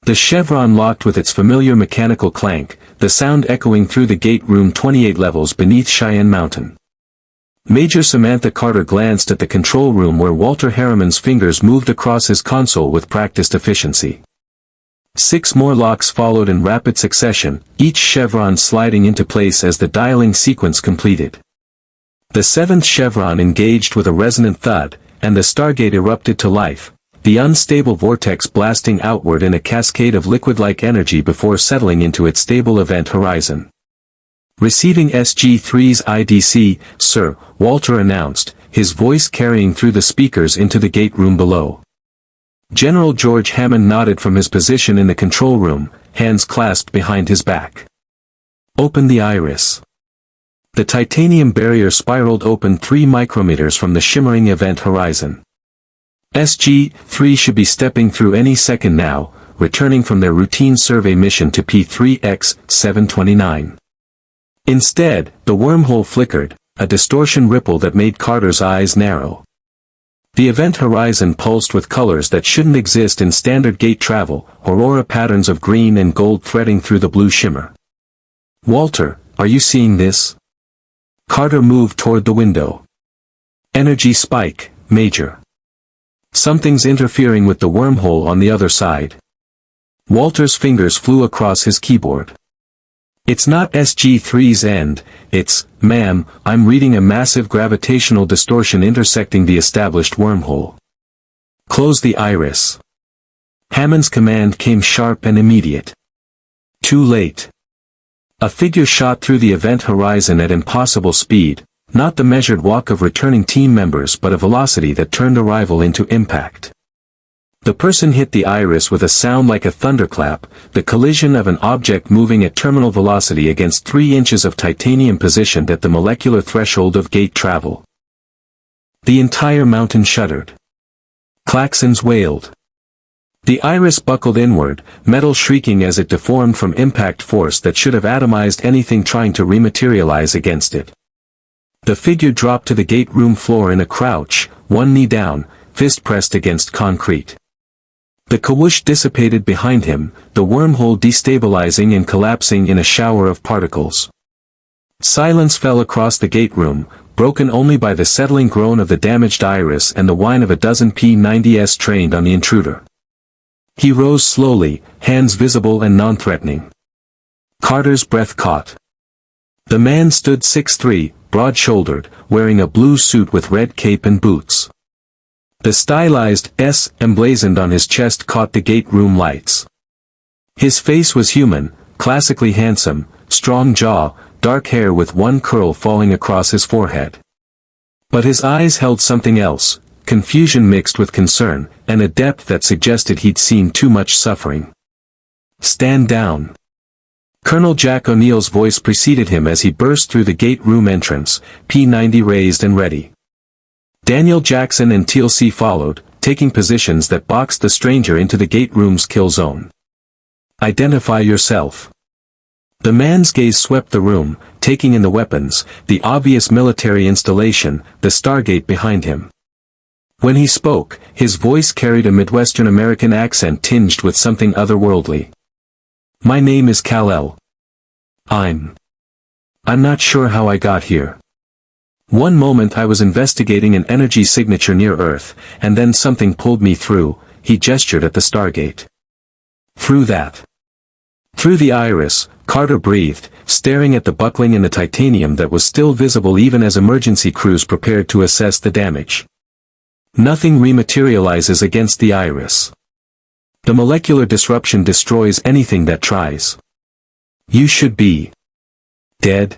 The chevron locked with its familiar mechanical clank, the sound echoing through the gate room 28 levels beneath Cheyenne Mountain. Major Samantha Carter glanced at the control room where Walter Harriman's fingers moved across his console with practiced efficiency. 6 more locks followed in rapid succession, each chevron sliding into place as the dialing sequence completed. The 7th chevron engaged with a resonant thud, and the Stargate erupted to life, the unstable vortex blasting outward in a cascade of liquid-like energy before settling into its stable event horizon. "Receiving SG-3's IDC, sir," Walter announced, his voice carrying through the speakers into the gate room below. General George Hammond nodded from his position in the control room, hands clasped behind his back. "Open the iris." The titanium barrier spiraled open 3 micrometers from the shimmering event horizon. SG-3 should be stepping through any second now, returning from their routine survey mission to P3X-729. Instead, the wormhole flickered, a distortion ripple that made Carter's eyes narrow. The event horizon pulsed with colors that shouldn't exist in standard gate travel, aurora patterns of green and gold threading through the blue shimmer. "Walter, are you seeing this?" Carter moved toward the window. "Energy spike, Major. Something's interfering with the wormhole on the other side." Walter's fingers flew across his keyboard. "It's not SG-3's end, it's, ma'am, I'm reading a massive gravitational distortion intersecting the established wormhole. Close the iris." Hammond's command came sharp and immediate. Too late. A figure shot through the event horizon at impossible speed, not the measured walk of returning team members but a velocity that turned arrival into impact. The person hit the iris with a sound like a thunderclap, the collision of an object moving at terminal velocity against 3 inches of titanium positioned at the molecular threshold of gate travel. The entire mountain shuddered. Klaxons wailed. The iris buckled inward, metal shrieking as it deformed from impact force that should have atomized anything trying to rematerialize against it. The figure dropped to the gate room floor in a crouch, one knee down, fist pressed against concrete. The kawoosh dissipated behind him, the wormhole destabilizing and collapsing in a shower of particles. Silence fell across the gate room, broken only by the settling groan of the damaged iris and the whine of a dozen P-90s trained on the intruder. He rose slowly, hands visible and non-threatening. Carter's breath caught. The man stood 6'3", broad-shouldered, wearing a blue suit with red cape and boots. The stylized S emblazoned on his chest caught the gate room lights. His face was human, classically handsome, strong jaw, dark hair with one curl falling across his forehead. But his eyes held something else, confusion mixed with concern, and a depth that suggested he'd seen too much suffering. "Stand down." Colonel Jack O'Neill's voice preceded him as he burst through the gate room entrance, P-90 raised and ready. Daniel Jackson and TLC followed, taking positions that boxed the stranger into the gate room's kill zone. "Identify yourself." The man's gaze swept the room, taking in the weapons, the obvious military installation, the Stargate behind him. When he spoke, his voice carried a Midwestern American accent tinged with something otherworldly. "My name is Kell. I'm not sure how I got here. One moment I was investigating an energy signature near Earth, and then something pulled me through," he gestured at the Stargate. "Through that." Through the iris, Carter breathed, staring at the buckling in the titanium that was still visible even as emergency crews prepared to assess the damage. Nothing rematerializes against the iris. The molecular disruption destroys anything that tries. "You should be dead."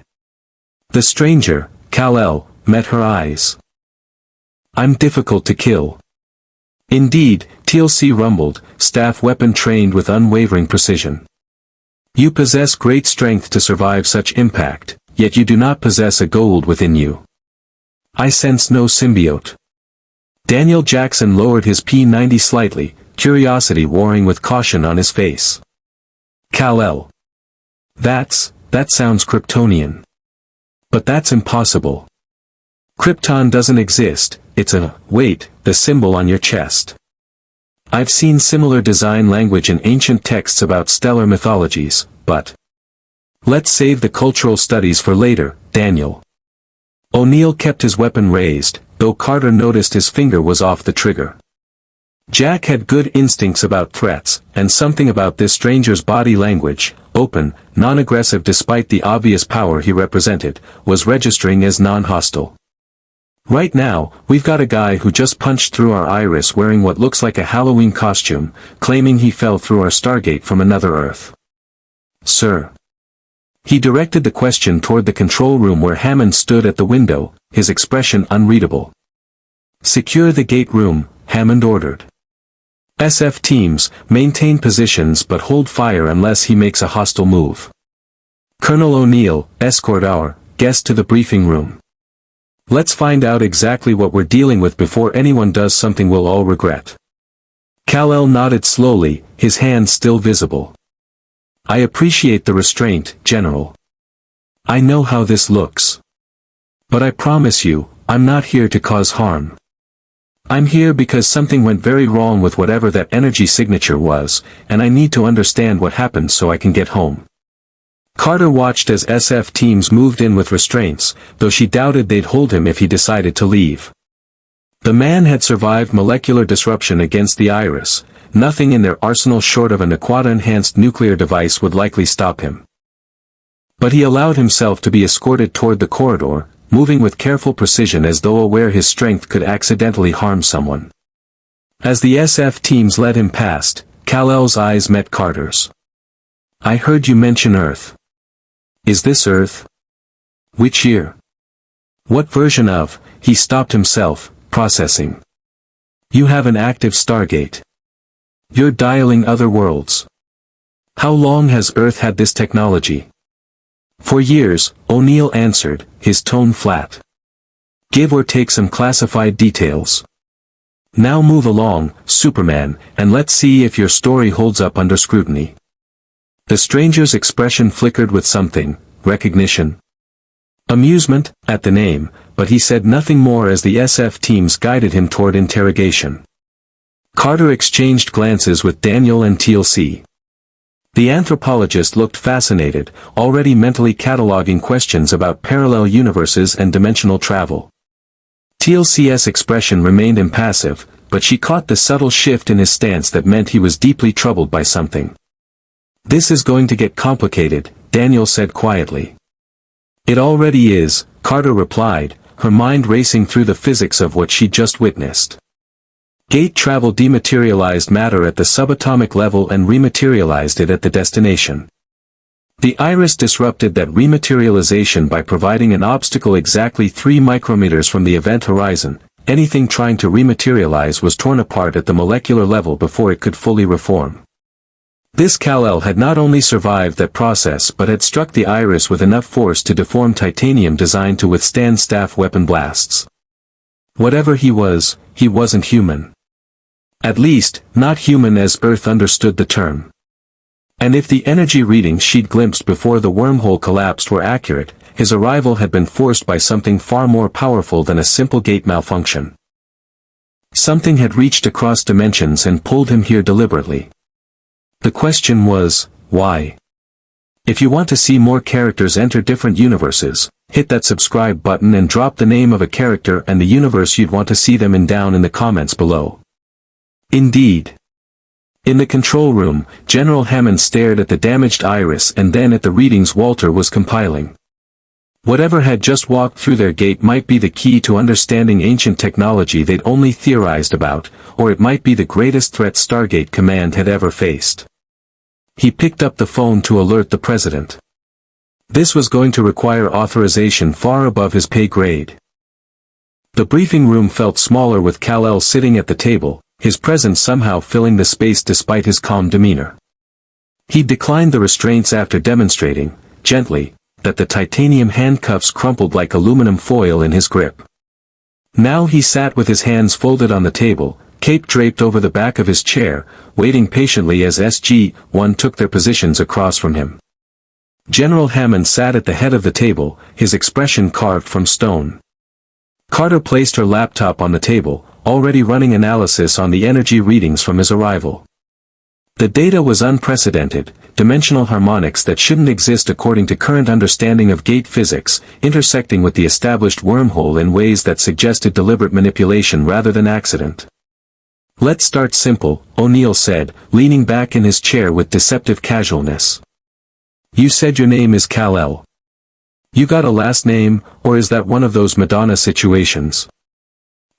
The stranger, Kell, met her eyes. "I'm difficult to kill." "Indeed," TLC rumbled, staff weapon trained with unwavering precision. "You possess great strength to survive such impact, yet you do not possess a Goa'uld within you. I sense no symbiote." Daniel Jackson lowered his P-90 slightly, curiosity warring with caution on his face. "Kell. That sounds Kryptonian. But that's impossible. Krypton doesn't exist, it's the symbol on your chest." I've seen similar design language in ancient texts about stellar mythologies, but let's save the cultural studies for later, Daniel. O'Neill kept his weapon raised, though Carter noticed his finger was off the trigger. Jack had good instincts about threats, and something about this stranger's body language, open, non-aggressive despite the obvious power he represented, was registering as non-hostile. Right now, we've got a guy who just punched through our iris wearing what looks like a Halloween costume, claiming he fell through our Stargate from another Earth. Sir. He directed the question toward the control room where Hammond stood at the window, his expression unreadable. Secure the gate room, Hammond ordered. SF teams, maintain positions but hold fire unless he makes a hostile move. Colonel O'Neill, escort our guest to the briefing room. Let's find out exactly what we're dealing with before anyone does something we'll all regret. Kell nodded slowly, his hands still visible. I appreciate the restraint, General. I know how this looks. But I promise you, I'm not here to cause harm. I'm here because something went very wrong with whatever that energy signature was, and I need to understand what happened so I can get home. Carter watched as SF teams moved in with restraints, though she doubted they'd hold him if he decided to leave. The man had survived molecular disruption against the iris. Nothing in their arsenal short of an Aquata-enhanced nuclear device would likely stop him. But he allowed himself to be escorted toward the corridor, moving with careful precision as though aware his strength could accidentally harm someone. As the SF teams led him past, Kal-El's eyes met Carter's. I heard you mention Earth. Is this Earth? Which year? What version of? He stopped himself, processing. You have an active Stargate. You're dialing other worlds. How long has Earth had this technology? For years, O'Neill answered, his tone flat. Give or take some classified details. Now move along, Superman, and let's see if your story holds up under scrutiny. The stranger's expression flickered with something, recognition. Amusement, at the name, but he said nothing more as the SF teams guided him toward interrogation. Carter exchanged glances with Daniel and TLC. The anthropologist looked fascinated, already mentally cataloging questions about parallel universes and dimensional travel. TLC's expression remained impassive, but she caught the subtle shift in his stance that meant he was deeply troubled by something. This is going to get complicated, Daniel said quietly. It already is, Carter replied, her mind racing through the physics of what she'd just witnessed. Gate travel dematerialized matter at the subatomic level and rematerialized it at the destination. The iris disrupted that rematerialization by providing an obstacle exactly 3 micrometers from the event horizon. Anything trying to rematerialize was torn apart at the molecular level before it could fully reform. This Kal-El had not only survived that process but had struck the iris with enough force to deform titanium designed to withstand staff weapon blasts. Whatever he wasn't human. At least, not human as Earth understood the term. And if the energy readings she'd glimpsed before the wormhole collapsed were accurate, his arrival had been forced by something far more powerful than a simple gate malfunction. Something had reached across dimensions and pulled him here deliberately. The question was, why? If you want to see more characters enter different universes, hit that subscribe button and drop the name of a character and the universe you'd want to see them in down in the comments below. Indeed. In the control room, General Hammond stared at the damaged iris and then at the readings Walter was compiling. Whatever had just walked through their gate might be the key to understanding ancient technology they'd only theorized about, or it might be the greatest threat Stargate Command had ever faced. He picked up the phone to alert the President. This was going to require authorization far above his pay grade. The briefing room felt smaller with Kal-El sitting at the table, his presence somehow filling the space despite his calm demeanor. He declined the restraints after demonstrating, gently, that the titanium handcuffs crumpled like aluminum foil in his grip. Now he sat with his hands folded on the table, cape draped over the back of his chair, waiting patiently as SG-1 took their positions across from him. General Hammond sat at the head of the table, his expression carved from stone. Carter placed her laptop on the table, already running analysis on the energy readings from his arrival. The data was unprecedented, dimensional harmonics that shouldn't exist according to current understanding of gate physics, intersecting with the established wormhole in ways that suggested deliberate manipulation rather than accident. "Let's start simple," O'Neill said, leaning back in his chair with deceptive casualness. "You said your name is Kell. You got a last name, or is that one of those Madonna situations?"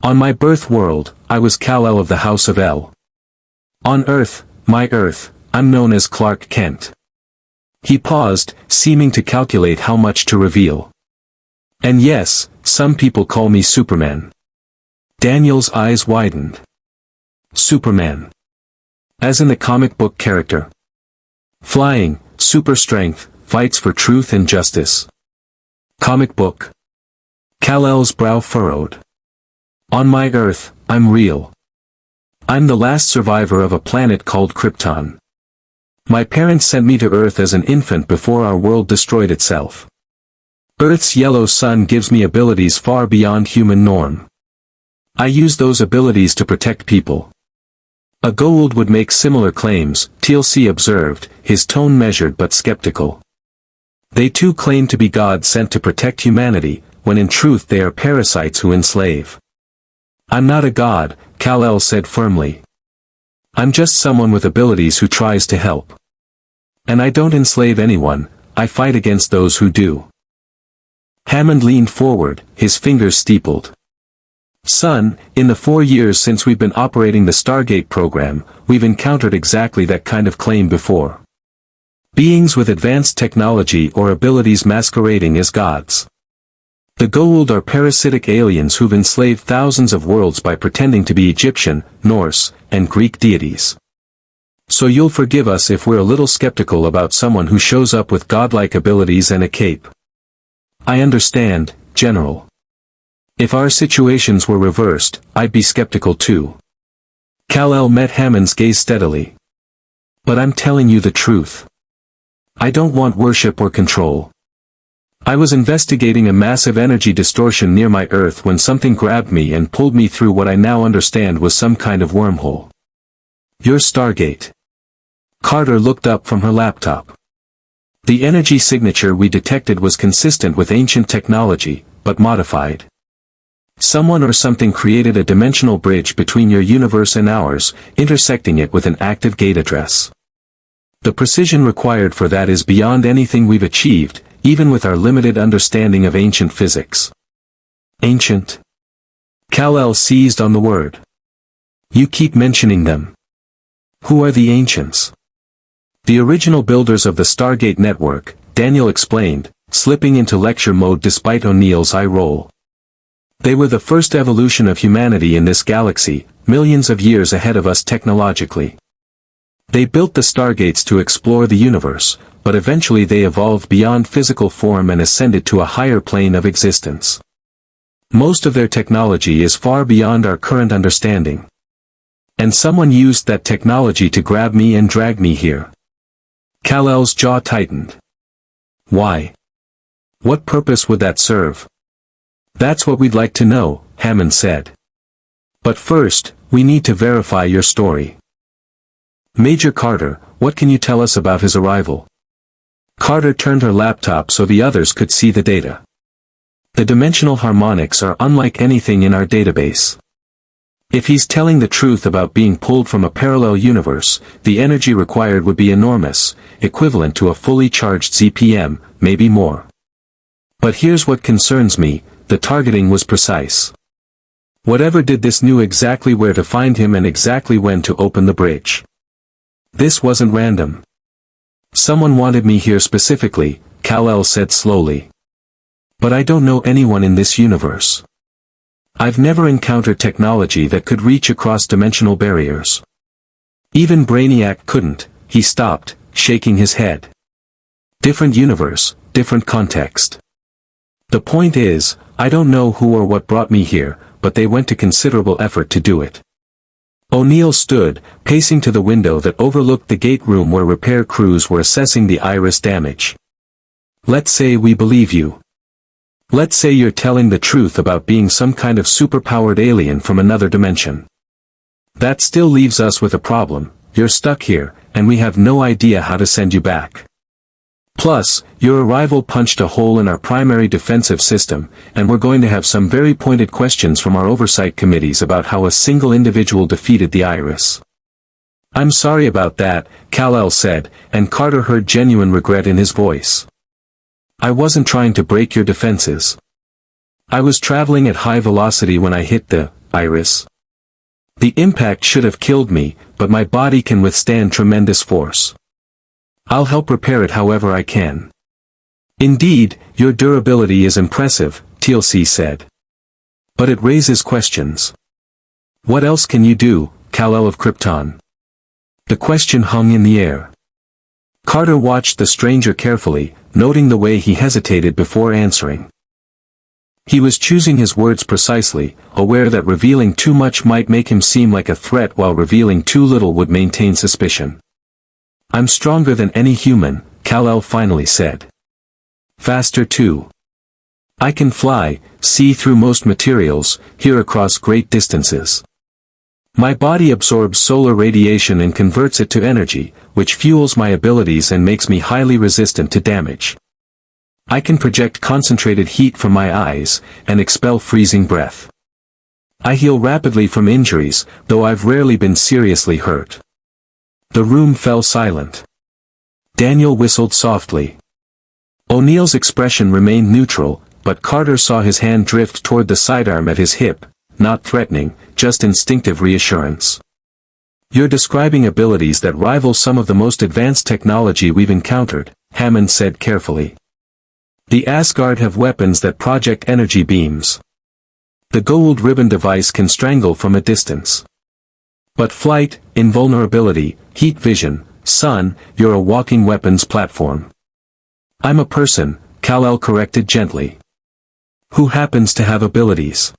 "On my birth world, I was Kell of the House of El. On Earth, my Earth, I'm known as Clark Kent." He paused, seeming to calculate how much to reveal. "And yes, some people call me Superman." Daniel's eyes widened. "Superman? As in the comic book character? Flying, super strength, fights for truth and justice. Comic book?" Kal-El's brow furrowed. "On my Earth, I'm real. I'm the last survivor of a planet called Krypton. My parents sent me to Earth as an infant before our world destroyed itself. Earth's yellow sun gives me abilities far beyond human norm. I use those abilities to protect people." A Goa'uld would make similar claims, TLC observed, his tone measured but skeptical. They too claim to be gods sent to protect humanity, when in truth they are parasites who enslave. "I'm not a god," Kal-El said firmly. "I'm just someone with abilities who tries to help. And I don't enslave anyone, I fight against those who do." Hammond leaned forward, his fingers steepled. "Son, in the 4 years since we've been operating the Stargate program, we've encountered exactly that kind of claim before. Beings with advanced technology or abilities masquerading as gods. The Goa'uld are parasitic aliens who've enslaved thousands of worlds by pretending to be Egyptian, Norse, and Greek deities. So you'll forgive us if we're a little skeptical about someone who shows up with godlike abilities and a cape. I understand, General. If our situations were reversed, I'd be skeptical too." Kal-El met Hammond's gaze steadily. "But I'm telling you the truth. I don't want worship or control. I was investigating a massive energy distortion near my Earth when something grabbed me and pulled me through what I now understand was some kind of wormhole. Your Stargate." Carter looked up from her laptop. "The energy signature we detected was consistent with ancient technology, but modified. Someone or something created a dimensional bridge between your universe and ours, intersecting it with an active gate address. The precision required for that is beyond anything we've achieved, even with our limited understanding of ancient physics." "Ancient?" Kal-El seized on the word. "You keep mentioning them. Who are the ancients?" "The original builders of the Stargate network," Daniel explained, slipping into lecture mode despite O'Neill's eye roll. "They were the first evolution of humanity in this galaxy, millions of years ahead of us technologically. They built the Stargates to explore the universe, but eventually they evolved beyond physical form and ascended to a higher plane of existence. Most of their technology is far beyond our current understanding. And someone used that technology to grab me and drag me here." Kal-El's jaw tightened. "Why? What purpose would that serve?" "That's what we'd like to know," Hammond said. "But first, we need to verify your story. Major Carter, what can you tell us about his arrival?" Carter turned her laptop so the others could see the data. "The dimensional harmonics are unlike anything in our database. If he's telling the truth about being pulled from a parallel universe, the energy required would be enormous, equivalent to a fully charged ZPM, maybe more. But here's what concerns me, the targeting was precise. Whatever did this knew exactly where to find him and exactly when to open the bridge. This wasn't random. Someone wanted me here specifically," Kal-El said slowly. "But I don't know anyone in this universe. I've never encountered technology that could reach across dimensional barriers. Even Brainiac couldn't." He stopped, shaking his head. "Different universe, different context. The point is, I don't know who or what brought me here, but they went to considerable effort to do it." O'Neill stood, pacing to the window that overlooked the gate room where repair crews were assessing the iris damage. "Let's say we believe you. Let's say you're telling the truth about being some kind of superpowered alien from another dimension. That still leaves us with a problem. You're stuck here, and we have no idea how to send you back. Plus, your arrival punched a hole in our primary defensive system, and we're going to have some very pointed questions from our oversight committees about how a single individual defeated the Iris. I'm sorry about that, Kal-El said, and Carter heard genuine regret in his voice. I wasn't trying to break your defenses. I was traveling at high velocity when I hit the Iris. The impact should have killed me, but my body can withstand tremendous force. I'll help repair it however I can. Indeed, your durability is impressive, TLC said. But it raises questions. What else can you do, Kal-El of Krypton? The question hung in the air. Carter watched the stranger carefully, noting the way he hesitated before answering. He was choosing his words precisely, aware that revealing too much might make him seem like a threat while revealing too little would maintain suspicion. I'm stronger than any human, Kal-El finally said. Faster too. I can fly, see through most materials, hear across great distances. My body absorbs solar radiation and converts it to energy, which fuels my abilities and makes me highly resistant to damage. I can project concentrated heat from my eyes, and expel freezing breath. I heal rapidly from injuries, though I've rarely been seriously hurt. The room fell silent. Daniel whistled softly. O'Neill's expression remained neutral, but Carter saw his hand drift toward the sidearm at his hip, not threatening, just instinctive reassurance. You're describing abilities that rival some of the most advanced technology we've encountered, Hammond said carefully. The Asgard have weapons that project energy beams. The Goa'uld ribbon device can strangle from a distance. But flight, invulnerability, heat vision, sun, you're a walking weapons platform. I'm a person, Kal-El corrected gently. Who happens to have abilities.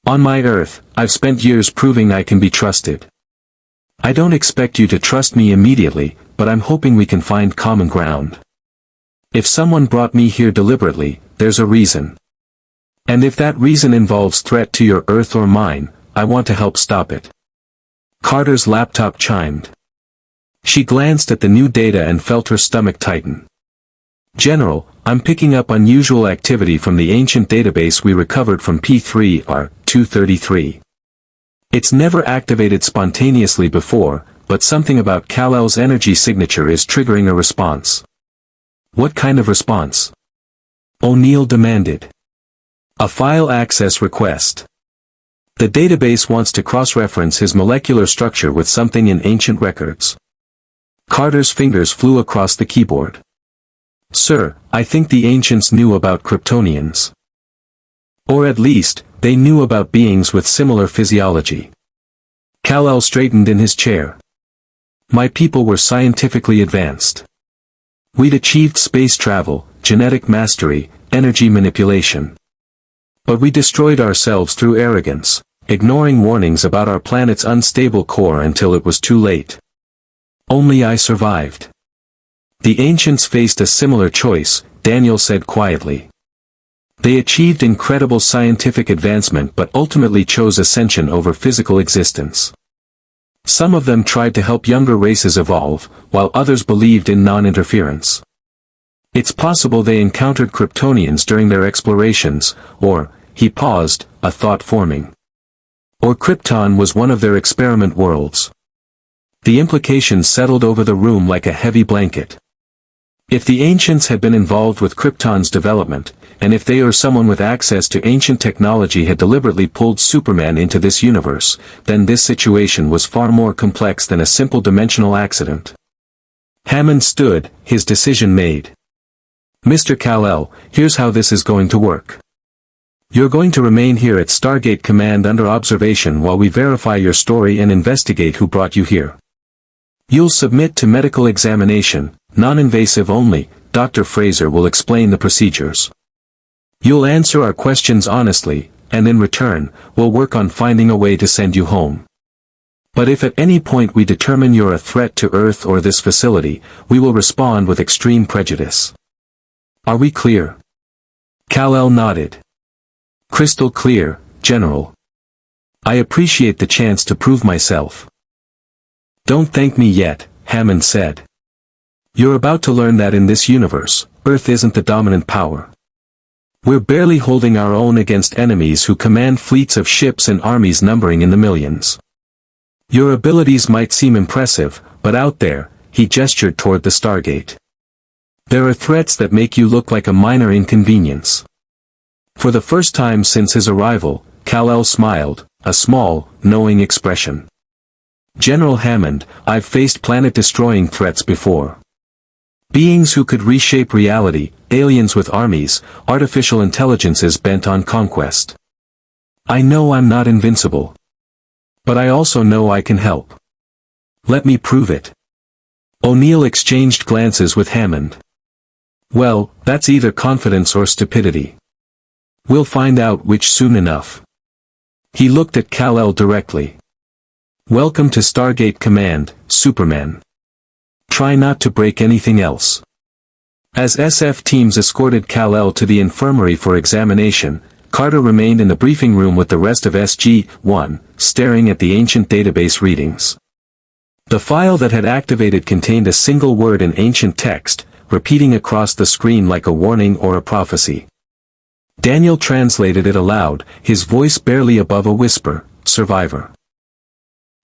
On my Earth, I've spent years proving I can be trusted. I don't expect you to trust me immediately, but I'm hoping we can find common ground. If someone brought me here deliberately, there's a reason. And if that reason involves threat to your Earth or mine, I want to help stop it. Carter's laptop chimed. She glanced at the new data and felt her stomach tighten. General, I'm picking up unusual activity from the ancient database we recovered from P3R-233. It's never activated spontaneously before, but something about Kal-El's energy signature is triggering a response. What kind of response? O'Neill demanded. A file access request. The database wants to cross-reference his molecular structure with something in ancient records. Carter's fingers flew across the keyboard. Sir, I think the ancients knew about Kryptonians. Or at least, they knew about beings with similar physiology. Kal-El straightened in his chair. My people were scientifically advanced. We'd achieved space travel, genetic mastery, energy manipulation. But we destroyed ourselves through arrogance, ignoring warnings about our planet's unstable core until it was too late. Only I survived. The ancients faced a similar choice, Daniel said quietly. They achieved incredible scientific advancement but ultimately chose ascension over physical existence. Some of them tried to help younger races evolve, while others believed in non-interference. It's possible they encountered Kryptonians during their explorations, or, he paused, a thought forming. Or Krypton was one of their experiment worlds. The implications settled over the room like a heavy blanket. If the ancients had been involved with Krypton's development, and if they or someone with access to ancient technology had deliberately pulled Superman into this universe, then this situation was far more complex than a simple dimensional accident. Hammond stood, his decision made. Mr. Kal-El, here's how this is going to work. You're going to remain here at Stargate Command under observation while we verify your story and investigate who brought you here. You'll submit to medical examination, non-invasive only. Dr. Fraser will explain the procedures. You'll answer our questions honestly, and in return, we'll work on finding a way to send you home. But if at any point we determine you're a threat to Earth or this facility, we will respond with extreme prejudice. Are we clear? Kal-El nodded. Crystal clear, General. I appreciate the chance to prove myself. Don't thank me yet, Hammond said. You're about to learn that in this universe, Earth isn't the dominant power. We're barely holding our own against enemies who command fleets of ships and armies numbering in the millions. Your abilities might seem impressive, but out there, he gestured toward the Stargate. There are threats that make you look like a minor inconvenience. For the first time since his arrival, Kal-El smiled, a small, knowing expression. General Hammond, I've faced planet-destroying threats before. Beings who could reshape reality, aliens with armies, artificial intelligences bent on conquest. I know I'm not invincible. But I also know I can help. Let me prove it. O'Neill exchanged glances with Hammond. Well, that's either confidence or stupidity. We'll find out which soon enough. He looked at Kal-El directly. Welcome to Stargate Command, Superman. Try not to break anything else. As SF teams escorted Kal-El to the infirmary for examination, Carter remained in the briefing room with the rest of SG-1, staring at the ancient database readings. The file that had activated contained a single word in ancient text, repeating across the screen like a warning or a prophecy. Daniel translated it aloud, his voice barely above a whisper, "Survivor."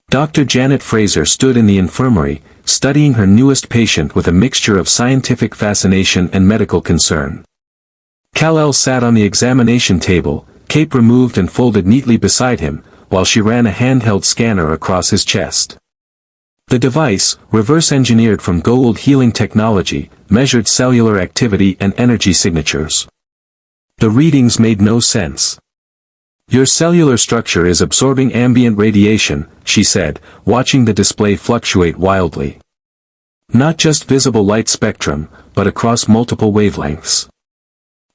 Dr. Janet Fraser stood in the infirmary, studying her newest patient with a mixture of scientific fascination and medical concern. Kal-El sat on the examination table, cape removed and folded neatly beside him, while she ran a handheld scanner across his chest. The device, reverse-engineered from Goa'uld healing technology, measured cellular activity and energy signatures. The readings made no sense. Your cellular structure is absorbing ambient radiation, she said, watching the display fluctuate wildly. Not just visible light spectrum, but across multiple wavelengths.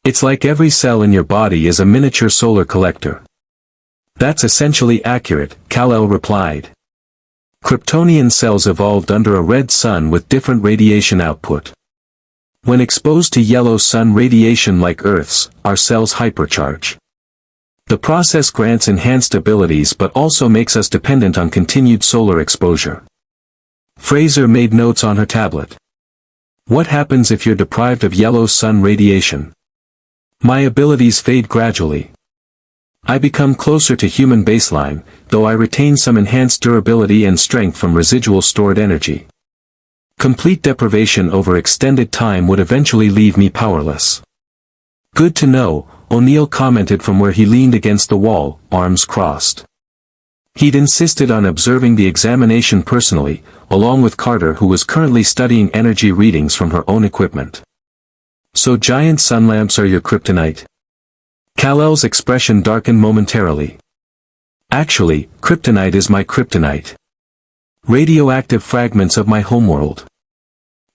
It's like every cell in your body is a miniature solar collector. That's essentially accurate, Kal-El replied. Kryptonian cells evolved under a red sun with different radiation output. When exposed to yellow sun radiation like Earth's, our cells hypercharge. The process grants enhanced abilities but also makes us dependent on continued solar exposure. Fraser made notes on her tablet. What happens if you're deprived of yellow sun radiation? My abilities fade gradually. I become closer to human baseline, though I retain some enhanced durability and strength from residual stored energy. Complete deprivation over extended time would eventually leave me powerless. Good to know, O'Neill commented from where he leaned against the wall, arms crossed. He'd insisted on observing the examination personally, along with Carter who was currently studying energy readings from her own equipment. So giant sun lamps are your kryptonite? Kal-El's expression darkened momentarily. Actually, kryptonite is my kryptonite. Radioactive fragments of my homeworld.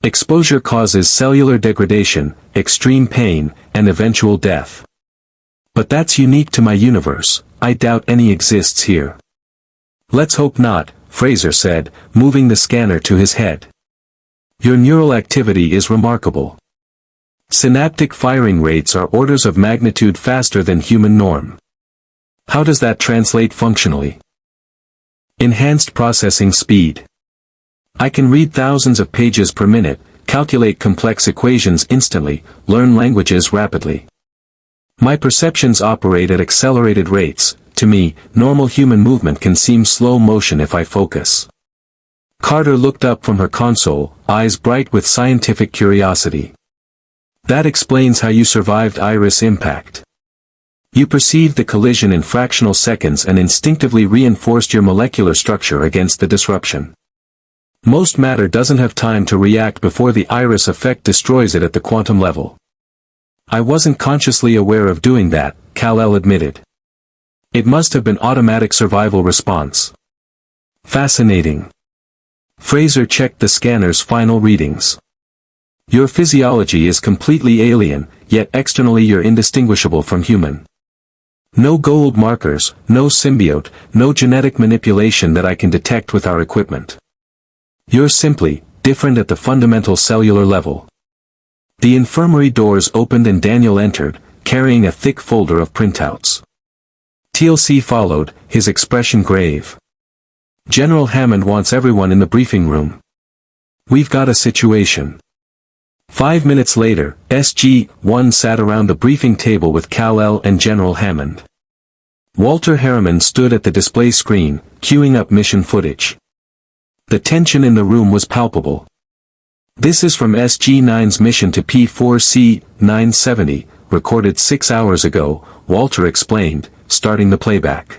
Exposure causes cellular degradation, extreme pain, and eventual death. But that's unique to my universe, I doubt any exists here. Let's hope not, Fraser said, moving the scanner to his head. Your neural activity is remarkable. Synaptic firing rates are orders of magnitude faster than human norm. How does that translate functionally? Enhanced processing speed. I can read thousands of pages per minute, calculate complex equations instantly, learn languages rapidly. My perceptions operate at accelerated rates. To me, normal human movement can seem slow motion if I focus. Carter looked up from her console, eyes bright with scientific curiosity. That explains how you survived Iris impact. You perceived the collision in fractional seconds and instinctively reinforced your molecular structure against the disruption. Most matter doesn't have time to react before the Iris effect destroys it at the quantum level. I wasn't consciously aware of doing that, Kal-El admitted. It must have been automatic survival response. Fascinating. Fraser checked the scanner's final readings. Your physiology is completely alien, yet externally you're indistinguishable from human. No Goa'uld markers, no symbiote, no genetic manipulation that I can detect with our equipment. You're simply different at the fundamental cellular level. The infirmary doors opened and Daniel entered, carrying a thick folder of printouts. TLC followed, his expression grave. "General Hammond wants everyone in the briefing room. We've got a situation." 5 minutes later, SG-1 sat around the briefing table with Kell and General Hammond. Walter Harriman stood at the display screen, queuing up mission footage. The tension in the room was palpable. "This is from SG-9's mission to P4C-970, recorded 6 hours ago," Walter explained, starting the playback.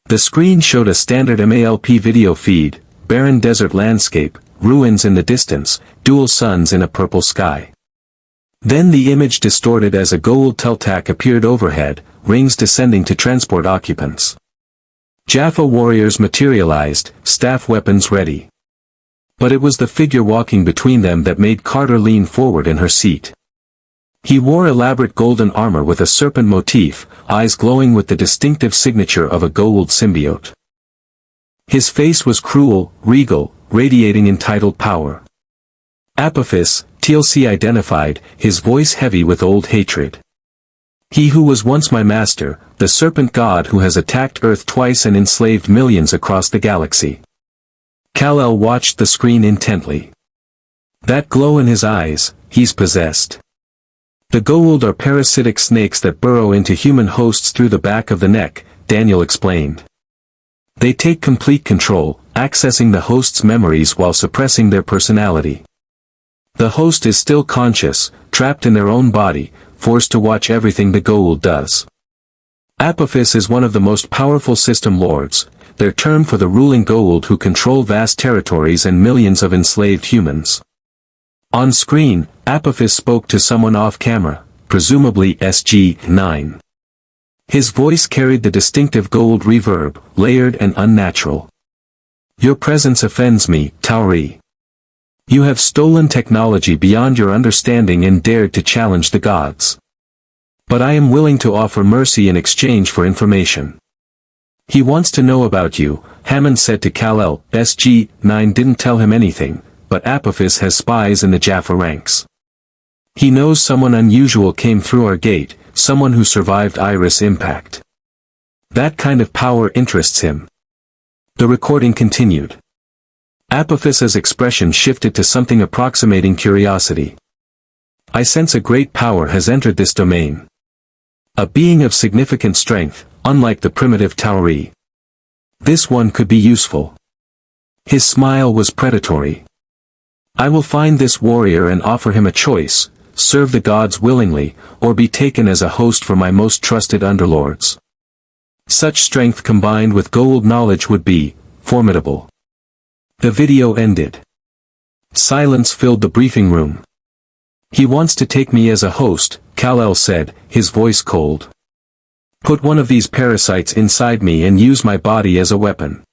The screen showed a standard MALP video feed, barren desert landscape, ruins in the distance, dual suns in a purple sky. Then the image distorted as a Goa'uld Talc appeared overhead, rings descending to transport occupants. Jaffa warriors materialized, staff weapons ready. But it was the figure walking between them that made Carter lean forward in her seat. He wore elaborate golden armor with a serpent motif, eyes glowing with the distinctive signature of a Goa'uld symbiote. His face was cruel, regal, radiating entitled power. "Apophis," TLC identified, his voice heavy with old hatred. "He who was once my master, the serpent god who has attacked Earth twice and enslaved millions across the galaxy." Kell watched the screen intently. That glow in his eyes, he's possessed. "The Goa'uld are parasitic snakes that burrow into human hosts through the back of the neck," Daniel explained. "They take complete control, accessing the host's memories while suppressing their personality. The host is still conscious, trapped in their own body, forced to watch everything the Goa'uld does. Apophis is one of the most powerful system lords, their term for the ruling Goa'uld who control vast territories and millions of enslaved humans." On screen, Apophis spoke to someone off-camera, presumably SG-9. His voice carried the distinctive Goa'uld reverb, layered and unnatural. "Your presence offends me, Tauri. You have stolen technology beyond your understanding and dared to challenge the gods. But I am willing to offer mercy in exchange for information." "He wants to know about you," Hammond said to Kell. SG-9 didn't tell him anything, but Apophis has spies in the Jaffa ranks. "He knows someone unusual came through our gate, someone who survived Iris impact. That kind of power interests him." The recording continued. Apophis's expression shifted to something approximating curiosity. "I sense a great power has entered this domain. A being of significant strength, unlike the primitive Tauri. This one could be useful." His smile was predatory. "I will find this warrior and offer him a choice, serve the gods willingly, or be taken as a host for my most trusted underlords. Such strength combined with Goa'uld knowledge would be formidable." The video ended. Silence filled the briefing room. "He wants to take me as a host," Kell said, his voice cold. "Put one of these parasites inside me and use my body as a weapon."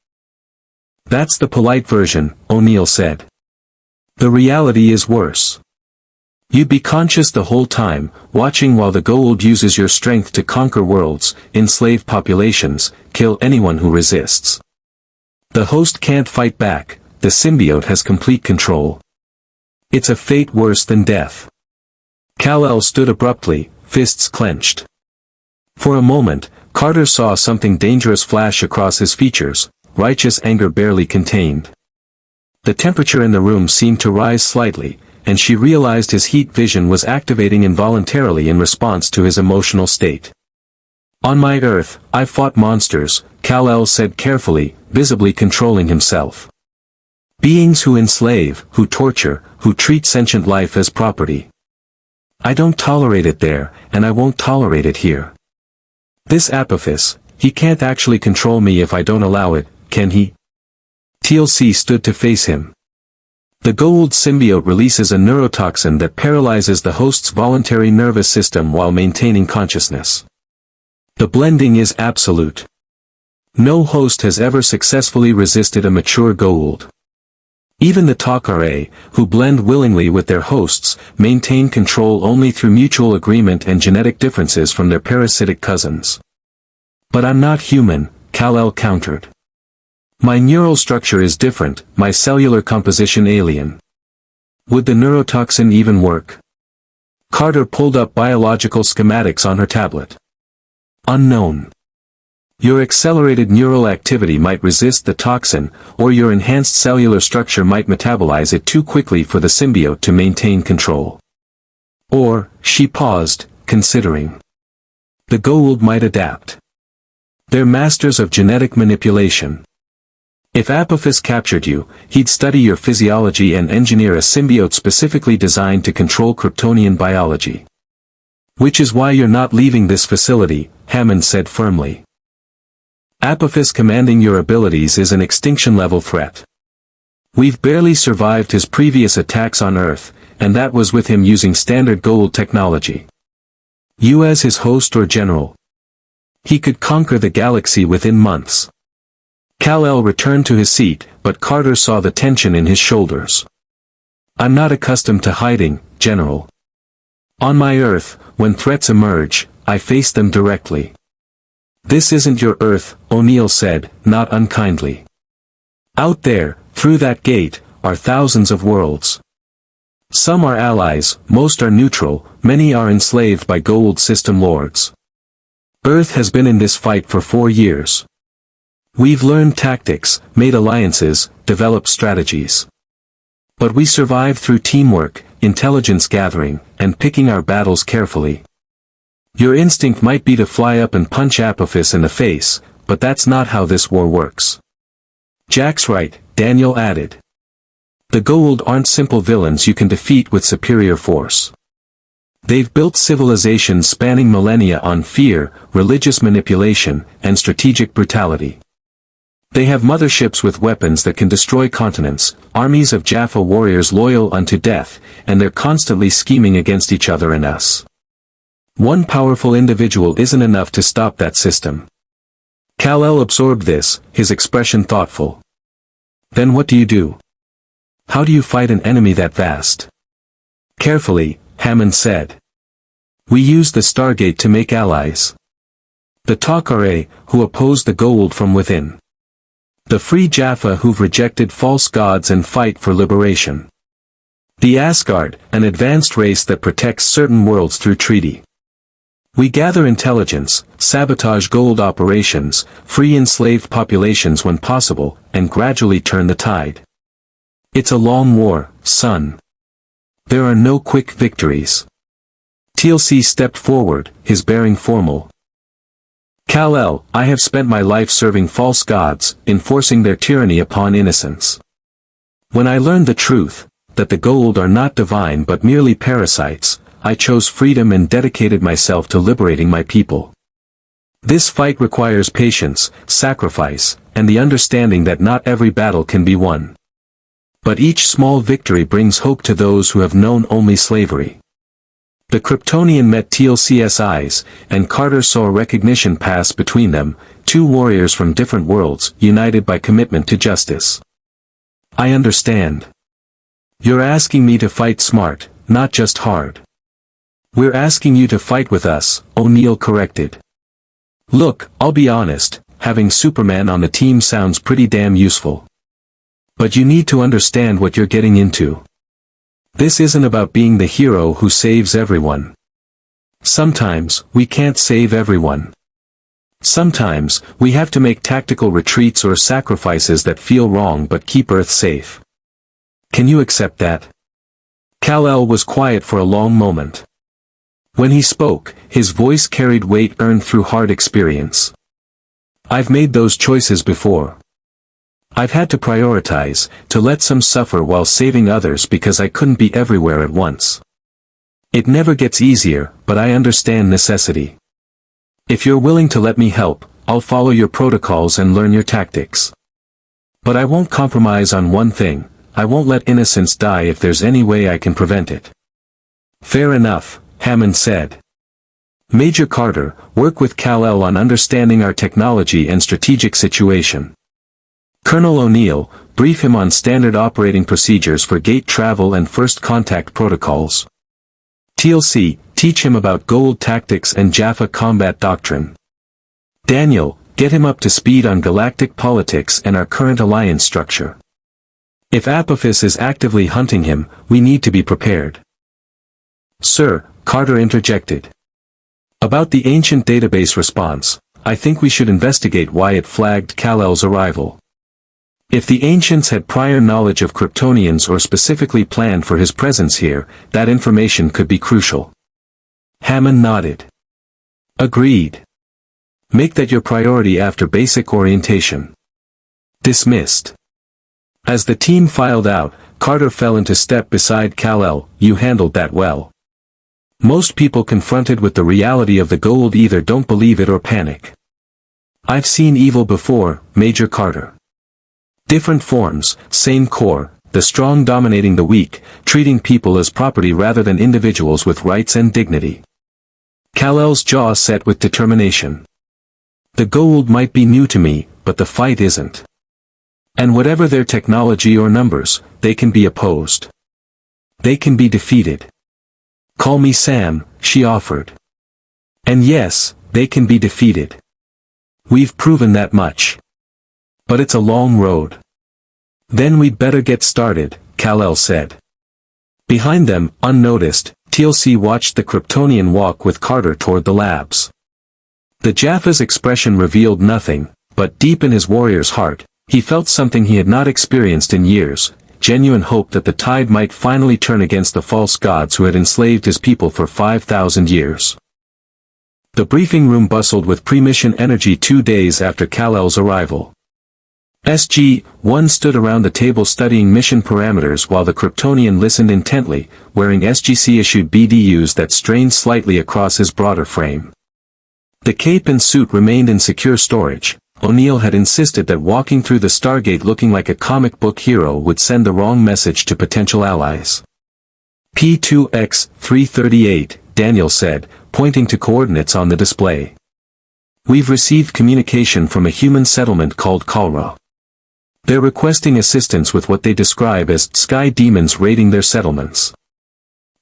"That's the polite version," O'Neill said. "The reality is worse. You'd be conscious the whole time, watching while the Goa'uld uses your strength to conquer worlds, enslave populations, kill anyone who resists. The host can't fight back, the symbiote has complete control. It's a fate worse than death." Kell stood abruptly, fists clenched. For a moment, Carter saw something dangerous flash across his features, righteous anger barely contained. The temperature in the room seemed to rise slightly, and she realized his heat vision was activating involuntarily in response to his emotional state. "On my Earth, I fought monsters," Kell said carefully, visibly controlling himself. "Beings who enslave, who torture, who treat sentient life as property. I don't tolerate it there, and I won't tolerate it here. This Apophis, he can't actually control me if I don't allow it, can he?" TLC stood to face him. "The Goa'uld symbiote releases a neurotoxin that paralyzes the host's voluntary nervous system while maintaining consciousness. The blending is absolute. No host has ever successfully resisted a mature Goa'uld. Even the Tok'ra, who blend willingly with their hosts, maintain control only through mutual agreement and genetic differences from their parasitic cousins." "But I'm not human," Kell countered. "My neural structure is different, my cellular composition alien. Would the neurotoxin even work?" Carter pulled up biological schematics on her tablet. Unknown. Your accelerated neural activity might resist the toxin, or your enhanced cellular structure might metabolize it too quickly for the symbiote to maintain control. Or, she paused, considering. The Goa'uld might adapt. They're masters of genetic manipulation. If Apophis captured you, he'd study your physiology and engineer a symbiote specifically designed to control Kryptonian biology. Which is why you're not leaving this facility, Hammond said firmly. Apophis commanding your abilities is an extinction-level threat. We've barely survived his previous attacks on Earth, and that was with him using standard Goa'uld technology. You as his host or general. He could conquer the galaxy within months. Kal-El returned to his seat, but Carter saw the tension in his shoulders. I'm not accustomed to hiding, General. On my Earth, when threats emerge, I face them directly. This isn't your Earth, O'Neill said, not unkindly. Out there, through that gate, are thousands of worlds. Some are allies, most are neutral, many are enslaved by Goa'uld system lords. Earth has been in this fight for 4 years. We've learned tactics, made alliances, developed strategies. But we survive through teamwork, intelligence gathering, and picking our battles carefully. Your instinct might be to fly up and punch Apophis in the face, but that's not how this war works. Jack's right, Daniel added. The Goa'uld aren't simple villains you can defeat with superior force. They've built civilizations spanning millennia on fear, religious manipulation, and strategic brutality. They have motherships with weapons that can destroy continents, armies of Jaffa warriors loyal unto death, and they're constantly scheming against each other and us. One powerful individual isn't enough to stop that system. Kal-El absorbed this, his expression thoughtful. Then what do you do? How do you fight an enemy that vast? Carefully, Hammond said. We use the Stargate to make allies. The Tok'ra, who oppose the Goa'uld from within. The free Jaffa who've rejected false gods and fight for liberation. The Asgard, an advanced race that protects certain worlds through treaty. We gather intelligence, sabotage Goa'uld operations, free enslaved populations when possible, and gradually turn the tide. It's a long war, son. There are no quick victories. TLC stepped forward, his bearing formal. Kal-El, I have spent my life serving false gods, enforcing their tyranny upon innocents. When I learned the truth, that the Goa'uld are not divine but merely parasites, I chose freedom and dedicated myself to liberating my people. This fight requires patience, sacrifice, and the understanding that not every battle can be won. But each small victory brings hope to those who have known only slavery. The Kryptonian met TLC's eyes, and Carter saw recognition pass between them, two warriors from different worlds, united by commitment to justice. I understand. You're asking me to fight smart, not just hard. We're asking you to fight with us, O'Neill corrected. Look, I'll be honest, having Superman on the team sounds pretty damn useful. But you need to understand what you're getting into. This isn't about being the hero who saves everyone. Sometimes, we can't save everyone. Sometimes, we have to make tactical retreats or sacrifices that feel wrong but keep Earth safe. Can you accept that? Kal-El was quiet for a long moment. When he spoke, his voice carried weight earned through hard experience. I've made those choices before. I've had to prioritize, to let some suffer while saving others because I couldn't be everywhere at once. It never gets easier, but I understand necessity. If you're willing to let me help, I'll follow your protocols and learn your tactics. But I won't compromise on one thing, I won't let innocents die if there's any way I can prevent it. Fair enough, Hammond said. Major Carter, work with Kal-El on understanding our technology and strategic situation. Colonel O'Neill, brief him on standard operating procedures for gate travel and first contact protocols. TLC, teach him about Goa'uld tactics and Jaffa combat doctrine. Daniel, get him up to speed on galactic politics and our current alliance structure. If Apophis is actively hunting him, we need to be prepared. Sir, Carter interjected. About the ancient database response, I think we should investigate why it flagged Kal-El's arrival. If the ancients had prior knowledge of Kryptonians or specifically planned for his presence here, that information could be crucial. Hammond nodded. Agreed. Make that your priority after basic orientation. Dismissed. As the team filed out, Carter fell into step beside Kal-El. You handled that well. Most people confronted with the reality of the Goa'uld either don't believe it or panic. I've seen evil before, Major Carter. Different forms, same core, the strong dominating the weak, treating people as property rather than individuals with rights and dignity. Kal-El's jaw set with determination. The Goa'uld might be new to me, but the fight isn't. And whatever their technology or numbers, they can be opposed. They can be defeated. Call me Sam, she offered. And yes, they can be defeated. We've proven that much. But it's a long road. Then we'd better get started, Kal-El said. Behind them, unnoticed, TLC watched the Kryptonian walk with Carter toward the labs. The Jaffa's expression revealed nothing, but deep in his warrior's heart, he felt something he had not experienced in years, genuine hope that the tide might finally turn against the false gods who had enslaved his people for 5,000 years. The briefing room bustled with pre-mission energy 2 days after Kal-El's arrival. SG-1 stood around the table studying mission parameters while the Kryptonian listened intently, wearing SGC-issued BDUs that strained slightly across his broader frame. The cape and suit remained in secure storage. O'Neill had insisted that walking through the Stargate looking like a comic book hero would send the wrong message to potential allies. P2X-338, Daniel said, pointing to coordinates on the display. We've received communication from a human settlement called Tok'ra. They're requesting assistance with what they describe as sky demons raiding their settlements.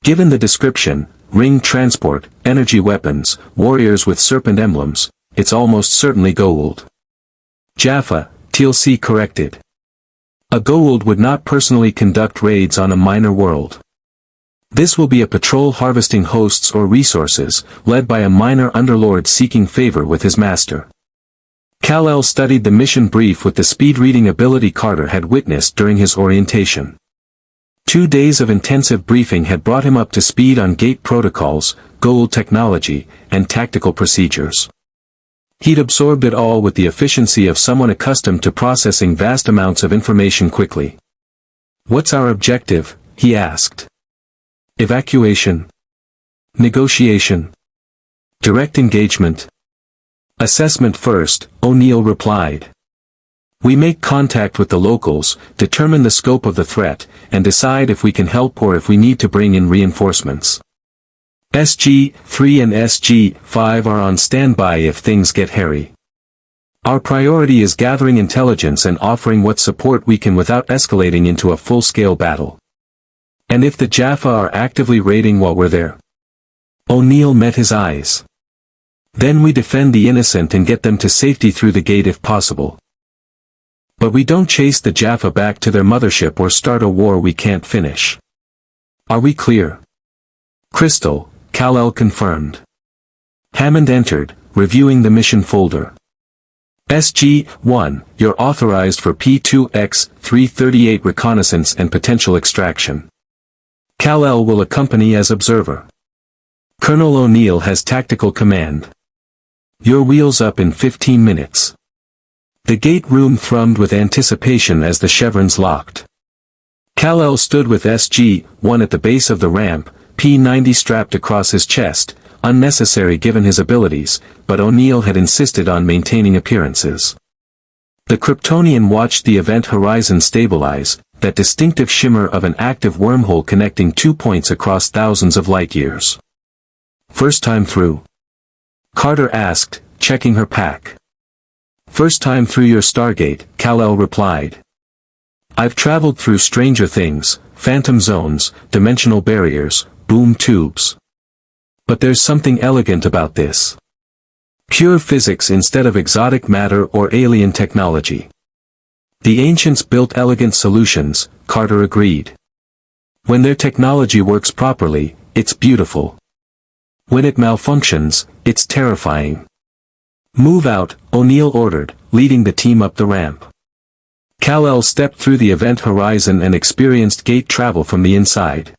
Given the description, ring transport, energy weapons, warriors with serpent emblems, it's almost certainly Goa'uld. Jaffa, TLC corrected. A Goa'uld would not personally conduct raids on a minor world. This will be a patrol harvesting hosts or resources, led by a minor underlord seeking favor with his master. Kal-El studied the mission brief with the speed-reading ability Carter had witnessed during his orientation. 2 days of intensive briefing had brought him up to speed on gate protocols, Goa'uld technology, and tactical procedures. He'd absorbed it all with the efficiency of someone accustomed to processing vast amounts of information quickly. What's our objective? He asked. Evacuation. Negotiation. Direct engagement. Assessment first, O'Neill replied. We make contact with the locals, determine the scope of the threat, and decide if we can help or if we need to bring in reinforcements. SG-3 and SG-5 are on standby if things get hairy. Our priority is gathering intelligence and offering what support we can without escalating into a full-scale battle. And if the Jaffa are actively raiding while we're there? O'Neill met his eyes. Then we defend the innocent and get them to safety through the gate if possible. But we don't chase the Jaffa back to their mothership or start a war we can't finish. Are we clear? Crystal, Kal-El confirmed. Hammond entered, reviewing the mission folder. SG-1, you're authorized for P2X-338 reconnaissance and potential extraction. Kal-El will accompany as observer. Colonel O'Neill has tactical command. Your wheels up in 15 minutes. The gate room thrummed with anticipation as the chevrons locked. Kal-El stood with SG-1 at the base of the ramp, P-90 strapped across his chest, unnecessary given his abilities, but O'Neill had insisted on maintaining appearances. The Kryptonian watched the event horizon stabilize, that distinctive shimmer of an active wormhole connecting 2 points across thousands of light-years. First time through? Carter asked, checking her pack. First time through your Stargate, Kal-El replied. I've traveled through stranger things, phantom zones, dimensional barriers, boom tubes. But there's something elegant about this. Pure physics instead of exotic matter or alien technology. The ancients built elegant solutions, Carter agreed. When their technology works properly, it's beautiful. When it malfunctions, it's terrifying. Move out, O'Neill ordered, leading the team up the ramp. Kal-El stepped through the event horizon and experienced gate travel from the inside.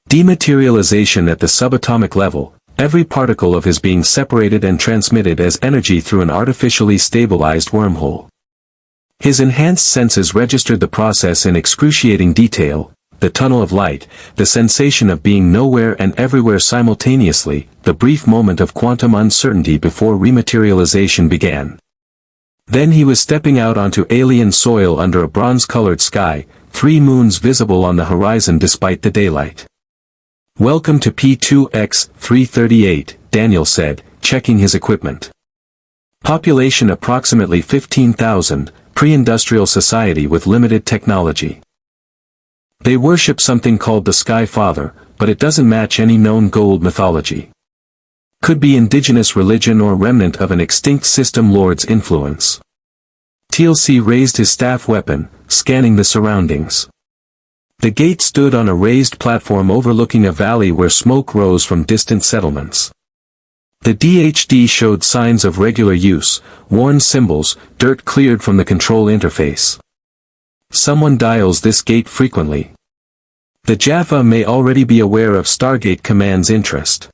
Dematerialization at the subatomic level, every particle of his being separated and transmitted as energy through an artificially stabilized wormhole. His enhanced senses registered the process in excruciating detail, the tunnel of light, the sensation of being nowhere and everywhere simultaneously, the brief moment of quantum uncertainty before rematerialization began. Then he was stepping out onto alien soil under a bronze-colored sky, 3 moons visible on the horizon despite the daylight. "Welcome to P2X-338, Daniel said, checking his equipment. Population approximately 15,000, pre-industrial society with limited technology. They worship something called the Sky Father, but it doesn't match any known Goa'uld mythology. Could be indigenous religion or remnant of an extinct system lord's influence." TLC raised his staff weapon, scanning the surroundings. The gate stood on a raised platform overlooking a valley where smoke rose from distant settlements. The DHD showed signs of regular use, worn symbols, dirt cleared from the control interface. Someone dials this gate frequently. The Jaffa may already be aware of Stargate Command's interest.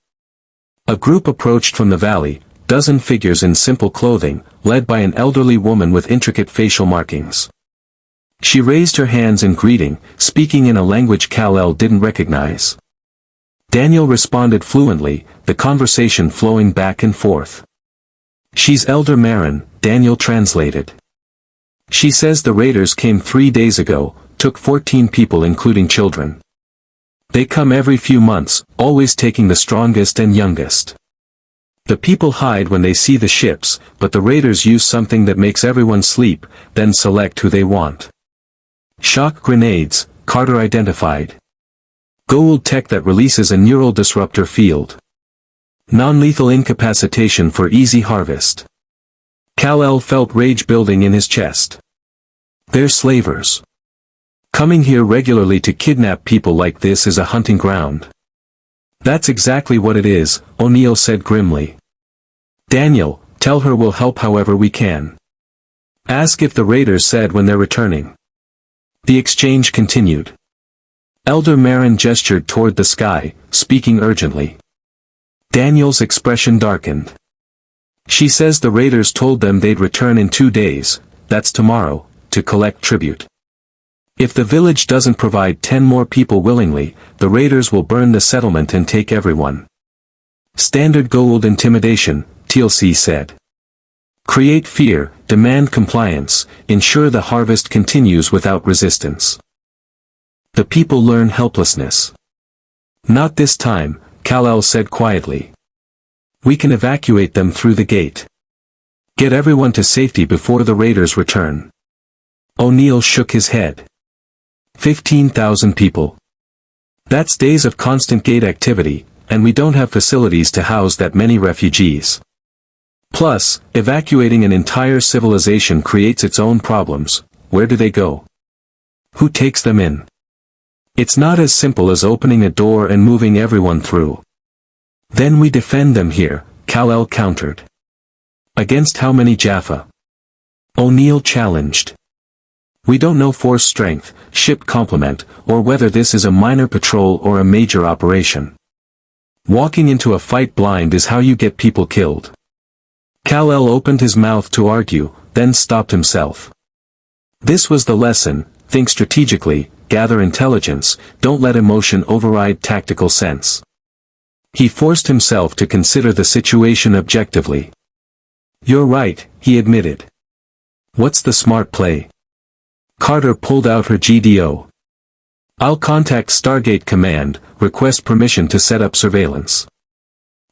A group approached from the valley, dozen figures in simple clothing, led by an elderly woman with intricate facial markings. She raised her hands in greeting, speaking in a language Kal-El didn't recognize. Daniel responded fluently, the conversation flowing back and forth. "She's Elder Marin," Daniel translated. "She says the raiders came 3 days ago, took 14 people including children. They come every few months, always taking the strongest and youngest. The people hide when they see the ships, but the raiders use something that makes everyone sleep, then select who they want. Shock grenades," Carter identified. "Goa'uld tech that releases a neural disruptor field. Non-lethal incapacitation for easy harvest." Kal-El felt rage building in his chest. "They're slavers. Coming here regularly to kidnap people like this is a hunting ground." "That's exactly what it is," O'Neill said grimly. "Daniel, tell her we'll help however we can. Ask if the raiders said when they're returning." The exchange continued. Elder Marin gestured toward the sky, speaking urgently. Daniel's expression darkened. "She says the raiders told them they'd return in 2 days, that's tomorrow, to collect tribute. If the village doesn't provide 10 more people willingly, the raiders will burn the settlement and take everyone." "Standard Goa'uld intimidation," TLC said. "Create fear, demand compliance, ensure the harvest continues without resistance. The people learn helplessness." "Not this time," Kal-El said quietly. "We can evacuate them through the gate. Get everyone to safety before the raiders return." O'Neill shook his head. 15,000 people. That's days of constant gate activity, and we don't have facilities to house that many refugees. Plus, evacuating an entire civilization creates its own problems. Where do they go? Who takes them in? It's not as simple as opening a door and moving everyone through. "Then we defend them here," Kal-El countered. "Against how many Jaffa?" O'Neill challenged. "We don't know force strength, ship complement, or whether this is a minor patrol or a major operation. Walking into a fight blind is how you get people killed." Kal-El opened his mouth to argue, then stopped himself. This was the lesson: think strategically, gather intelligence, don't let emotion override tactical sense. He forced himself to consider the situation objectively. "You're right," he admitted. "What's the smart play?" Carter pulled out her GDO. "I'll contact Stargate Command, request permission to set up surveillance.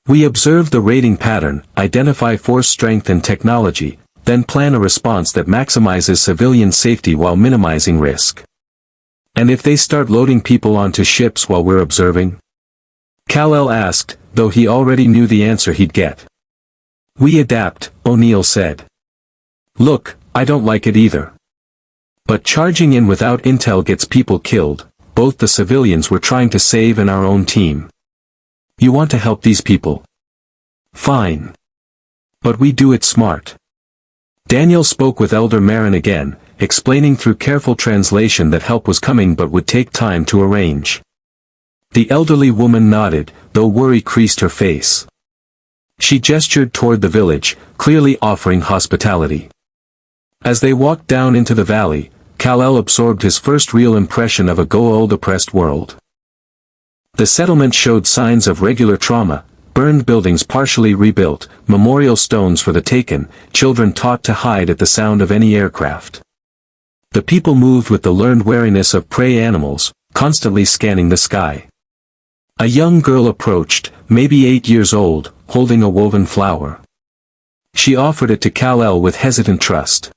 We observe the raiding pattern, identify force strength and technology, then plan a response that maximizes civilian safety while minimizing risk." "And if they start loading people onto ships while we're observing?" Kal-El asked, though he already knew the answer he'd get. "We adapt," O'Neill said. "Look, I don't like it either. But charging in without intel gets people killed, both the civilians we're trying to save and our own team. You want to help these people? Fine. But we do it smart. Daniel spoke with Elder Marin again, explaining through careful translation that help was coming but would take time to arrange. The elderly woman nodded, though worry creased her face. She gestured toward the village, clearly offering hospitality. As they walked down into the valley, Kal-El absorbed his first real impression of a Goa'uld oppressed world. The settlement showed signs of regular trauma, burned buildings partially rebuilt, memorial stones for the taken, children taught to hide at the sound of any aircraft. The people moved with the learned wariness of prey animals, constantly scanning the sky. A young girl approached, maybe 8 years old, holding a woven flower. She offered it to Kal-El with hesitant trust.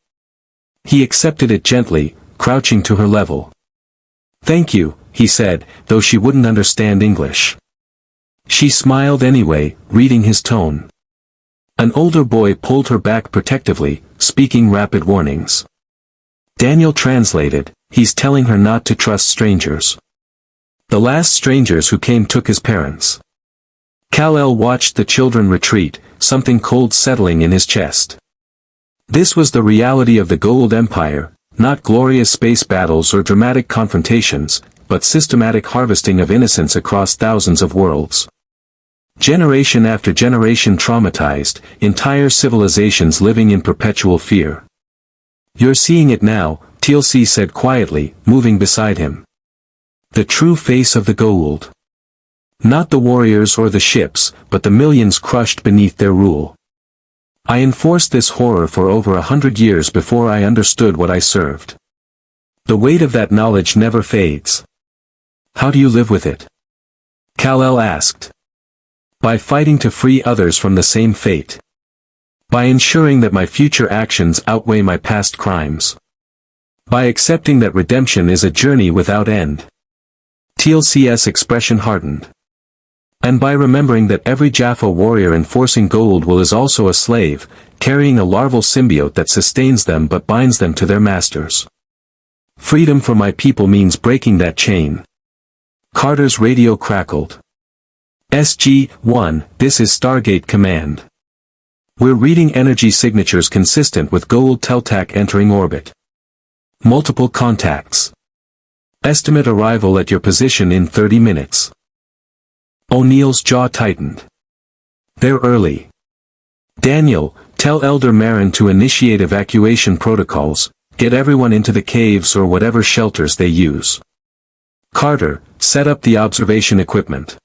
He accepted it gently, crouching to her level. "Thank you," he said, though she wouldn't understand English. She smiled anyway, reading his tone. An older boy pulled her back protectively, speaking rapid warnings. Daniel translated, "He's telling her not to trust strangers." The last strangers who came took his parents. Kal-El watched the children retreat, something cold settling in his chest. This was the reality of the Goa'uld Empire, not glorious space battles or dramatic confrontations, but systematic harvesting of innocence across thousands of worlds. Generation after generation traumatized, entire civilizations living in perpetual fear. "You're seeing it now," TLC said quietly, moving beside him. "The true face of the Goa'uld. Not the warriors or the ships, but the millions crushed beneath their rule. I enforced this horror for over 100 years before I understood what I served. The weight of that knowledge never fades." "How do you live with it?" Kal-El asked. "By fighting to free others from the same fate. By ensuring that my future actions outweigh my past crimes. By accepting that redemption is a journey without end." TLC's expression hardened. "And by remembering that every Jaffa warrior enforcing Goa'uld will is also a slave, carrying a larval symbiote that sustains them but binds them to their masters. Freedom for my people means breaking that chain." Carter's radio crackled. "SG-1, this is Stargate Command. We're reading energy signatures consistent with Goa'uld Talc entering orbit. Multiple contacts. Estimate arrival at your position in 30 minutes. O'Neill's jaw tightened. "They're early. Daniel, tell Elder Marin to initiate evacuation protocols, get everyone into the caves or whatever shelters they use. Carter, set up the observation equipment.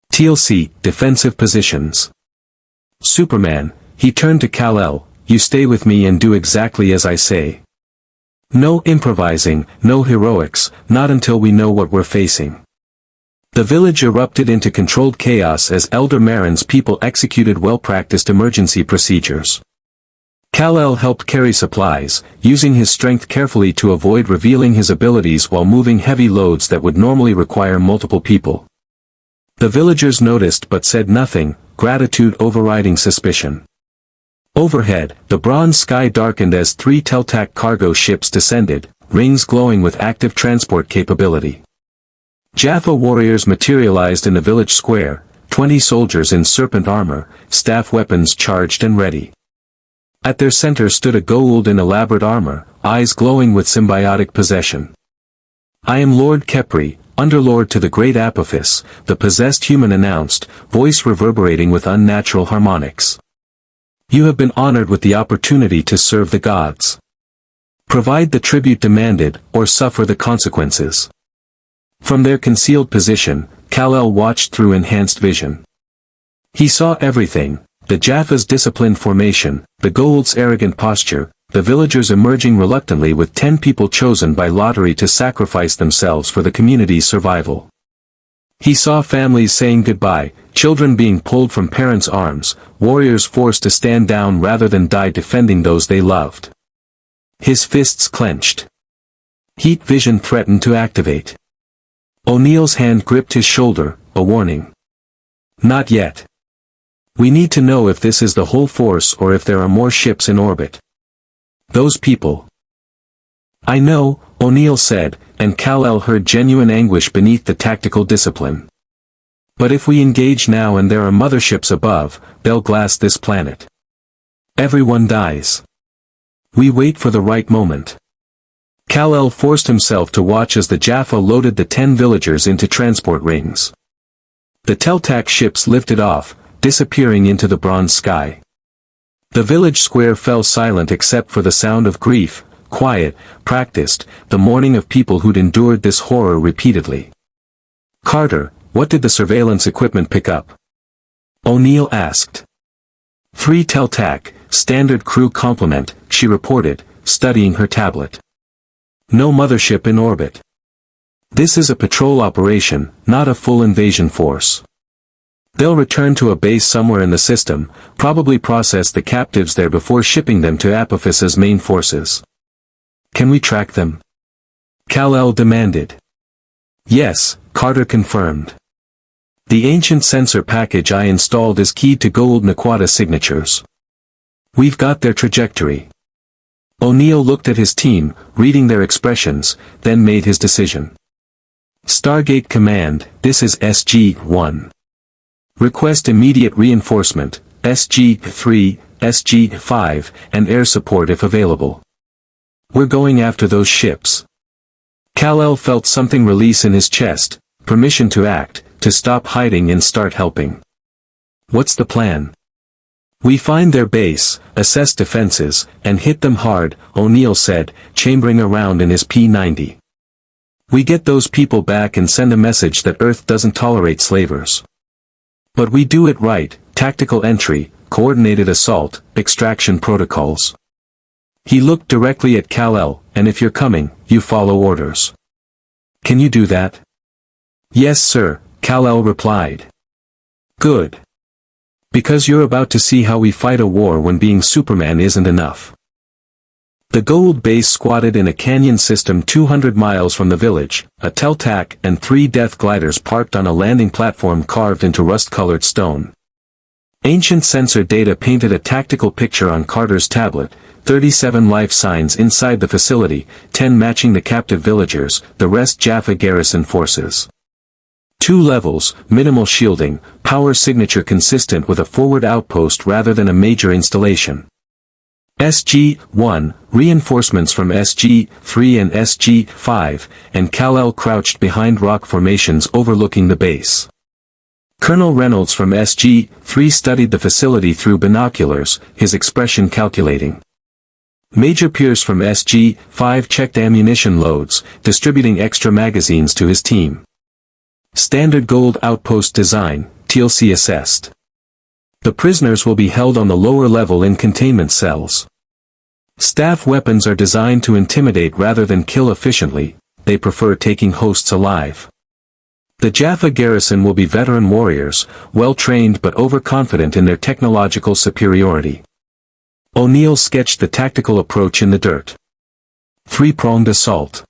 TLC, defensive positions. Superman," he turned to Kal-El, "you stay with me and do exactly as I say. No improvising, no heroics, not until we know what we're facing." The village erupted into controlled chaos as Elder Marin's people executed well-practiced emergency procedures. Kal-El helped carry supplies, using his strength carefully to avoid revealing his abilities while moving heavy loads that would normally require multiple people. The villagers noticed but said nothing, gratitude overriding suspicion. Overhead, the bronze sky darkened as 3 Talc cargo ships descended, rings glowing with active transport capability. Jaffa warriors materialized in the village square, 20 soldiers in serpent armor, staff weapons charged and ready. At their center stood a Goa'uld in elaborate armor, eyes glowing with symbiotic possession. "I am Lord Khepri, Underlord to the great Apophis," the possessed human announced, voice reverberating with unnatural harmonics. "You have been honored with the opportunity to serve the gods. Provide the tribute demanded, or suffer the consequences." From their concealed position, Kal-El watched through enhanced vision. He saw everything, the Jaffa's disciplined formation, the Goa'uld's arrogant posture, the villagers emerging reluctantly with 10 people chosen by lottery to sacrifice themselves for the community's survival. He saw families saying goodbye, children being pulled from parents' arms, warriors forced to stand down rather than die defending those they loved. His fists clenched. Heat vision threatened to activate. O'Neill's hand gripped his shoulder, a warning. "Not yet. We need to know if this is the whole force or if there are more ships in orbit. Those people." "I know," O'Neill said, and Kal-El heard genuine anguish beneath the tactical discipline. But if we engage now and there are motherships above, they'll glass this planet. Everyone dies. We wait for the right moment. Kell forced himself to watch as the Jaffa loaded the 10 villagers into transport rings. The Talc ships lifted off, disappearing into the bronze sky. The village square fell silent except for the sound of grief, quiet, practiced, the mourning of people who'd endured this horror repeatedly. "Carter, what did the surveillance equipment pick up?" O'Neill asked. 3 Talc, standard crew complement, she reported, studying her tablet. No mothership in orbit. This is a patrol operation, not a full invasion force. They'll return to a base somewhere in the system, probably process the captives there before shipping them to Apophis's main forces. Can we track them? Kell demanded. Yes, Carter confirmed. The ancient sensor package I installed is keyed to Goa'uld Naquata signatures. We've got their trajectory. O'Neill looked at his team, reading their expressions, then made his decision. Stargate Command, this is SG-1. Request immediate reinforcement, SG-3, SG-5, and air support if available. We're going after those ships. Kell felt something release in his chest, permission to act, to stop hiding and start helping. What's the plan? We find their base, assess defenses, and hit them hard, O'Neill said, chambering around in his P-90. We get those people back and send a message that Earth doesn't tolerate slavers. But we do it right, tactical entry, coordinated assault, extraction protocols. He looked directly at Kell, and if you're coming, you follow orders. Can you do that? Yes sir, Kell replied. Good. Because you're about to see how we fight a war when being Superman isn't enough. The Goa'uld base squatted in a canyon system 200 miles from the village, a Talc and 3 death gliders parked on a landing platform carved into rust-colored stone. Ancient sensor data painted a tactical picture on Carter's tablet, 37 life signs inside the facility, 10 matching the captive villagers, the rest Jaffa garrison forces. 2 levels, minimal shielding, power signature consistent with a forward outpost rather than a major installation. SG-1, reinforcements from SG-3 and SG-5, and Kell crouched behind rock formations overlooking the base. Colonel Reynolds from SG-3 studied the facility through binoculars, his expression calculating. Major Pierce from SG-5 checked ammunition loads, distributing extra magazines to his team. Standard Goa'uld outpost design, TLC assessed. The prisoners will be held on the lower level in containment cells. Staff weapons are designed to intimidate rather than kill efficiently, they prefer taking hosts alive. The Jaffa garrison will be veteran warriors, well-trained but overconfident in their technological superiority. O'Neill sketched the tactical approach in the dirt. 3-pronged assault.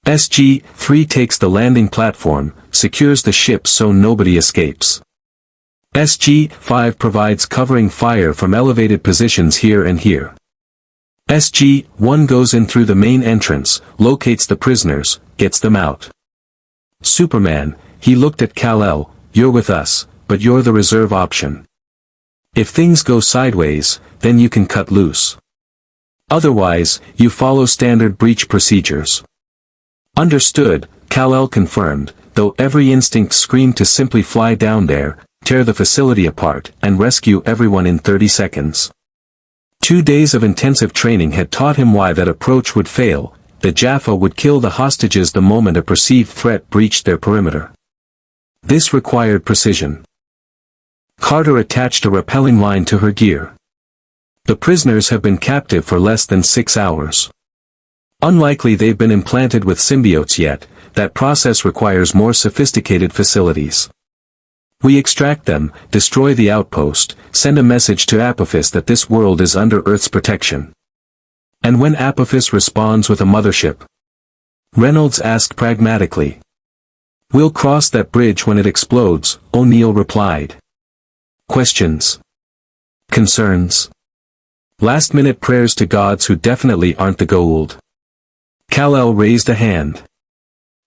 SG-3 takes the landing platform, secures the ship so nobody escapes. SG-5 provides covering fire from elevated positions here and here. SG-1 goes in through the main entrance, locates the prisoners, gets them out. Superman, he looked at Kell, you're with us, but you're the reserve option. If things go sideways, then you can cut loose. Otherwise, you follow standard breach procedures. Understood, Kell confirmed, though every instinct screamed to simply fly down there, tear the facility apart, and rescue everyone in 30 seconds. 2 days of intensive training had taught him why that approach would fail. The Jaffa would kill the hostages the moment a perceived threat breached their perimeter. This required precision. Carter attached a rappelling line to her gear. The prisoners have been captive for less than 6 hours. Unlikely they've been implanted with symbiotes yet, that process requires more sophisticated facilities. We extract them, destroy the outpost, send a message to Apophis that this world is under Earth's protection. And when Apophis responds with a mothership? Reynolds asked pragmatically. We'll cross that bridge when it explodes, O'Neill replied. Questions? Concerns? Last-minute prayers to gods who definitely aren't the Goa'uld. Kell raised a hand.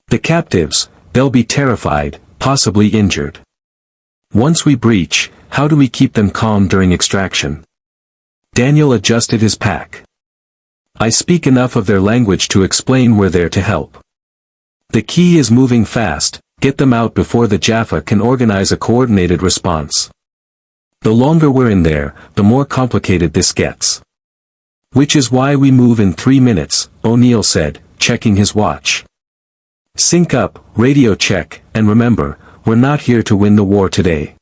The captives, they'll be terrified, possibly injured. Once we breach, how do we keep them calm during extraction? Daniel adjusted his pack. I speak enough of their language to explain we're there to help. The key is moving fast, get them out before the Jaffa can organize a coordinated response. The longer we're in there, the more complicated this gets. Which is why we move in 3 minutes, O'Neill said, checking his watch. Sync up, radio check, and remember, we're not here to win the war today.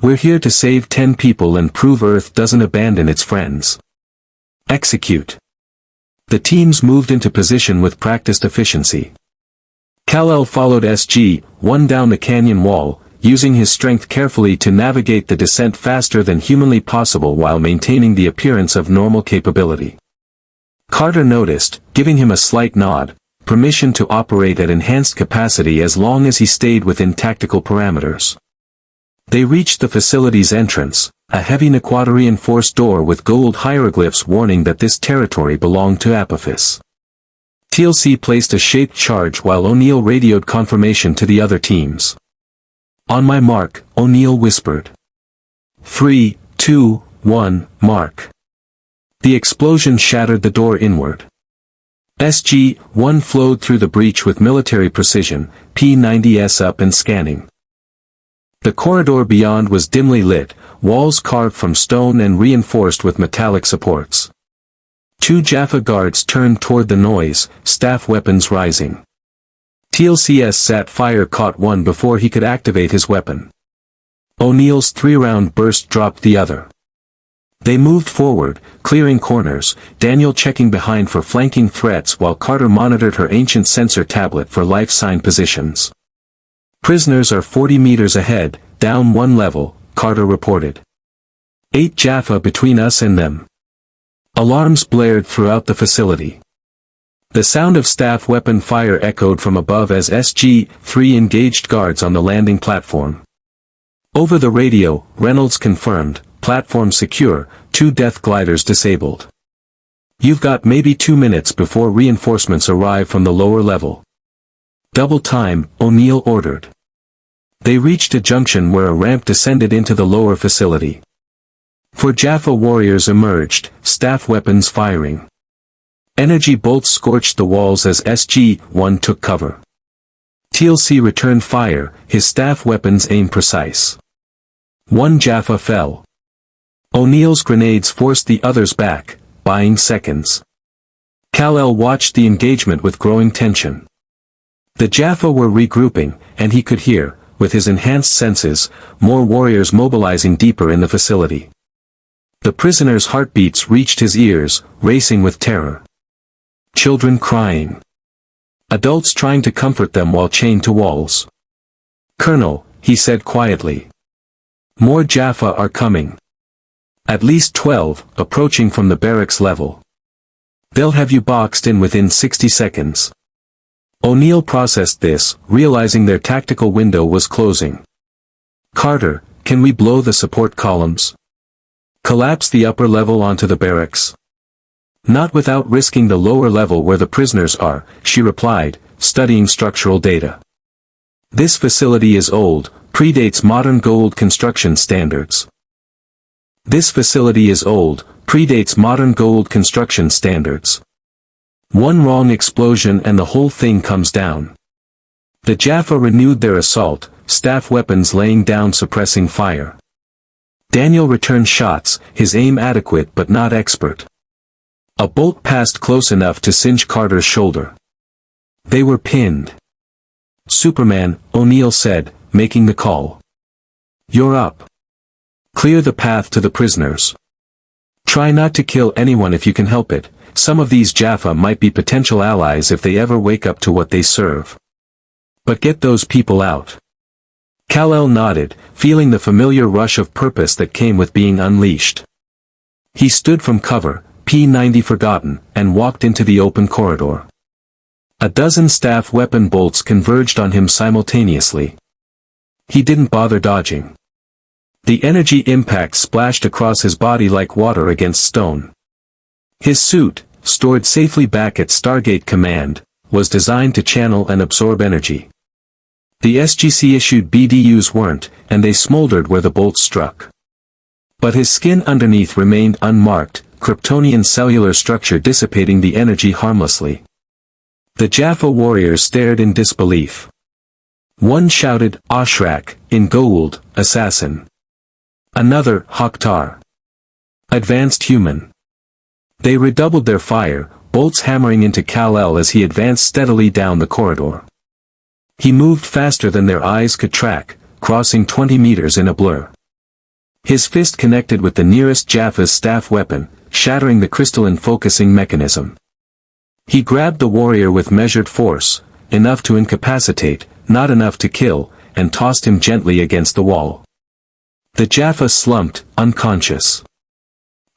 We're here to save 10 people and prove Earth doesn't abandon its friends. Execute. The teams moved into position with practiced efficiency. Kell followed SG-1 down the canyon wall, using his strength carefully to navigate the descent faster than humanly possible while maintaining the appearance of normal capability. Carter noticed, giving him a slight nod, permission to operate at enhanced capacity as long as he stayed within tactical parameters. They reached the facility's entrance, a heavy Nequadorian-forced door with gold hieroglyphs warning that this territory belonged to Apophis. TLC placed a shaped charge while O'Neill radioed confirmation to the other teams. On my mark, O'Neill whispered. 3, 2, 1, mark. The explosion shattered the door inward. SG-1 flowed through the breach with military precision, P-90S up and scanning. The corridor beyond was dimly lit, walls carved from stone and reinforced with metallic supports. 2 Jaffa guards turned toward the noise, staff weapons rising. TLC's sat fire caught one before he could activate his weapon. O'Neill's 3-round burst dropped the other. They moved forward, clearing corners, Daniel checking behind for flanking threats while Carter monitored her ancient sensor tablet for life sign positions. Prisoners are 40 meters ahead, down 1 level, Carter reported. 8 Jaffa between us and them. Alarms blared throughout the facility. The sound of staff weapon fire echoed from above as SG-3 engaged guards on the landing platform. Over the radio, Reynolds confirmed, platform secure, 2 death gliders disabled. You've got maybe 2 minutes before reinforcements arrive from the lower level. Double time, O'Neill ordered. They reached a junction where a ramp descended into the lower facility. 4 Jaffa warriors emerged, staff weapons firing. Energy bolts scorched the walls as SG-1 took cover. TLC returned fire, his staff weapons aim precise. 1 Jaffa fell. O'Neill's grenades forced the others back, buying seconds. Kell watched the engagement with growing tension. The Jaffa were regrouping, and he could hear, with his enhanced senses, more warriors mobilizing deeper in the facility. The prisoners' heartbeats reached his ears, racing with terror. Children crying. Adults trying to comfort them while chained to walls. Colonel, he said quietly. More Jaffa are coming. At least 12, approaching from the barracks level. They'll have you boxed in within 60 seconds. O'Neill processed this, realizing their tactical window was closing. Carter, can we blow the support columns? Collapse the upper level onto the barracks? Not without risking the lower level where the prisoners are, she replied, studying structural data. This facility is old, predates modern Goa'uld construction standards. This facility is old, predates modern Goa'uld construction standards. One wrong explosion and the whole thing comes down. The Jaffa renewed their assault, staff weapons laying down suppressing fire. Daniel returned shots, his aim adequate but not expert. A bolt passed close enough to singe Carter's shoulder. They were pinned. Superman, O'Neill said, making the call. You're up. Clear the path to the prisoners. Try not to kill anyone if you can help it. Some of these Jaffa might be potential allies if they ever wake up to what they serve. But get those people out. Kell nodded, feeling the familiar rush of purpose that came with being unleashed. He stood from cover, P-90 forgotten, and walked into the open corridor. A dozen staff weapon bolts converged on him simultaneously. He didn't bother dodging. The energy impact splashed across his body like water against stone. His suit, stored safely back at Stargate Command, was designed to channel and absorb energy. The SGC-issued BDUs weren't, and they smoldered where the bolts struck. But his skin underneath remained unmarked, Kryptonian cellular structure dissipating the energy harmlessly. The Jaffa warriors stared in disbelief. One shouted, Ashrak, in Goa'uld, assassin. Another, Hakhtar. Advanced human. They redoubled their fire, bolts hammering into Kell as he advanced steadily down the corridor. He moved faster than their eyes could track, crossing 20 meters in a blur. His fist connected with the nearest Jaffa's staff weapon, shattering the crystalline focusing mechanism. He grabbed the warrior with measured force, enough to incapacitate, not enough to kill, and tossed him gently against the wall. The Jaffa slumped, unconscious.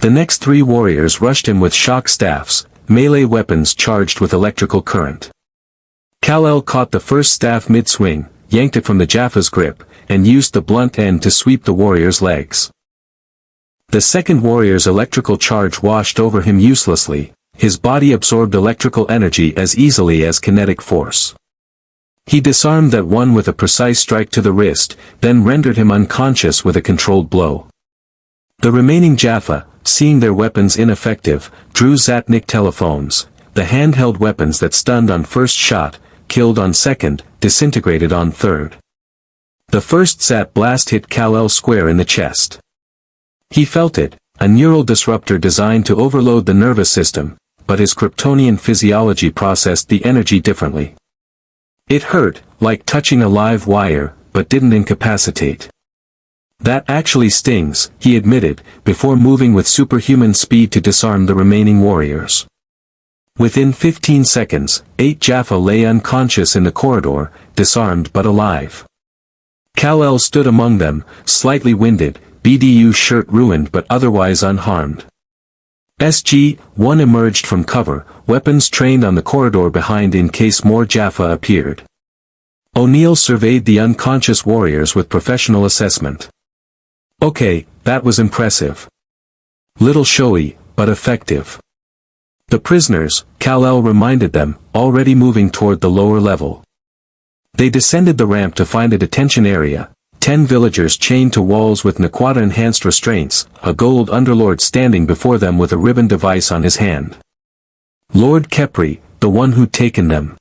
The next three warriors rushed him with shock staffs, melee weapons charged with electrical current. Kell caught the first staff mid-swing, yanked it from the Jaffa's grip, and used the blunt end to sweep the warrior's legs. The second warrior's electrical charge washed over him uselessly, his body absorbed electrical energy as easily as kinetic force. He disarmed that one with a precise strike to the wrist, then rendered him unconscious with a controlled blow. The remaining Jaffa, seeing their weapons ineffective, drew Zatnik telephones, the handheld weapons that stunned on first shot, killed on second, disintegrated on third. The first Zat blast hit Kell square in the chest. He felt it, a neural disruptor designed to overload the nervous system, but his Kryptonian physiology processed the energy differently. It hurt, like touching a live wire, but didn't incapacitate. That actually stings, he admitted, before moving with superhuman speed to disarm the remaining warriors. Within 15 seconds, 8 Jaffa lay unconscious in the corridor, disarmed but alive. Kell stood among them, slightly winded, BDU shirt ruined but otherwise unharmed. SG-1 emerged from cover, weapons trained on the corridor behind in case more Jaffa appeared. O'Neill surveyed the unconscious warriors with professional assessment. Okay, that was impressive. Little showy, but effective. The prisoners, Kell reminded them, already moving toward the lower level. They descended the ramp to find a detention area, 10 villagers chained to walls with Naquata-enhanced restraints, a Goa'uld underlord standing before them with a ribbon device on his hand. Lord Khepri, the one who'd taken them.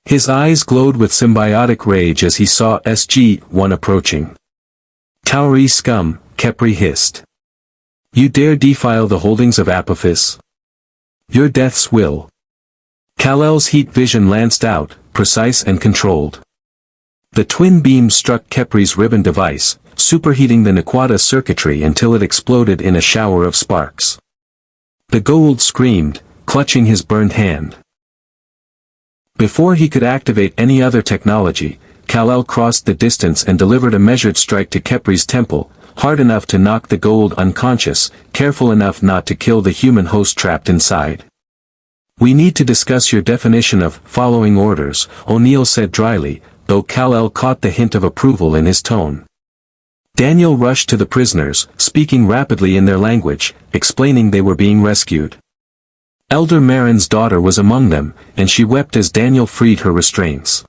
His eyes glowed with symbiotic rage as he saw SG-1 approaching. Tauri scum, Khepri hissed. You dare defile the holdings of Apophis? Your deaths will. Kell's heat vision lanced out, precise and controlled. The twin beams struck Khepri's ribbon device, superheating the Naquata circuitry until it exploded in a shower of sparks. The Goa'uld screamed, clutching his burned hand. Before he could activate any other technology, Kell crossed the distance and delivered a measured strike to Khepri's temple, hard enough to knock the Goa'uld unconscious, careful enough not to kill the human host trapped inside. We need to discuss your definition of following orders, O'Neill said dryly, though Kell caught the hint of approval in his tone. Daniel rushed to the prisoners, speaking rapidly in their language, explaining they were being rescued. Elder Marin's daughter was among them, and she wept as Daniel freed her restraints.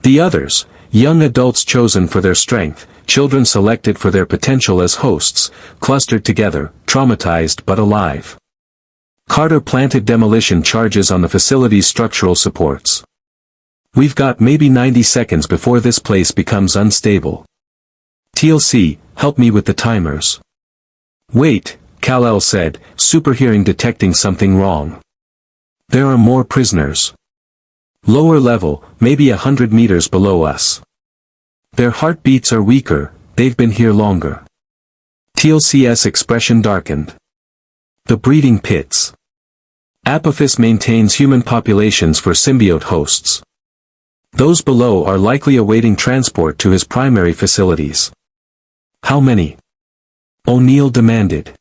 The others, young adults chosen for their strength, children selected for their potential as hosts, clustered together, traumatized but alive. Carter planted demolition charges on the facility's structural supports. We've got maybe 90 seconds before this place becomes unstable. TLC, help me with the timers. Wait, Kell said, superhearing detecting something wrong. There are more prisoners. Lower level, maybe 100 meters below us. Their heartbeats are weaker, they've been here longer. TLC's expression darkened. The breeding pits. Apophis maintains human populations for symbiote hosts. Those below are likely awaiting transport to his primary facilities. How many? O'Neill demanded.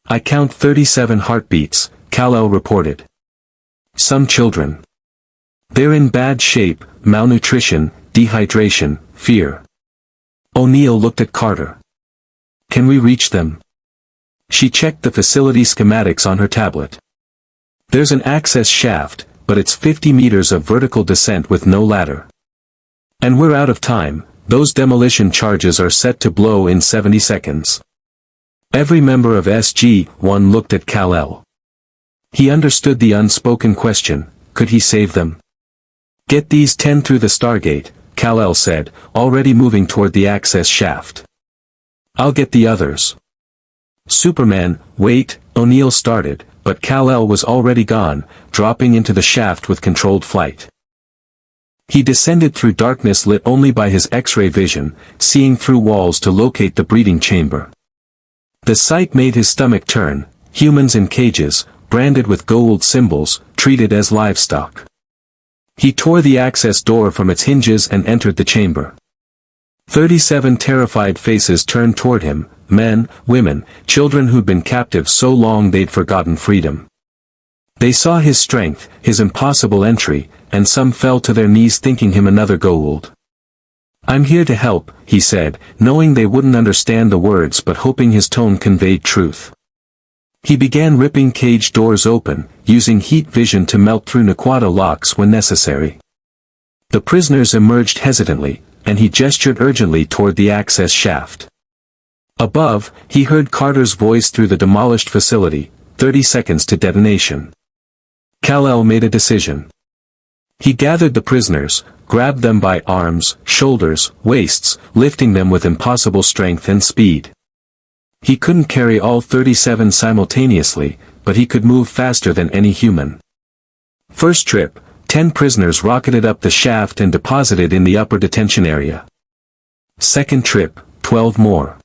I count 37 heartbeats, Kell reported. Some children. They're in bad shape, malnutrition, dehydration, fear. O'Neill looked at Carter. Can we reach them? She checked the facility schematics on her tablet. There's an access shaft, but it's 50 meters of vertical descent with no ladder. And we're out of time, those demolition charges are set to blow in 70 seconds. Every member of SG-1 looked at Kell. He understood the unspoken question, could he save them? Get these 10 through the Stargate, Kell said, already moving toward the access shaft. I'll get the others. Superman, wait, O'Neill started, but Kell was already gone, dropping into the shaft with controlled flight. He descended through darkness lit only by his X-ray vision, seeing through walls to locate the breeding chamber. The sight made his stomach turn, humans in cages, branded with Goa'uld symbols, treated as livestock. He tore the access door from its hinges and entered the chamber. 37 terrified faces turned toward him, men, women, children who'd been captive so long they'd forgotten freedom. They saw his strength, his impossible entry, and some fell to their knees thinking him another Goa'uld. I'm here to help, he said, knowing they wouldn't understand the words but hoping his tone conveyed truth. He began ripping cage doors open, using heat vision to melt through Naquadah locks when necessary. The prisoners emerged hesitantly, and he gestured urgently toward the access shaft. Above, he heard Carter's voice through the demolished facility, 30 seconds to detonation. Kell made a decision. He gathered the prisoners, grabbed them by arms, shoulders, waists, lifting them with impossible strength and speed. He couldn't carry all 37 simultaneously, but he could move faster than any human. First trip, 10 prisoners rocketed up the shaft and deposited in the upper detention area. Second trip, 12 more.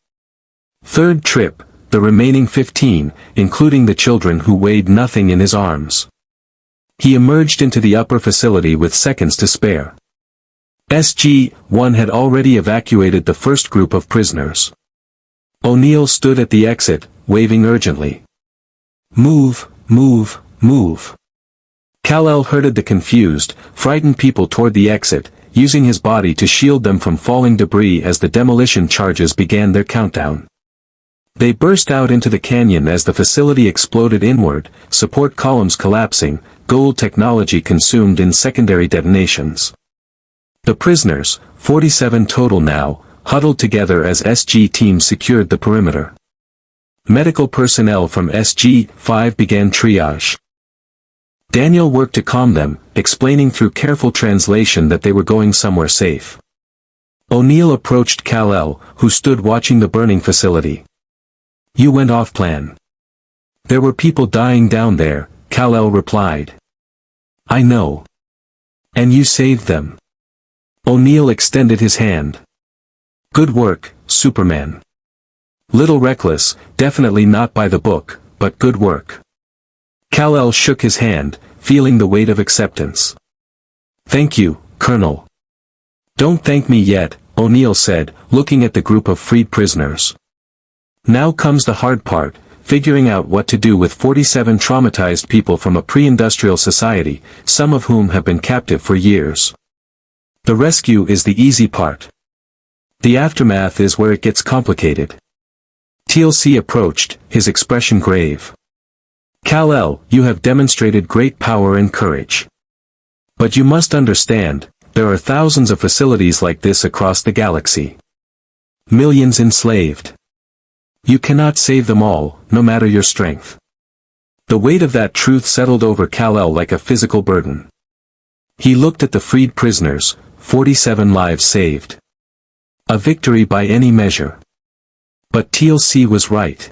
Third trip, the remaining 15, including the children who weighed nothing in his arms. He emerged into the upper facility with seconds to spare. SG-1 had already evacuated the first group of prisoners. O'Neill stood at the exit, waving urgently. Move, move, move. Kell herded the confused, frightened people toward the exit, using his body to shield them from falling debris as the demolition charges began their countdown. They burst out into the canyon as the facility exploded inward, support columns collapsing, Goa'uld technology consumed in secondary detonations. The prisoners, 47 total now, huddled together as SG teams secured the perimeter. Medical personnel from SG-5 began triage. Daniel worked to calm them, explaining through careful translation that they were going somewhere safe. O'Neill approached Kell, who stood watching the burning facility. You went off plan. There were people dying down there, Kell replied. I know. And you saved them. O'Neill extended his hand. Good work, Superman. Little reckless, definitely not by the book, but good work. Kell shook his hand, feeling the weight of acceptance. Thank you, Colonel. Don't thank me yet, O'Neill said, looking at the group of freed prisoners. Now comes the hard part, figuring out what to do with 47 traumatized people from a pre-industrial society, some of whom have been captive for years. The rescue is the easy part. The aftermath is where it gets complicated. TLC approached, his expression grave. Kell, you have demonstrated great power and courage. But you must understand, there are thousands of facilities like this across the galaxy. Millions enslaved. You cannot save them all, no matter your strength. The weight of that truth settled over Kell like a physical burden. He looked at the freed prisoners, 47 lives saved. A victory by any measure. But TLC was right.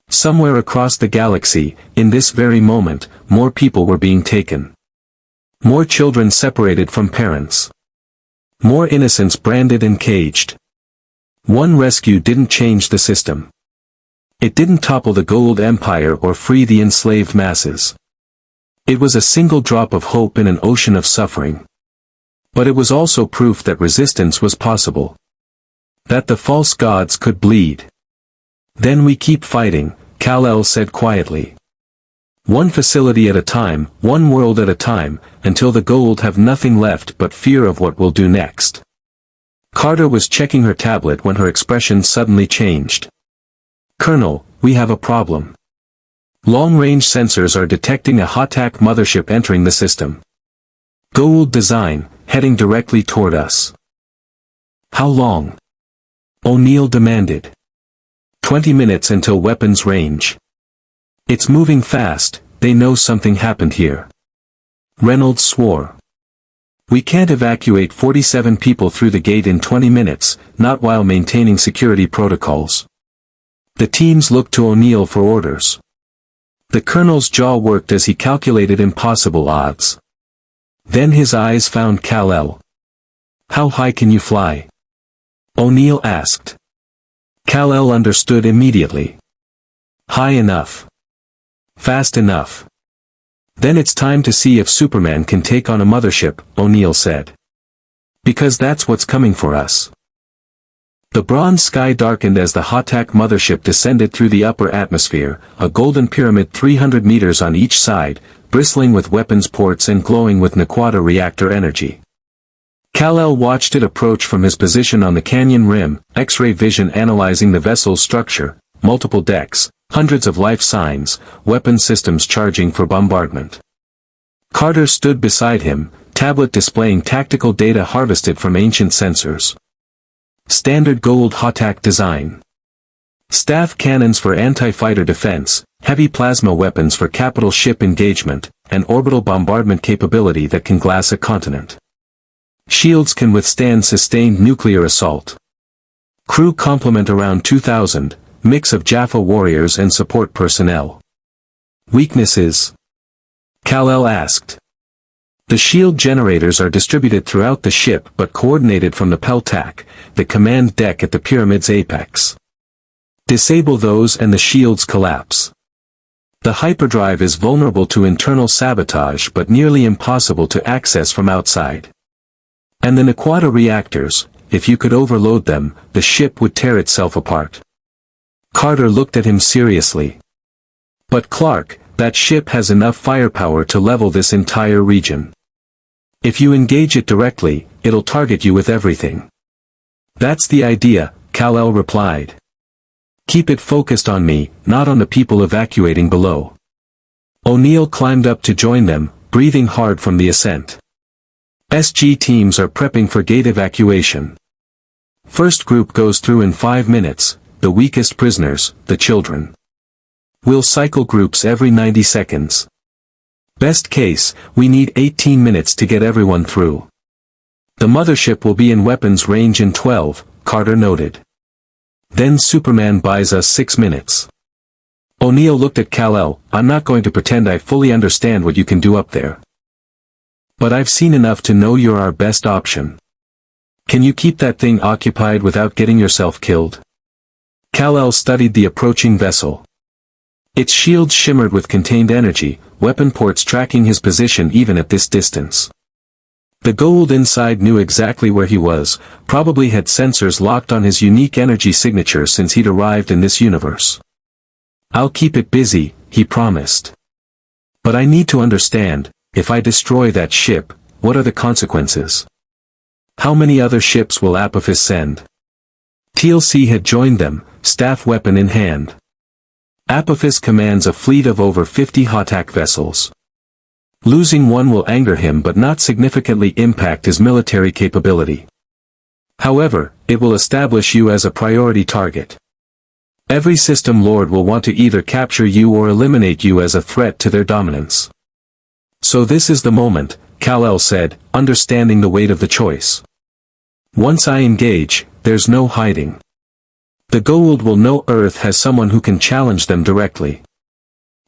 Somewhere across the galaxy, in this very moment, more people were being taken. More children separated from parents. More innocents branded and caged. One rescue didn't change the system. It didn't topple the Goa'uld Empire or free the enslaved masses. It was a single drop of hope in an ocean of suffering. But it was also proof that resistance was possible. That the false gods could bleed. Then we keep fighting, Kell said quietly. One facility at a time, one world at a time, until the Goa'uld have nothing left but fear of what we'll do next. Carter was checking her tablet when her expression suddenly changed. Colonel, we have a problem. Long-range sensors are detecting a Hatak mothership entering the system. Goa'uld design, heading directly toward us. How long? O'Neill demanded. 20 minutes until weapons range. It's moving fast, they know something happened here. Reynolds swore. We can't evacuate 47 people through the gate in 20 minutes, not while maintaining security protocols. The teams looked to O'Neill for orders. The colonel's jaw worked as he calculated impossible odds. Then his eyes found Kell. How high can you fly? O'Neill asked. Kell understood immediately. High enough. Fast enough. Then it's time to see if Superman can take on a mothership, O'Neill said. Because that's what's coming for us. The bronze sky darkened as the Hotak mothership descended through the upper atmosphere, a golden pyramid 300 meters on each side, bristling with weapons ports and glowing with Naquadah reactor energy. Kell watched it approach from his position on the canyon rim, X-ray vision analyzing the vessel's structure, multiple decks, hundreds of life signs, weapon systems charging for bombardment. Carter stood beside him, tablet displaying tactical data harvested from ancient sensors. Standard Goa'uld Hotak design. Staff cannons for anti-fighter defense, heavy plasma weapons for capital ship engagement, and orbital bombardment capability that can glass a continent. Shields can withstand sustained nuclear assault. Crew complement around 2,000, mix of Jaffa warriors and support personnel. Weaknesses? Kell asked. The shield generators are distributed throughout the ship but coordinated from the Peltac, the command deck at the pyramid's apex. Disable those and the shields collapse. The hyperdrive is vulnerable to internal sabotage but nearly impossible to access from outside. And the Naquadah reactors, if you could overload them, the ship would tear itself apart. Carter looked at him seriously. But Clark, that ship has enough firepower to level this entire region. If you engage it directly, it'll target you with everything. That's the idea, Kell replied. Keep it focused on me, not on the people evacuating below. O'Neill climbed up to join them, breathing hard from the ascent. SG teams are prepping for gate evacuation. First group goes through in 5 minutes, the weakest prisoners, the children. We'll cycle groups every 90 seconds. Best case, we need 18 minutes to get everyone through. The mothership will be in weapons range in 12, Carter noted. Then Superman buys us 6 minutes. O'Neill looked at Kell. I'm not going to pretend I fully understand what you can do up there. But I've seen enough to know you're our best option. Can you keep that thing occupied without getting yourself killed? Kell studied the approaching vessel. Its shields shimmered with contained energy, weapon ports tracking his position even at this distance. The Goa'uld inside knew exactly where he was, probably had sensors locked on his unique energy signature since he'd arrived in this universe. I'll keep it busy, he promised. But I need to understand, if I destroy that ship, what are the consequences? How many other ships will Apophis send? TLC had joined them, staff weapon in hand. Apophis commands a fleet of over 50 Hotak vessels. Losing one will anger him but not significantly impact his military capability. However, it will establish you as a priority target. Every system lord will want to either capture you or eliminate you as a threat to their dominance. So this is the moment, Kell said, understanding the weight of the choice. Once I engage, there's no hiding. The Goa'uld will know Earth has someone who can challenge them directly.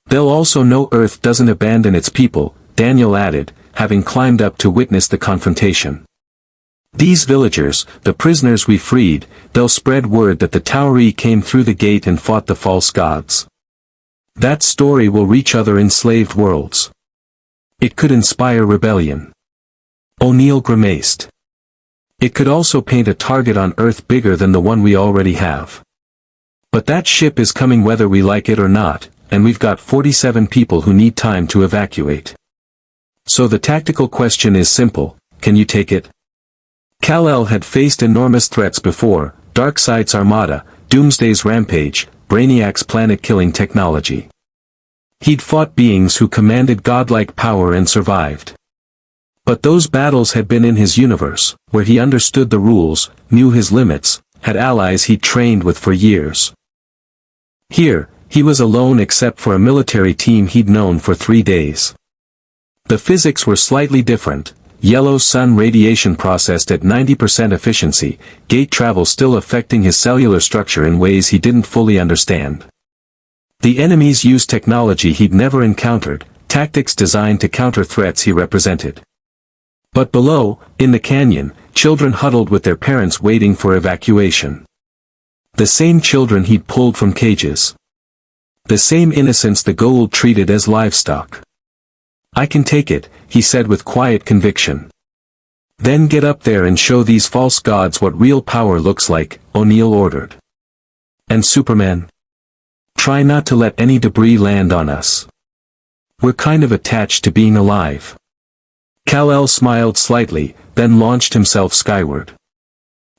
They'll also know Earth doesn't abandon its people, Daniel added, having climbed up to witness the confrontation. These villagers, the prisoners we freed, they'll spread word that the Tauri came through the gate and fought the false gods. That story will reach other enslaved worlds. It could inspire rebellion. O'Neill grimaced. It could also paint a target on Earth bigger than the one we already have. But that ship is coming whether we like it or not, and we've got 47 people who need time to evacuate. So the tactical question is simple, can you take it? Kell had faced enormous threats before, Darkseid's Armada, Doomsday's Rampage, Brainiac's planet-killing technology. He'd fought beings who commanded godlike power and survived. But those battles had been in his universe, where he understood the rules, knew his limits, had allies he'd trained with for years. Here, he was alone except for a military team he'd known for 3 days. The physics were slightly different. Yellow sun radiation processed at 90% efficiency, gate travel still affecting his cellular structure in ways he didn't fully understand. The enemies used technology he'd never encountered, tactics designed to counter threats he represented. But below, in the canyon, children huddled with their parents waiting for evacuation. The same children he'd pulled from cages. The same innocents the Goa'uld treated as livestock. "I can take it," he said with quiet conviction. "Then get up there and show these false gods what real power looks like," O'Neill ordered. "And Superman? Try not to let any debris land on us. We're kind of attached to being alive." Kal-El smiled slightly, then launched himself skyward.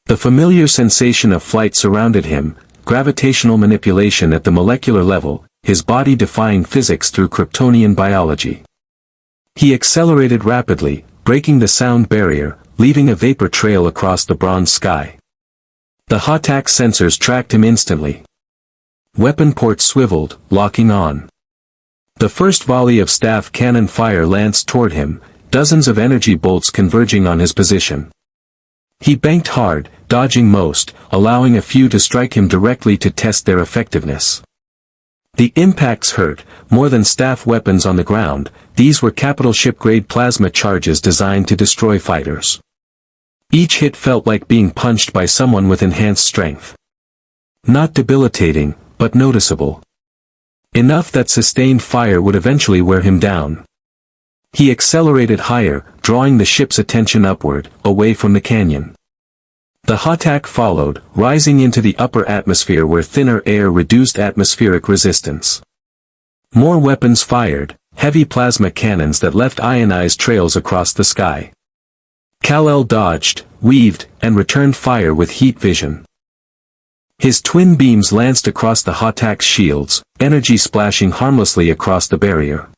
The familiar sensation of flight surrounded him, gravitational manipulation at the molecular level, his body defying physics through Kryptonian biology. He accelerated rapidly, breaking the sound barrier, leaving a vapor trail across the bronze sky. The Hatak sensors tracked him instantly. Weapon ports swiveled, locking on. The first volley of staff cannon fire lanced toward him, dozens of energy bolts converging on his position. He banked hard, dodging most, allowing a few to strike him directly to test their effectiveness. The impacts hurt, more than staff weapons on the ground. These were capital ship-grade plasma charges designed to destroy fighters. Each hit felt like being punched by someone with enhanced strength. Not debilitating, but noticeable. Enough that sustained fire would eventually wear him down. He accelerated higher, drawing the ship's attention upward, away from the canyon. The Hatak followed, rising into the upper atmosphere where thinner air reduced atmospheric resistance. More weapons fired, heavy plasma cannons that left ionized trails across the sky. Kal-El dodged, weaved, and returned fire with heat vision. His twin beams lanced across the Hatak's shields, energy splashing harmlessly across the barrier.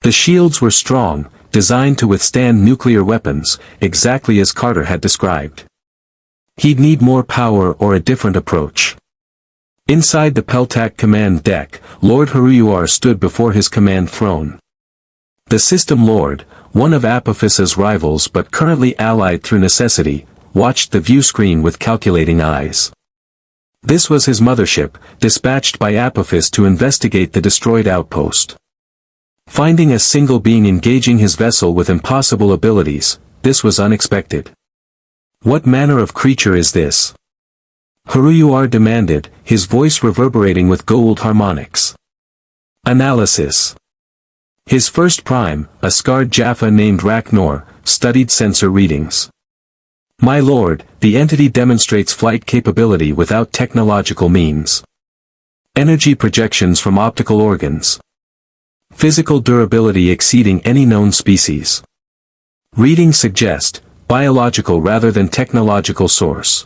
The shields were strong, designed to withstand nuclear weapons, exactly as Carter had described. He'd need more power or a different approach. Inside the Peltak command deck, Lord Haruyuar stood before his command throne. The System Lord, one of Apophis's rivals but currently allied through necessity, watched the view screen with calculating eyes. This was his mothership, dispatched by Apophis to investigate the destroyed outpost. Finding a single being engaging his vessel with impossible abilities, this was unexpected. "What manner of creature is this?" Haruyuar demanded, his voice reverberating with Goa'uld harmonics. Analysis. His first prime, a scarred Jaffa named Raknor, studied sensor readings. "My lord, the entity demonstrates flight capability without technological means. Energy projections from optical organs. Physical durability exceeding any known species. Readings suggest, biological rather than technological source."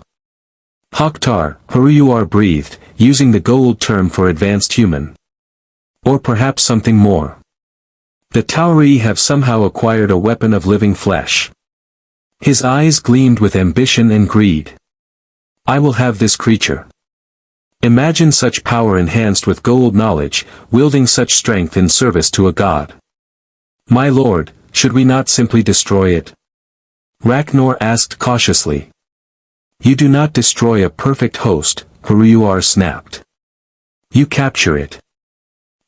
Haktar, Haruyuar breathed, using the Goa'uld term for advanced human. Or perhaps something more. The Tauri have somehow acquired a weapon of living flesh. His eyes gleamed with ambition and greed. "I will have this creature." Imagine such power enhanced with Goa'uld knowledge, wielding such strength in service to a god. "My lord, should we not simply destroy it?" Raknor asked cautiously. "You do not destroy a perfect host," Haruyuar snapped. "You capture it.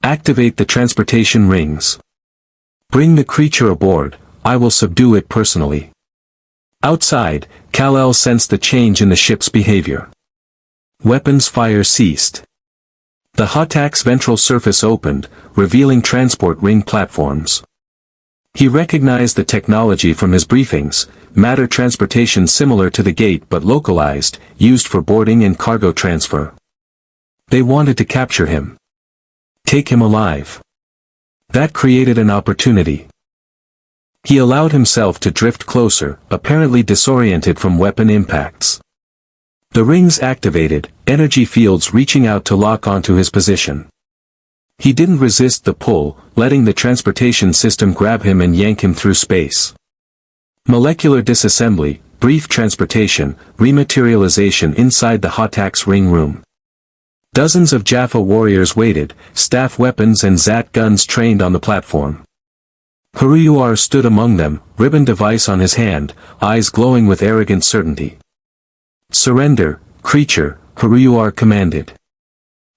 Activate the transportation rings. Bring the creature aboard, I will subdue it personally." Outside, Kal-El sensed the change in the ship's behavior. Weapons fire ceased. The Hatak's ventral surface opened, revealing transport ring platforms. He recognized the technology from his briefings, matter transportation similar to the gate but localized, used for boarding and cargo transfer. They wanted to capture him. Take him alive. That created an opportunity. He allowed himself to drift closer, apparently disoriented from weapon impacts. The rings activated, energy fields reaching out to lock onto his position. He didn't resist the pull, letting the transportation system grab him and yank him through space. Molecular disassembly, brief transportation, rematerialization inside the Hotak's ring room. Dozens of Jaffa warriors waited, staff weapons and Zat guns trained on the platform. Haruyuar stood among them, ribbon device on his hand, eyes glowing with arrogant certainty. "Surrender, creature," Haruyuar commanded.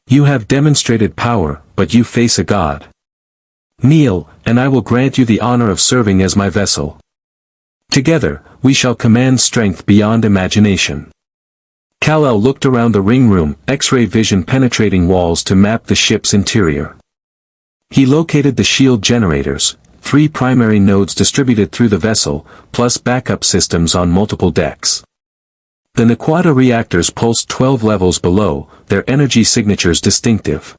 "You have demonstrated power, but you face a god. Kneel, and I will grant you the honor of serving as my vessel. Together, we shall command strength beyond imagination." Kal-El looked around the ring room, X-ray vision penetrating walls to map the ship's interior. He located the shield generators, 3 primary nodes distributed through the vessel, plus backup systems on multiple decks. The Naquata reactors pulsed 12 levels below, their energy signatures distinctive.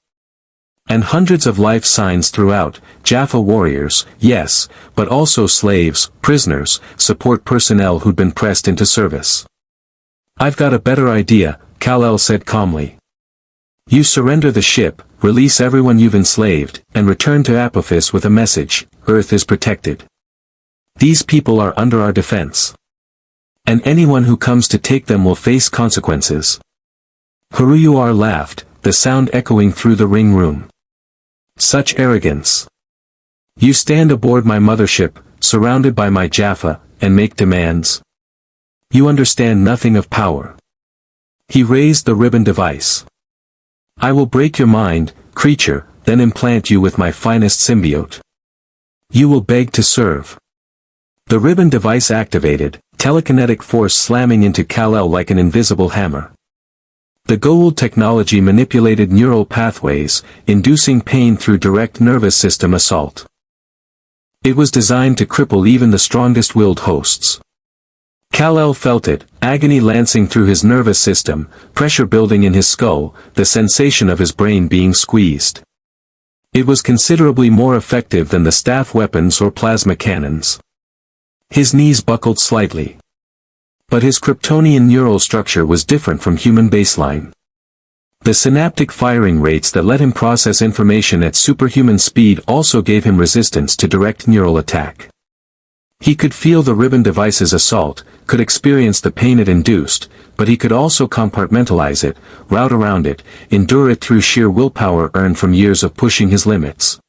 And hundreds of life signs throughout, Jaffa warriors, yes, but also slaves, prisoners, support personnel who'd been pressed into service. "I've got a better idea," Kal-El said calmly. "You surrender the ship, release everyone you've enslaved, and return to Apophis with a message: Earth is protected. These people are under our defense. And anyone who comes to take them will face consequences." Haruyuar laughed, the sound echoing through the ring room. "Such arrogance. You stand aboard my mothership, surrounded by my Jaffa, and make demands? You understand nothing of power." He raised the ribbon device. "I will break your mind, creature, then implant you with my finest symbiote. You will beg to serve." The ribbon device activated, telekinetic force slamming into Kal-El like an invisible hammer. The Goa'uld technology manipulated neural pathways, inducing pain through direct nervous system assault. It was designed to cripple even the strongest-willed hosts. Kal-El felt it, agony lancing through his nervous system, pressure building in his skull, the sensation of his brain being squeezed. It was considerably more effective than the staff weapons or plasma cannons. His knees buckled slightly. But his Kryptonian neural structure was different from human baseline. The synaptic firing rates that let him process information at superhuman speed also gave him resistance to direct neural attack. He could feel the ribbon device's assault, could experience the pain it induced, but he could also compartmentalize it, route around it, endure it through sheer willpower earned from years of pushing his limits.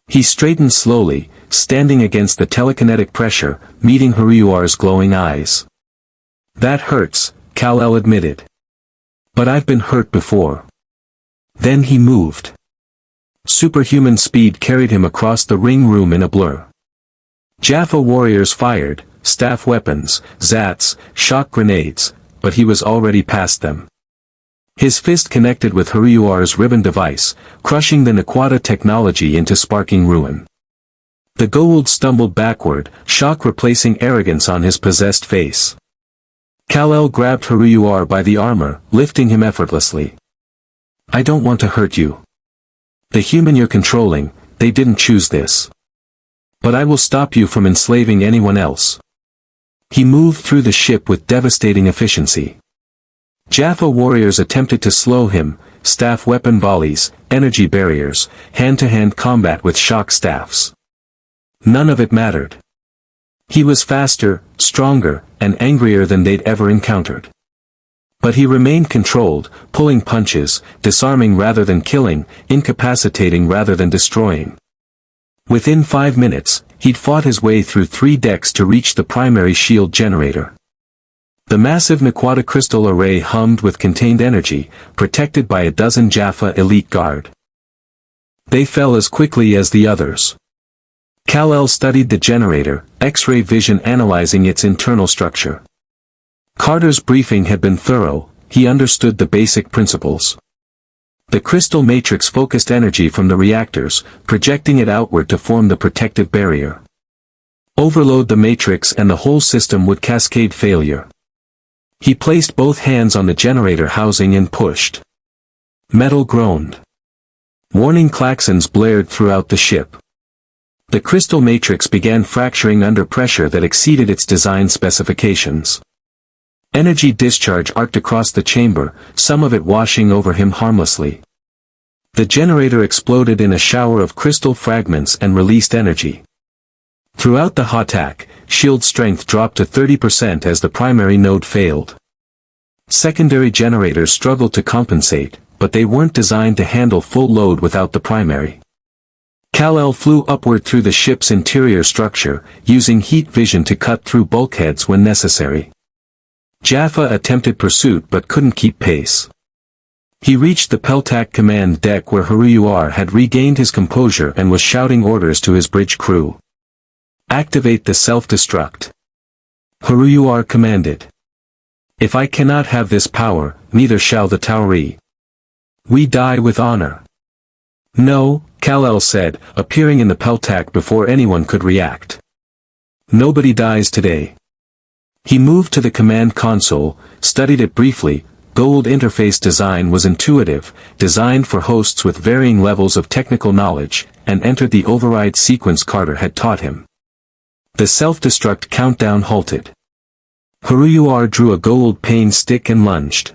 He straightened slowly, standing against the telekinetic pressure, meeting Haruyuar's glowing eyes. "That hurts," Kal-El admitted. "But I've been hurt before." Then he moved. Superhuman speed carried him across the ring room in a blur. Jaffa warriors fired, staff weapons, Zats, shock grenades, but he was already past them. His fist connected with Haruyuar's ribbon device, crushing the Naquata technology into sparking ruin. The Goa'uld stumbled backward, shock replacing arrogance on his possessed face. Kal-El grabbed Haruyuar by the armor, lifting him effortlessly. "I don't want to hurt you. The human you're controlling, they didn't choose this. But I will stop you from enslaving anyone else." He moved through the ship with devastating efficiency. Jaffa warriors attempted to slow him, staff weapon volleys, energy barriers, hand-to-hand combat with shock staffs. None of it mattered. He was faster, stronger, and angrier than they'd ever encountered. But he remained controlled, pulling punches, disarming rather than killing, incapacitating rather than destroying. Within 5 minutes, he'd fought his way through 3 decks to reach the primary shield generator. The massive Naquata crystal array hummed with contained energy, protected by a dozen Jaffa elite guard. They fell as quickly as the others. Kal-El studied the generator, X-ray vision analyzing its internal structure. Carter's briefing had been thorough, he understood the basic principles. The crystal matrix focused energy from the reactors, projecting it outward to form the protective barrier. Overload the matrix and the whole system would cascade failure. He placed both hands on the generator housing and pushed. Metal groaned. Warning klaxons blared throughout the ship. The crystal matrix began fracturing under pressure that exceeded its design specifications. Energy discharge arced across the chamber, some of it washing over him harmlessly. The generator exploded in a shower of crystal fragments and released energy. Throughout the attack, shield strength dropped to 30% as the primary node failed. Secondary generators struggled to compensate, but they weren't designed to handle full load without the primary. Kell flew upward through the ship's interior structure, using heat vision to cut through bulkheads when necessary. Jaffa attempted pursuit but couldn't keep pace. He reached the Peltac command deck where Haruyuar had regained his composure and was shouting orders to his bridge crew. "Activate the self-destruct." Haruyuar commanded. "If I cannot have this power, neither shall the Tauri. We die with honor." "No," Kell said, appearing in the Peltac before anyone could react. "Nobody dies today." He moved to the command console, studied it briefly. Goa'uld interface design was intuitive, designed for hosts with varying levels of technical knowledge, and entered the override sequence Carter had taught him. The self-destruct countdown halted. Haruyuar drew a Goa'uld pain stick and lunged.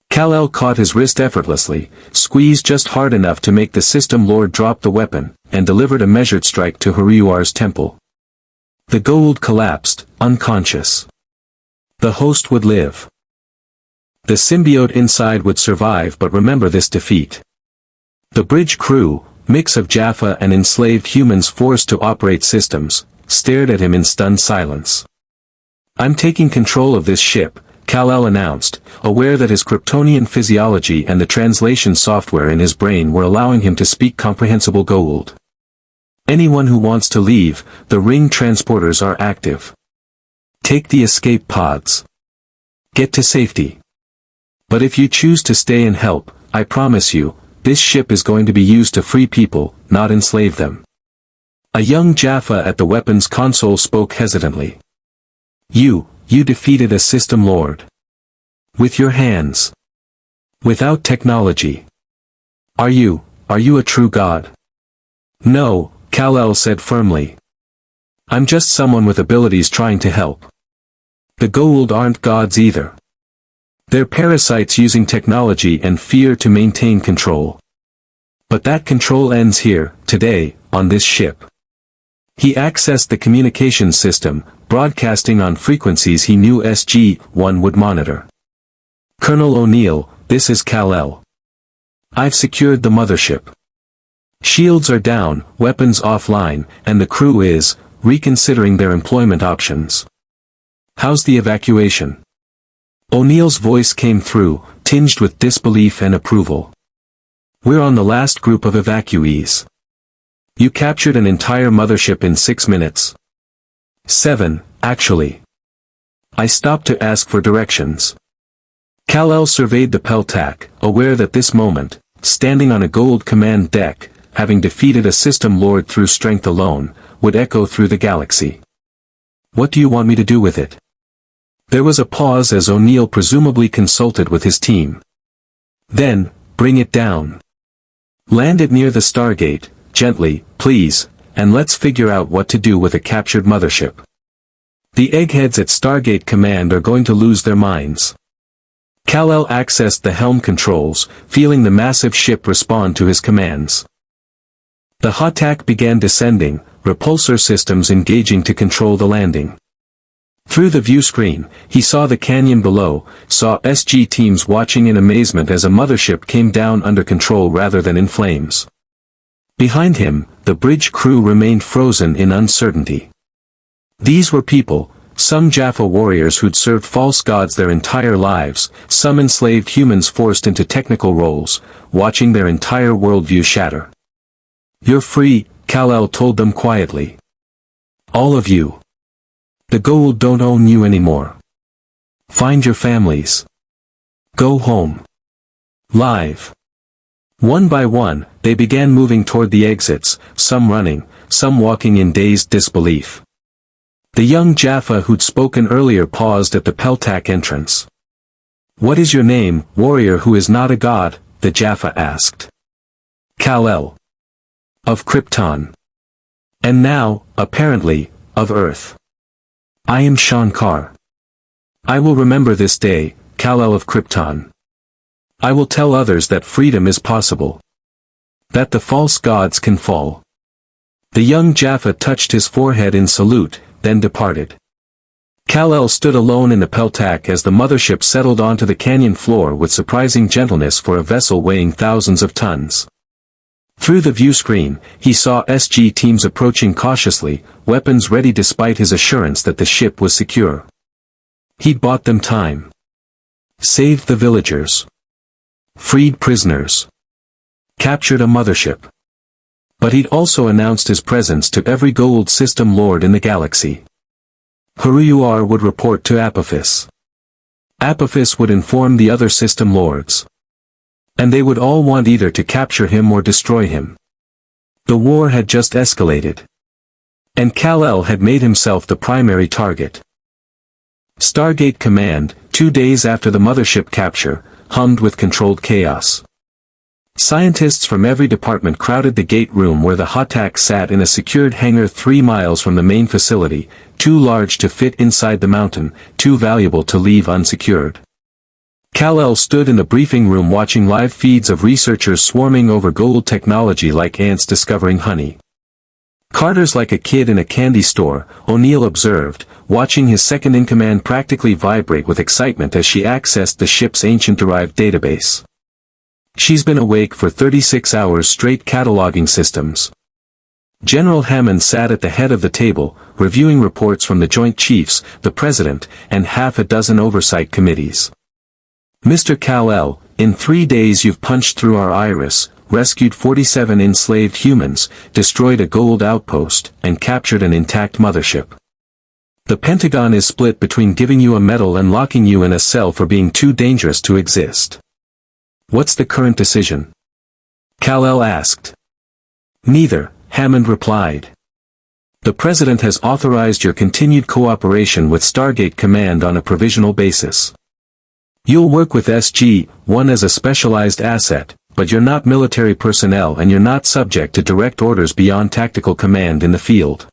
Kell caught his wrist effortlessly, squeezed just hard enough to make the system lord drop the weapon, and delivered a measured strike to Haruyuar's temple. The Goa'uld collapsed, unconscious. The host would live. The symbiote inside would survive but remember this defeat. The bridge crew, mix of Jaffa and enslaved humans forced to operate systems, stared at him in stunned silence. "I'm taking control of this ship," Kell announced, aware that his Kryptonian physiology and the translation software in his brain were allowing him to speak comprehensible Goa'uld. "Anyone who wants to leave, the ring transporters are active. Take the escape pods. Get to safety. But if you choose to stay and help, I promise you, this ship is going to be used to free people, not enslave them." A young Jaffa at the weapons console spoke hesitantly. You defeated a system lord. With your hands. Without technology. Are you a true god?" "No," Kell said firmly. "I'm just someone with abilities trying to help. The Goa'uld aren't gods either. They're parasites using technology and fear to maintain control. But that control ends here, today, on this ship." He accessed the communications system, broadcasting on frequencies he knew SG-1 would monitor. "Colonel O'Neill, this is Kell. I've secured the mothership. Shields are down, weapons offline, and the crew is reconsidering their employment options. How's the evacuation?" O'Neill's voice came through, tinged with disbelief and approval. "We're on the last group of evacuees. You captured an entire mothership in 6 minutes. 7, actually. I stopped to ask for directions." Kell surveyed the Peltac, aware that this moment, standing on a Goa'uld command deck, having defeated a system lord through strength alone, would echo through the galaxy. "What do you want me to do with it?" There was a pause as O'Neill presumably consulted with his team. "Then, bring it down. Land it near the Stargate, gently, please, and let's figure out what to do with a captured mothership. The eggheads at Stargate Command are going to lose their minds." Kell accessed the helm controls, feeling the massive ship respond to his commands. The attack began descending, repulsor systems engaging to control the landing. Through the view screen, he saw the canyon below, saw SG teams watching in amazement as a mothership came down under control rather than in flames. Behind him, the bridge crew remained frozen in uncertainty. These were people, some Jaffa warriors who'd served false gods their entire lives, some enslaved humans forced into technical roles, watching their entire worldview shatter. "You're free," Kell told them quietly. "All of you. The Goa'uld don't own you anymore. Find your families. Go home. Live." One by one, they began moving toward the exits, some running, some walking in dazed disbelief. The young Jaffa who'd spoken earlier paused at the Peltac entrance. "What is your name, warrior who is not a god?" the Jaffa asked. "Kell. Of Krypton. And now, apparently, of Earth. I am Shankar. I will remember this day, Kell of Krypton. I will tell others that freedom is possible. That the false gods can fall. The young Jaffa touched his forehead in salute, then departed. Kal-El stood alone in the Peltac as the mothership settled onto the canyon floor with surprising gentleness for a vessel weighing thousands of tons. Through the view screen, he saw SG teams approaching cautiously, weapons ready despite his assurance that the ship was secure. He'd bought them time. Saved the villagers. Freed prisoners. Captured a mothership. But he'd also announced his presence to every Goa'uld system lord in the galaxy. Huruyuar would report to Apophis. Apophis would inform the other system lords. And they would all want either to capture him or destroy him. The war had just escalated. And Kal-El had made himself the primary target. Stargate Command, 2 days after the mothership capture, hummed with controlled chaos. Scientists from every department crowded the gate room where the Hotak sat in a secured hangar 3 miles from the main facility, too large to fit inside the mountain, too valuable to leave unsecured. Kal-El stood in the briefing room watching live feeds of researchers swarming over Goa'uld technology like ants discovering honey. Carter's like a kid in a candy store, O'Neill observed, watching his second-in-command practically vibrate with excitement as she accessed the ship's ancient-derived database. She's been awake for 36 hours straight cataloging systems. General Hammond sat at the head of the table, reviewing reports from the Joint Chiefs, the President, and half a dozen oversight committees. Mr. Kal-El, in 3 days you've punched through our iris, rescued 47 enslaved humans, destroyed a Goa'uld outpost, and captured an intact mothership. The Pentagon is split between giving you a medal and locking you in a cell for being too dangerous to exist. What's the current decision? Kal-El asked. Neither, Hammond replied. The President has authorized your continued cooperation with Stargate Command on a provisional basis. You'll work with SG-1 as a specialized asset, but you're not military personnel and you're not subject to direct orders beyond tactical command in the field.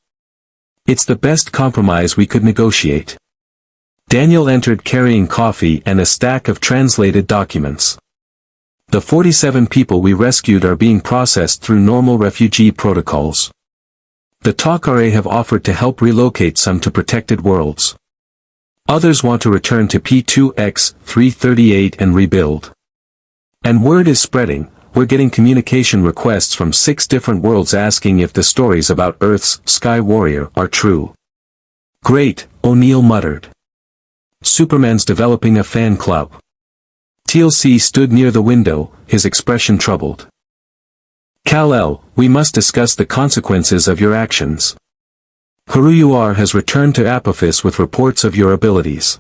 It's the best compromise we could negotiate. Daniel entered carrying coffee and a stack of translated documents. The 47 people we rescued are being processed through normal refugee protocols. The Tok'ra have offered to help relocate some to protected worlds. Others want to return to P2X-338 and rebuild. And word is spreading, we're getting communication requests from 6 different worlds asking if the stories about Earth's Sky Warrior are true. Great, O'Neill muttered. Superman's developing a fan club. TLC stood near the window, his expression troubled. Kal-El, we must discuss the consequences of your actions. Huruyuar has returned to Apophis with reports of your abilities.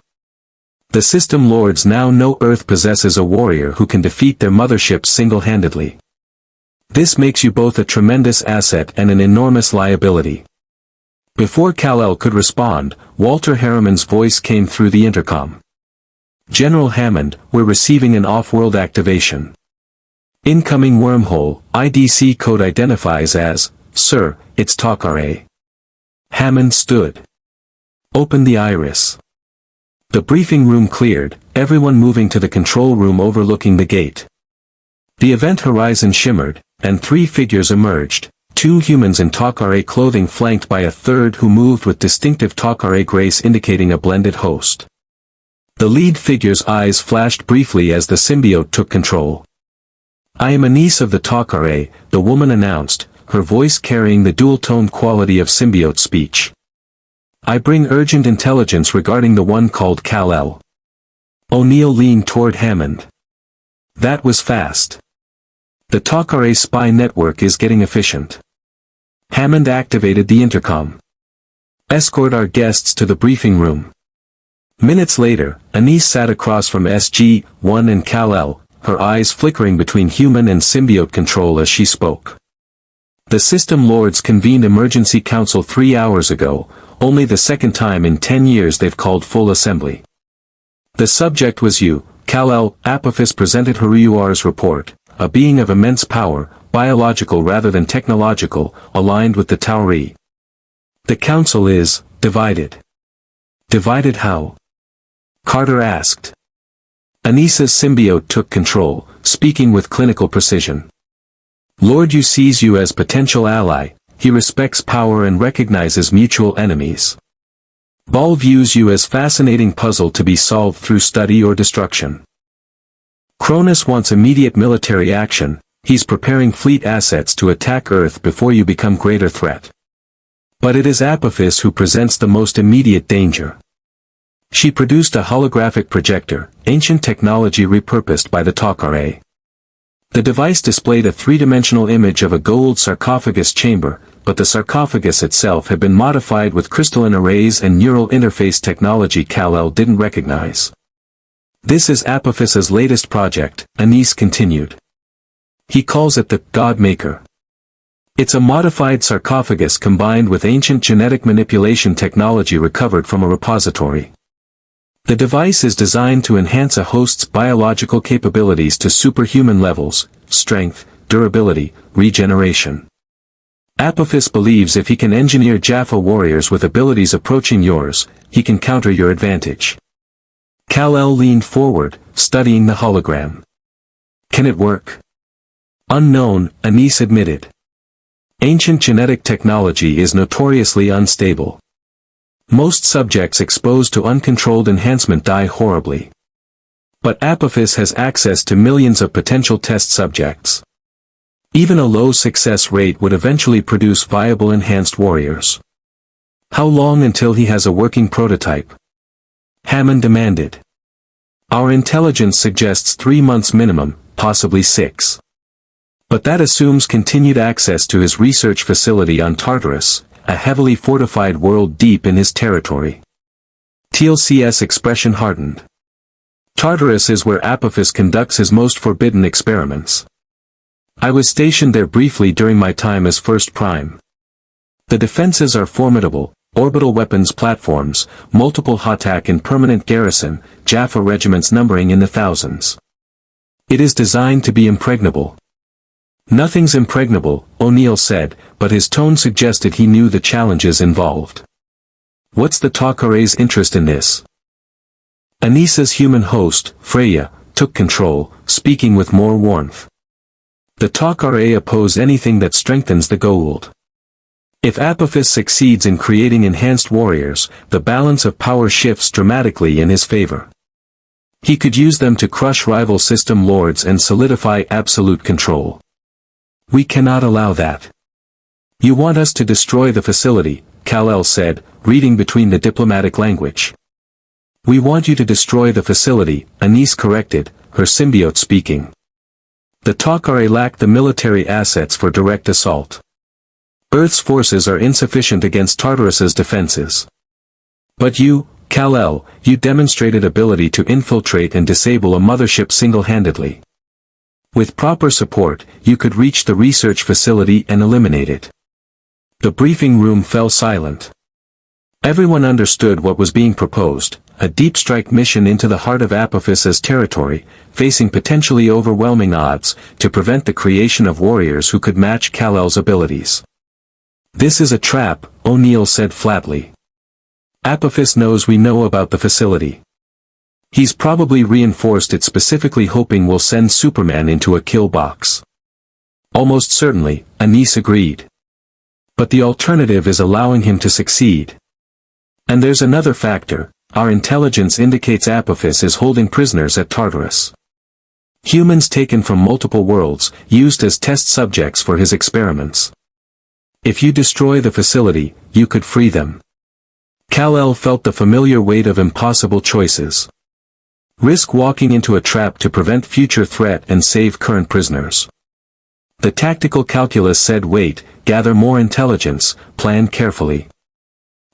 The system lords now know Earth possesses a warrior who can defeat their motherships single-handedly. This makes you both a tremendous asset and an enormous liability. Before Kal-El could respond, Walter Harriman's voice came through the intercom. General Hammond, we're receiving an off-world activation. Incoming wormhole, IDC code identifies as, Sir, it's Tok'ra. Hammond stood. Open the iris. The briefing room cleared, everyone moving to the control room overlooking the gate. The event horizon shimmered, and 3 figures emerged, 2 humans in Tok'ra clothing flanked by a third who moved with distinctive Tok'ra grace indicating a blended host. The lead figure's eyes flashed briefly as the symbiote took control. I am a niece of the Tok'ra, the woman announced, her voice carrying the dual-toned quality of symbiote speech. I bring urgent intelligence regarding the one called Kal-El. O'Neill leaned toward Hammond. That was fast. The Tok'ra spy network is getting efficient. Hammond activated the intercom. Escort our guests to the briefing room. Minutes later, Anise sat across from SG-1 and Kal-El, her eyes flickering between human and symbiote control as she spoke. The system lords convened emergency council 3 hours ago, only the second time in 10 years they've called full assembly. The subject was you, Kal-El. Apophis presented Huruyuar's report, a being of immense power, biological rather than technological, aligned with the Tauri. The council is divided. Divided how? Carter asked. Anisa's symbiote took control, speaking with clinical precision. Lord Yu sees you as potential ally, he respects power and recognizes mutual enemies. Ball views you as fascinating puzzle to be solved through study or destruction. Cronus wants immediate military action, he's preparing fleet assets to attack Earth before you become greater threat. But it is Apophis who presents the most immediate danger. She produced a holographic projector, ancient technology repurposed by the Tok'ra. The device displayed a three-dimensional image of a Goa'uld sarcophagus chamber, but the sarcophagus itself had been modified with crystalline arrays and neural interface technology Kell didn't recognize. This is Apophis's latest project, Anis continued. He calls it the God Maker. It's a modified sarcophagus combined with ancient genetic manipulation technology recovered from a repository. The device is designed to enhance a host's biological capabilities to superhuman levels, strength, durability, regeneration. Apophis believes if he can engineer Jaffa warriors with abilities approaching yours, he can counter your advantage. Kell leaned forward, studying the hologram. Can it work? Unknown, Anis admitted. Ancient genetic technology is notoriously unstable. Most subjects exposed to uncontrolled enhancement die horribly. But Apophis has access to millions of potential test subjects. Even a low success rate would eventually produce viable enhanced warriors. How long until he has a working prototype? Hammond demanded. Our intelligence suggests 3 months minimum, possibly 6. But that assumes continued access to his research facility on Tartarus, a heavily fortified world deep in his territory. TLC's expression hardened. Tartarus is where Apophis conducts his most forbidden experiments. I was stationed there briefly during my time as First Prime. The defenses are formidable, orbital weapons platforms, multiple Hatak in permanent garrison, Jaffa regiments numbering in the thousands. It is designed to be impregnable. Nothing's impregnable, O'Neill said, but his tone suggested he knew the challenges involved. What's the Tok'ra's interest in this? Anis's human host, Freya, took control, speaking with more warmth. The Tok'ra oppose anything that strengthens the Goa'uld. If Apophis succeeds in creating enhanced warriors, the balance of power shifts dramatically in his favor. He could use them to crush rival system lords and solidify absolute control. We cannot allow that. You want us to destroy the facility, Kell said, reading between the diplomatic language. We want you to destroy the facility, Anis corrected, her symbiote speaking. The Tok'ra lack the military assets for direct assault. Earth's forces are insufficient against Tartarus's defenses. But you, Kell, you demonstrated ability to infiltrate and disable a mothership single-handedly. With proper support, you could reach the research facility and eliminate it. The briefing room fell silent. Everyone understood what was being proposed, a deep strike mission into the heart of Apophis's territory, facing potentially overwhelming odds, to prevent the creation of warriors who could match Kell's abilities. This is a trap, O'Neill said flatly. Apophis knows we know about the facility. He's probably reinforced it specifically hoping we'll send Superman into a kill box. Almost certainly, Anis agreed. But the alternative is allowing him to succeed. And there's another factor, our intelligence indicates Apophis is holding prisoners at Tartarus. Humans taken from multiple worlds, used as test subjects for his experiments. If you destroy the facility, you could free them. Kell felt the familiar weight of impossible choices. Risk walking into a trap to prevent future threat and save current prisoners. The tactical calculus said wait, gather more intelligence, plan carefully.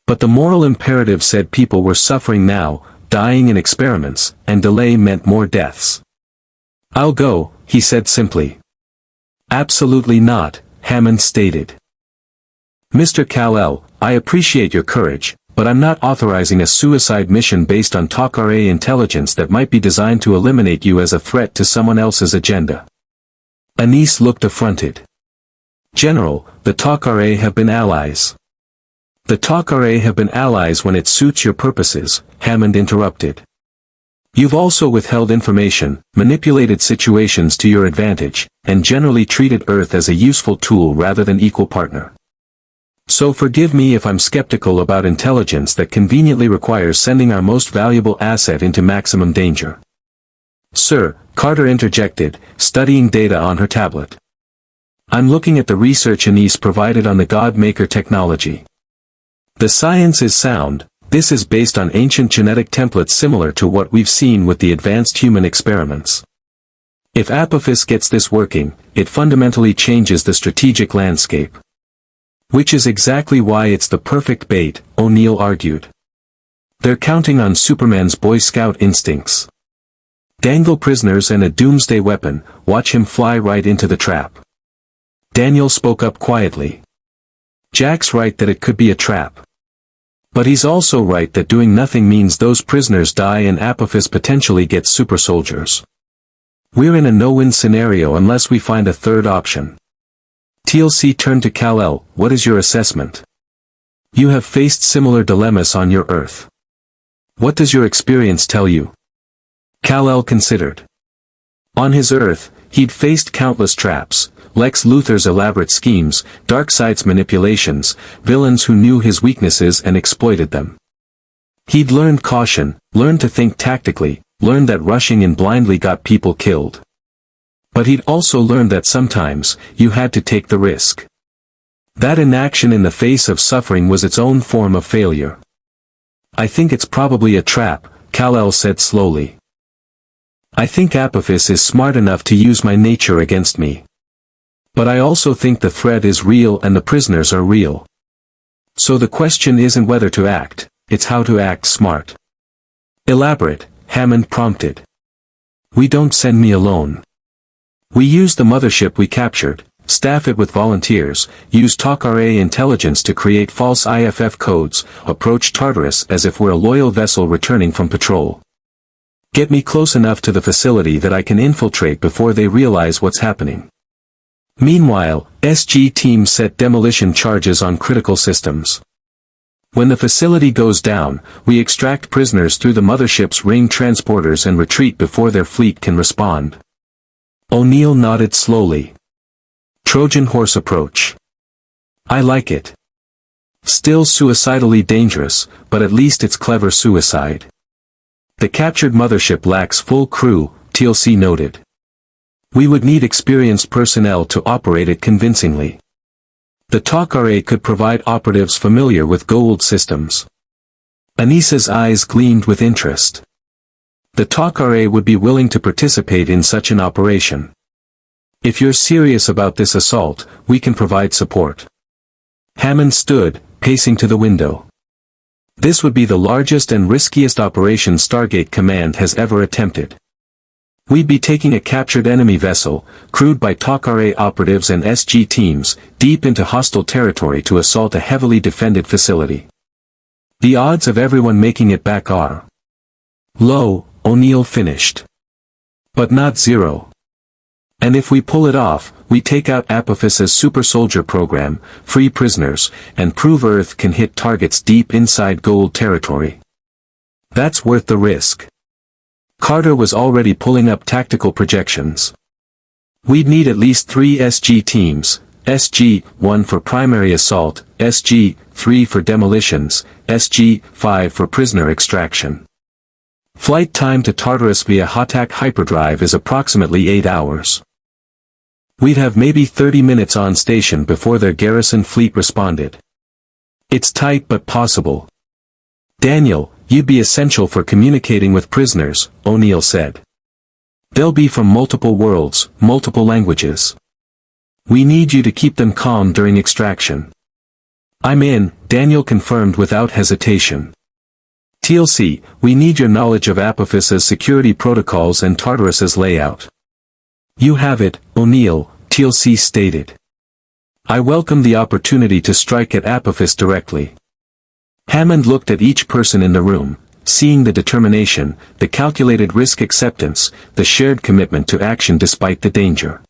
But the moral imperative said people were suffering now, dying in experiments, and delay meant more deaths. I'll go, he said simply. Absolutely not, Hammond stated. Mr. Kell, I appreciate your courage, but I'm not authorizing a suicide mission based on Tok'ra intelligence that might be designed to eliminate you as a threat to someone else's agenda. Anis looked affronted. General, the Tok'ra have been allies. The Tok'ra have been allies when it suits your purposes, Hammond interrupted. You've also withheld information, manipulated situations to your advantage, and generally treated Earth as a useful tool rather than equal partner. So forgive me if I'm skeptical about intelligence that conveniently requires sending our most valuable asset into maximum danger. Sir, Carter interjected, studying data on her tablet. I'm looking at the research Anise provided on the God-Maker technology. The science is sound. This is based on ancient genetic templates similar to what we've seen with the advanced human experiments. If Apophis gets this working, it fundamentally changes the strategic landscape. Which is exactly why it's the perfect bait, O'Neill argued. They're counting on Superman's Boy Scout instincts. Dangle prisoners and a doomsday weapon, watch him fly right into the trap. Daniel spoke up quietly. Jack's right that it could be a trap. But he's also right that doing nothing means those prisoners die and Apophis potentially gets super soldiers. We're in a no-win scenario unless we find a third option. TLC turned to Kell. What is your assessment? You have faced similar dilemmas on your Earth. What does your experience tell you? Kell considered. On his Earth, he'd faced countless traps, Lex Luthor's elaborate schemes, Darkseid's manipulations, villains who knew his weaknesses and exploited them. He'd learned caution, learned to think tactically, learned that rushing in blindly got people killed. But he'd also learned that sometimes, you had to take the risk. That inaction in the face of suffering was its own form of failure. I think it's probably a trap, Kell said slowly. I think Apophis is smart enough to use my nature against me. But I also think the threat is real and the prisoners are real. So the question isn't whether to act, it's how to act smart. Elaborate, Hammond prompted. We don't send me alone. We use the mothership we captured, staff it with volunteers, use Tok'ra intelligence to create false IFF codes, approach Tartarus as if we're a loyal vessel returning from patrol. Get me close enough to the facility that I can infiltrate before they realize what's happening. Meanwhile, SG teams set demolition charges on critical systems. When the facility goes down, we extract prisoners through the mothership's ring transporters and retreat before their fleet can respond. O'Neill nodded slowly. Trojan horse approach. I like it. Still suicidally dangerous, but at least it's clever suicide. The captured mothership lacks full crew, TLC noted. We would need experienced personnel to operate it convincingly. The Tok'ra could provide operatives familiar with Goa'uld systems. Anisa's eyes gleamed with interest. The Tok'ra would be willing to participate in such an operation. If you're serious about this assault, we can provide support. Hammond stood, pacing to the window. This would be the largest and riskiest operation Stargate Command has ever attempted. We'd be taking a captured enemy vessel, crewed by Tok'ra operatives and SG teams, deep into hostile territory to assault a heavily defended facility. The odds of everyone making it back are low, O'Neill finished. But not zero. And if we pull it off, we take out Apophis's super soldier program, free prisoners, and prove Earth can hit targets deep inside Goa'uld territory. That's worth the risk. Carter was already pulling up tactical projections. We'd need at least 3 SG teams, SG-1 for primary assault, SG-3 for demolitions, SG-5 for prisoner extraction. Flight time to Tartarus via Hatak hyperdrive is approximately 8 hours. We'd have maybe 30 minutes on station before their garrison fleet responded. It's tight but possible. Daniel, you'd be essential for communicating with prisoners, O'Neill said. They'll be from multiple worlds, multiple languages. We need you to keep them calm during extraction. I'm in, Daniel confirmed without hesitation. TLC, we need your knowledge of Apophis's security protocols and Tartarus's layout. You have it, O'Neill, TLC stated. I welcome the opportunity to strike at Apophis directly. Hammond looked at each person in the room, seeing the determination, the calculated risk acceptance, the shared commitment to action despite the danger.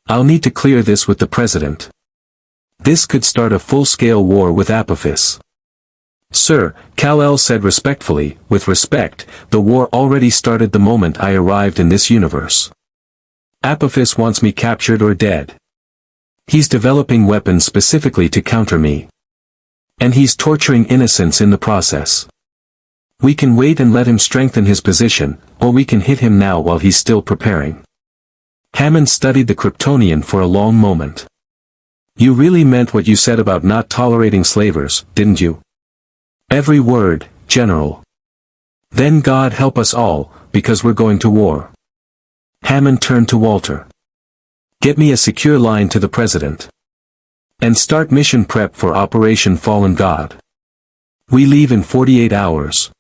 I'll need to clear this with the President. This could start a full-scale war with Apophis. Sir, Kell said respectfully, with respect, the war already started the moment I arrived in this universe. Apophis wants me captured or dead. He's developing weapons specifically to counter me. And he's torturing innocents in the process. We can wait and let him strengthen his position, or we can hit him now while he's still preparing. Hammond studied the Kryptonian for a long moment. You really meant what you said about not tolerating slavers, didn't you? Every word, General. Then God help us all, because we're going to war. Hammond turned to Walter. Get me a secure line to the President. And start mission prep for Operation Fallen God. We leave in 48 hours.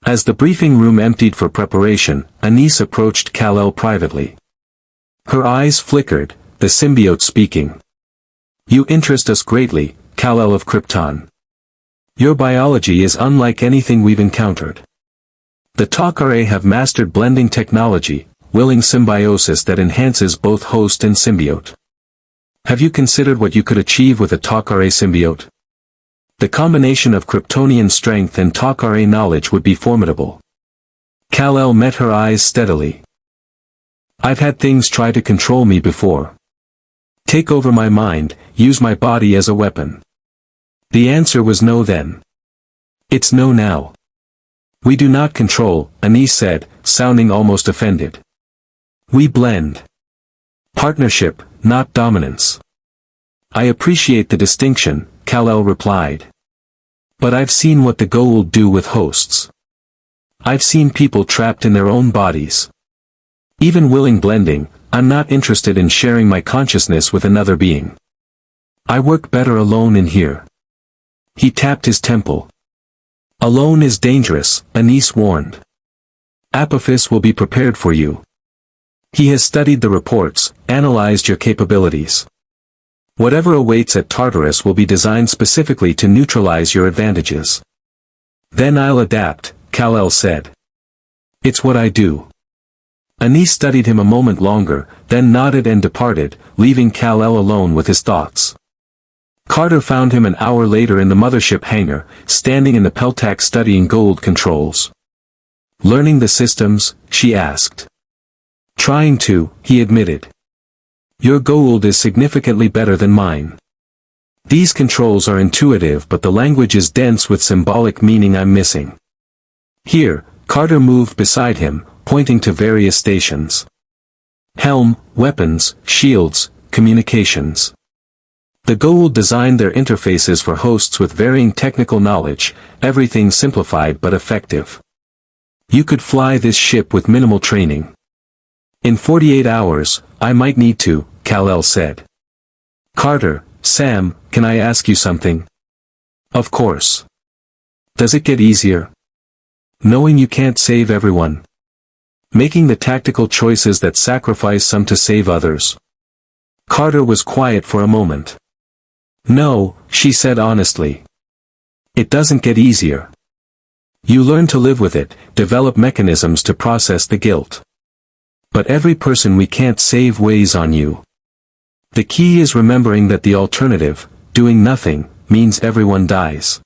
As the briefing room emptied for preparation, Anise approached Kell privately. Her eyes flickered, the symbiote speaking. You interest us greatly, Kell of Krypton. Your biology is unlike anything we've encountered. The Tok'ra have mastered blending technology, willing symbiosis that enhances both host and symbiote. Have you considered what you could achieve with a Tok'ra symbiote? The combination of Kryptonian strength and Tok'ra knowledge would be formidable. Kell met her eyes steadily. I've had things try to control me before. Take over my mind, use my body as a weapon. The answer was no then. It's no now. We do not control, Anise said, sounding almost offended. We blend. Partnership, not dominance. I appreciate the distinction, Kell replied. But I've seen what the Goa'uld do with hosts. I've seen people trapped in their own bodies. Even willing blending, I'm not interested in sharing my consciousness with another being. I work better alone in here. He tapped his temple. Alone is dangerous, Anise warned. Apophis will be prepared for you. He has studied the reports, analyzed your capabilities. Whatever awaits at Tartarus will be designed specifically to neutralize your advantages. Then I'll adapt, Kell said. It's what I do. Anise studied him a moment longer, then nodded and departed, leaving Kell alone with his thoughts. Carter found him an hour later in the mothership hangar, standing in the Peltac studying Goa'uld controls. Learning the systems, she asked. Trying to, he admitted. Your Goa'uld is significantly better than mine. These controls are intuitive but the language is dense with symbolic meaning I'm missing. Here, Carter moved beside him, pointing to various stations. Helm, weapons, shields, communications. The Goa'uld designed their interfaces for hosts with varying technical knowledge, everything simplified but effective. You could fly this ship with minimal training. In 48 hours, I might need to, Kell said. Carter, Sam, can I ask you something? Of course. Does it get easier? Knowing you can't save everyone. Making the tactical choices that sacrifice some to save others. Carter was quiet for a moment. No, she said honestly. It doesn't get easier. You learn to live with it, develop mechanisms to process the guilt. But every person we can't save weighs on you. The key is remembering that the alternative, doing nothing, means everyone dies.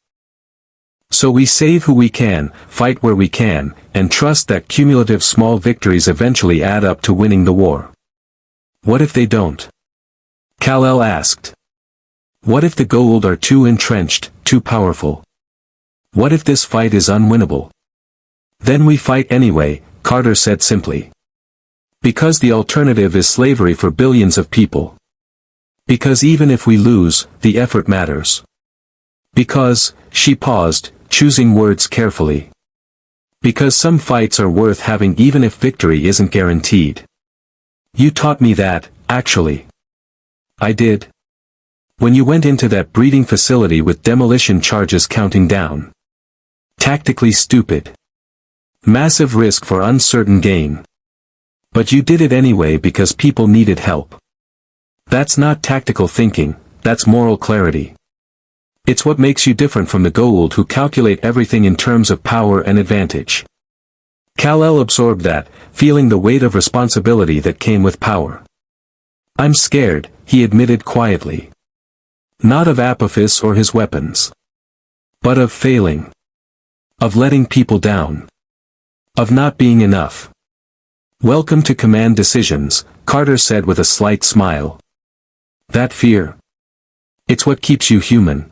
So we save who we can, fight where we can, and trust that cumulative small victories eventually add up to winning the war. What if they don't? Kell asked. What if the Goa'uld are too entrenched, too powerful? What if this fight is unwinnable? Then we fight anyway, Carter said simply. Because the alternative is slavery for billions of people. Because even if we lose, the effort matters. Because, she paused, choosing words carefully. Because some fights are worth having even if victory isn't guaranteed. You taught me that, actually. I did. When you went into that breeding facility with demolition charges counting down. Tactically stupid. Massive risk for uncertain gain. But you did it anyway because people needed help. That's not tactical thinking, that's moral clarity. It's what makes you different from the Goa'uld who calculate everything in terms of power and advantage. Kell absorbed that, feeling the weight of responsibility that came with power. I'm scared, he admitted quietly. Not of Apophis or his weapons. But of failing. Of letting people down. Of not being enough. Welcome to command decisions, Carter said with a slight smile. That fear. It's what keeps you human.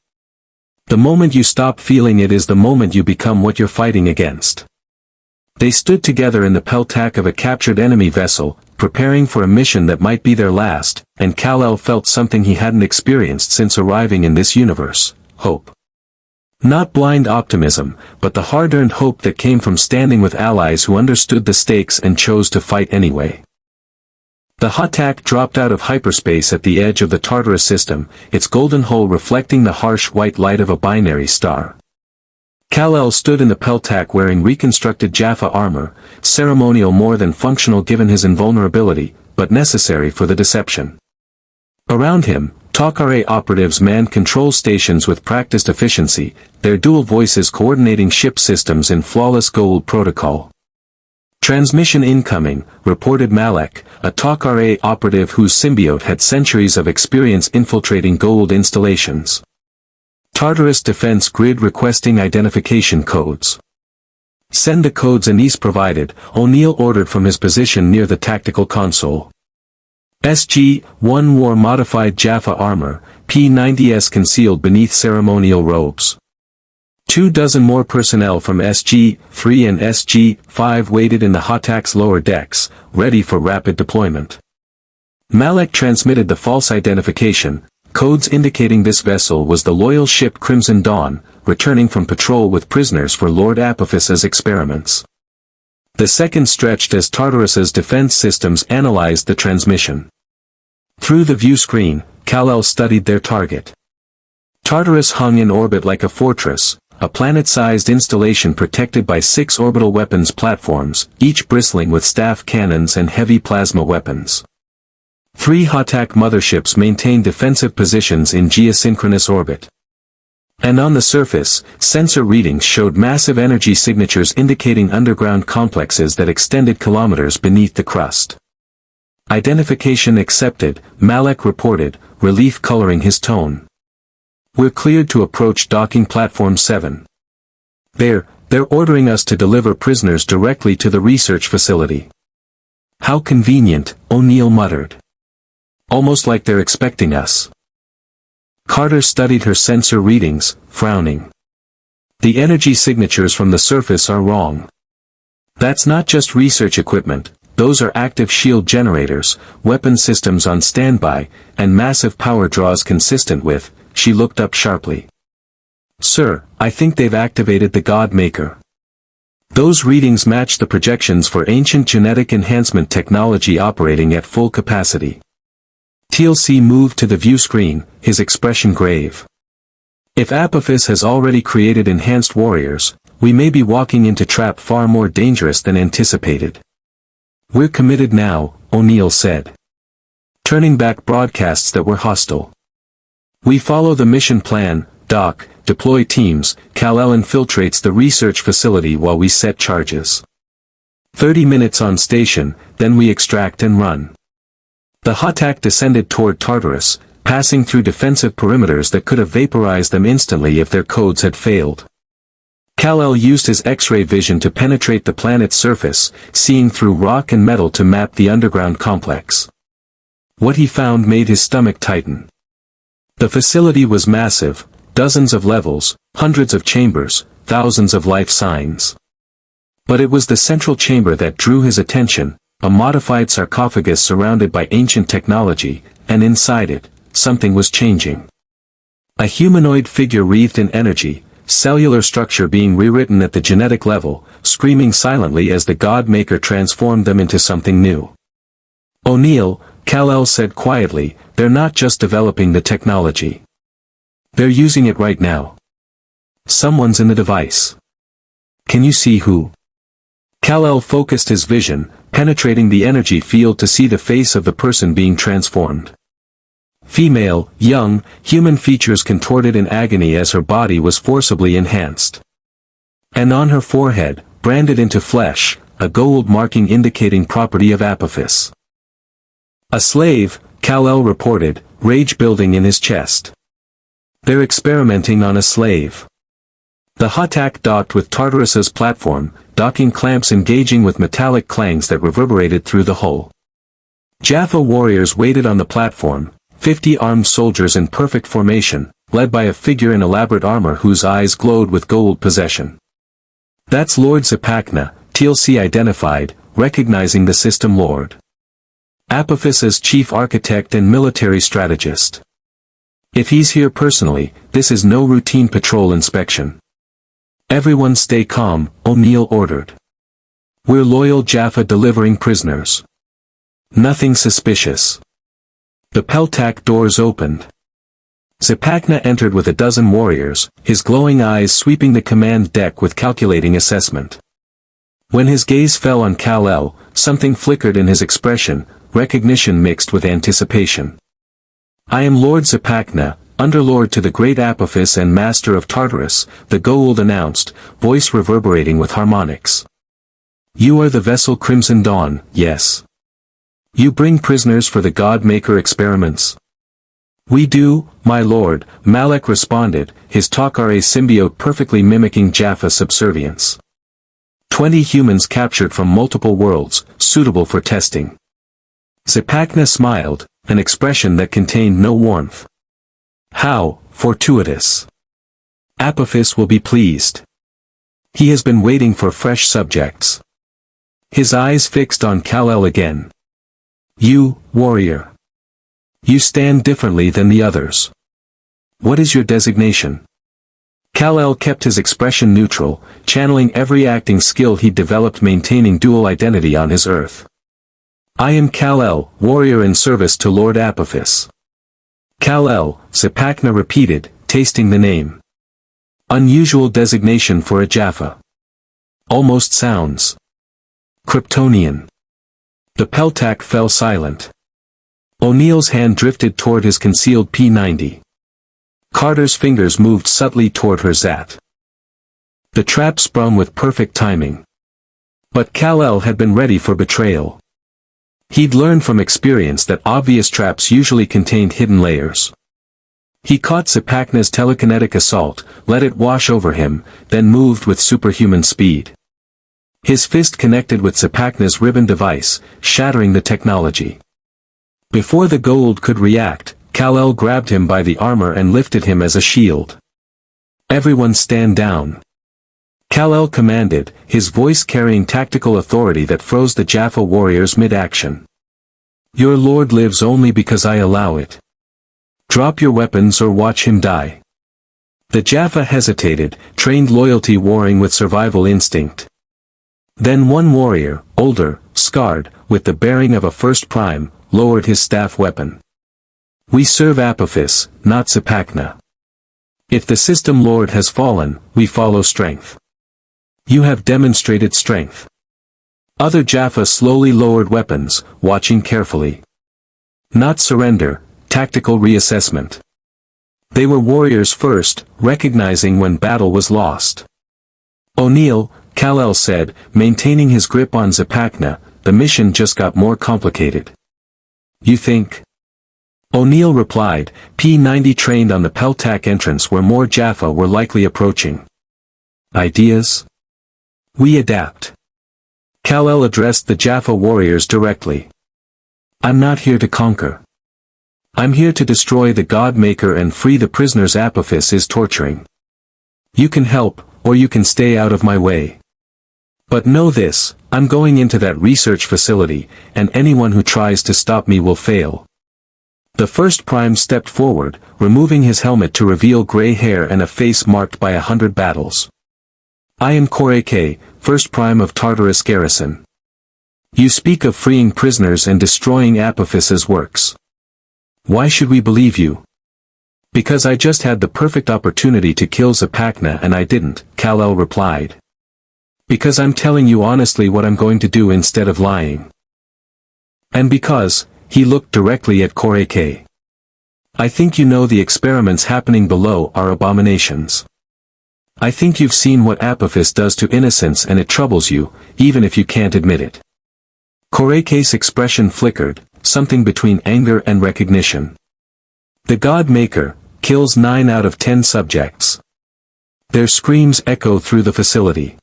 The moment you stop feeling it is the moment you become what you're fighting against. They stood together in the peltac of a captured enemy vessel, preparing for a mission that might be their last, and Kal-El felt something he hadn't experienced since arriving in this universe: hope. Not blind optimism, but the hard-earned hope that came from standing with allies who understood the stakes and chose to fight anyway. The Hatak dropped out of hyperspace at the edge of the Tartarus system, its golden hull reflecting the harsh white light of a binary star. Kal-El stood in the peltac wearing reconstructed Jaffa armor, ceremonial more than functional given his invulnerability, but necessary for the deception. Around him, Tok'ra operatives manned control stations with practiced efficiency, their dual voices coordinating ship systems in flawless Goa'uld protocol. "Transmission incoming," reported Malek, a Tok'ra operative whose symbiote had centuries of experience infiltrating Goa'uld installations. "Tartarus defense grid requesting identification codes." "Send the codes." Anise provided, O'Neill ordered from his position near the tactical console. SG-1 wore modified Jaffa armor, P-90s concealed beneath ceremonial robes. 24 more personnel from SG-3 and SG-5 waited in the Hatak's lower decks, ready for rapid deployment. Malek transmitted the false identification, codes indicating this vessel was the loyal ship Crimson Dawn, returning from patrol with prisoners for Lord Apophis's experiments. The second stretched as Tartarus's defense systems analyzed the transmission. Through the view screen, Kal-El studied their target. Tartarus hung in orbit like a fortress, a planet-sized installation protected by 6 orbital weapons platforms, each bristling with staff cannons and heavy plasma weapons. 3 Hatak motherships maintained defensive positions in geosynchronous orbit. And on the surface, sensor readings showed massive energy signatures indicating underground complexes that extended kilometers beneath the crust. "Identification accepted," Malek reported, relief coloring his tone. "We're cleared to approach docking platform 7. They're ordering us to deliver prisoners directly to the research facility." "How convenient," O'Neill muttered. "Almost like they're expecting us." Carter studied her sensor readings, frowning. "The energy signatures from the surface are wrong. That's not just research equipment, those are active shield generators, weapon systems on standby, and massive power draws consistent with." She looked up sharply. "Sir, I think they've activated the God Maker. Those readings match the projections for ancient genetic enhancement technology operating at full capacity." TLC moved to the view screen, his expression grave. "If Apophis has already created enhanced warriors, we may be walking into trap far more dangerous than anticipated." "We're committed now," O'Neill said. "Turning back broadcasts that were hostile. We follow the mission plan, Doc, deploy teams, Kal-El infiltrates the research facility while we set charges. 30 minutes on station, then we extract and run." The Hatak descended toward Tartarus, passing through defensive perimeters that could have vaporized them instantly if their codes had failed. Kal-El used his X-ray vision to penetrate the planet's surface, seeing through rock and metal to map the underground complex. What he found made his stomach tighten. The facility was massive, dozens of levels, hundreds of chambers, thousands of life signs. But it was the central chamber that drew his attention, a modified sarcophagus surrounded by ancient technology, and inside it, something was changing. A humanoid figure wreathed in energy, cellular structure being rewritten at the genetic level, screaming silently as the God Maker transformed them into something new. "O'Neill," Kal-El said quietly, "they're not just developing the technology. They're using it right now. Someone's in the device. Can you see who?" Kal-El focused his vision, penetrating the energy field to see the face of the person being transformed. Female, young, human features contorted in agony as her body was forcibly enhanced. And on her forehead, branded into flesh, a Goa'uld marking indicating property of Apophis. "A slave," Kal-El reported, rage building in his chest. "They're experimenting on a slave." The Hatak docked with Tartarus's platform, docking clamps engaging with metallic clangs that reverberated through the hull. Jaffa warriors waited on the platform, 50 armed soldiers in perfect formation, led by a figure in elaborate armor whose eyes glowed with Goa'uld possession. That's Lord Zipacna, TLC identified, recognizing the system lord. Apophis as chief architect and military strategist. If he's here personally, this is no routine patrol inspection. Everyone stay calm, O'Neill ordered. We're loyal Jaffa delivering prisoners. Nothing suspicious. The Peltac doors opened. Zipacna entered with a dozen warriors, his glowing eyes sweeping the command deck with calculating assessment. When his gaze fell on Kell, something flickered in his expression, recognition mixed with anticipation. I am Lord Zipacna, Underlord to the great Apophis and Master of Tartarus, the Goa'uld announced, voice reverberating with harmonics. You are the vessel Crimson Dawn, yes. You bring prisoners for the God-Maker experiments? We do, my lord, Malek responded, his Tok'ra symbiote perfectly mimicking Jaffa subservience. 20 humans captured from multiple worlds, suitable for testing. Zipacna smiled, an expression that contained no warmth. How fortuitous. Apophis will be pleased. He has been waiting for fresh subjects. His eyes fixed on Kell again. You, warrior. You stand differently than the others. What is your designation? Kell kept his expression neutral, channeling every acting skill he'd developed maintaining dual identity on his Earth. I am Kell, warrior in service to Lord Apophis. Kell, Zipacna repeated, tasting the name. Unusual designation for a Jaffa. Almost sounds Kryptonian. The Peltac fell silent. O'Neill's hand drifted toward his concealed P90. Carter's fingers moved subtly toward her Zat. The trap sprung with perfect timing. But Kell had been ready for betrayal. He'd learned from experience that obvious traps usually contained hidden layers. He caught Zipacna's telekinetic assault, let it wash over him, then moved with superhuman speed. His fist connected with Zipacna's ribbon device, shattering the technology. Before the Goa'uld could react, Kell grabbed him by the armor and lifted him as a shield. Everyone stand down. Kell commanded, his voice carrying tactical authority that froze the Jaffa warriors mid-action. Your lord lives only because I allow it. Drop your weapons or watch him die. The Jaffa hesitated, trained loyalty warring with survival instinct. Then one warrior, older, scarred, with the bearing of a first prime, lowered his staff weapon. We serve Apophis, not Zipacna. If the system lord has fallen, we follow strength. You have demonstrated strength. Other Jaffa slowly lowered weapons, watching carefully. Not surrender, tactical reassessment. They were warriors first, recognizing when battle was lost. O'Neill, Kell said, maintaining his grip on Zipacna, the mission just got more complicated. You think? O'Neill replied, P90 trained on the Peltac entrance where more Jaffa were likely approaching. Ideas? We adapt. Kell addressed the Jaffa warriors directly. I'm not here to conquer. I'm here to destroy the God-Maker and free the prisoners Apophis is torturing. You can help, or you can stay out of my way. But know this, I'm going into that research facility, and anyone who tries to stop me will fail. The first prime stepped forward, removing his helmet to reveal gray hair and a face marked by 100 battles. I am Goa'uld, first prime of Tartarus garrison. You speak of freeing prisoners and destroying Apophis's works. Why should we believe you? Because I just had the perfect opportunity to kill Zipacna and I didn't, Kell replied. Because I'm telling you honestly what I'm going to do instead of lying. And because, he looked directly at Goa'uld. I think you know the experiments happening below are abominations. I think you've seen what Apophis does to innocents and it troubles you, even if you can't admit it. Goa'uld's expression flickered, something between anger and recognition. The God-Maker kills 9 out of 10 subjects. Their screams echo through the facility.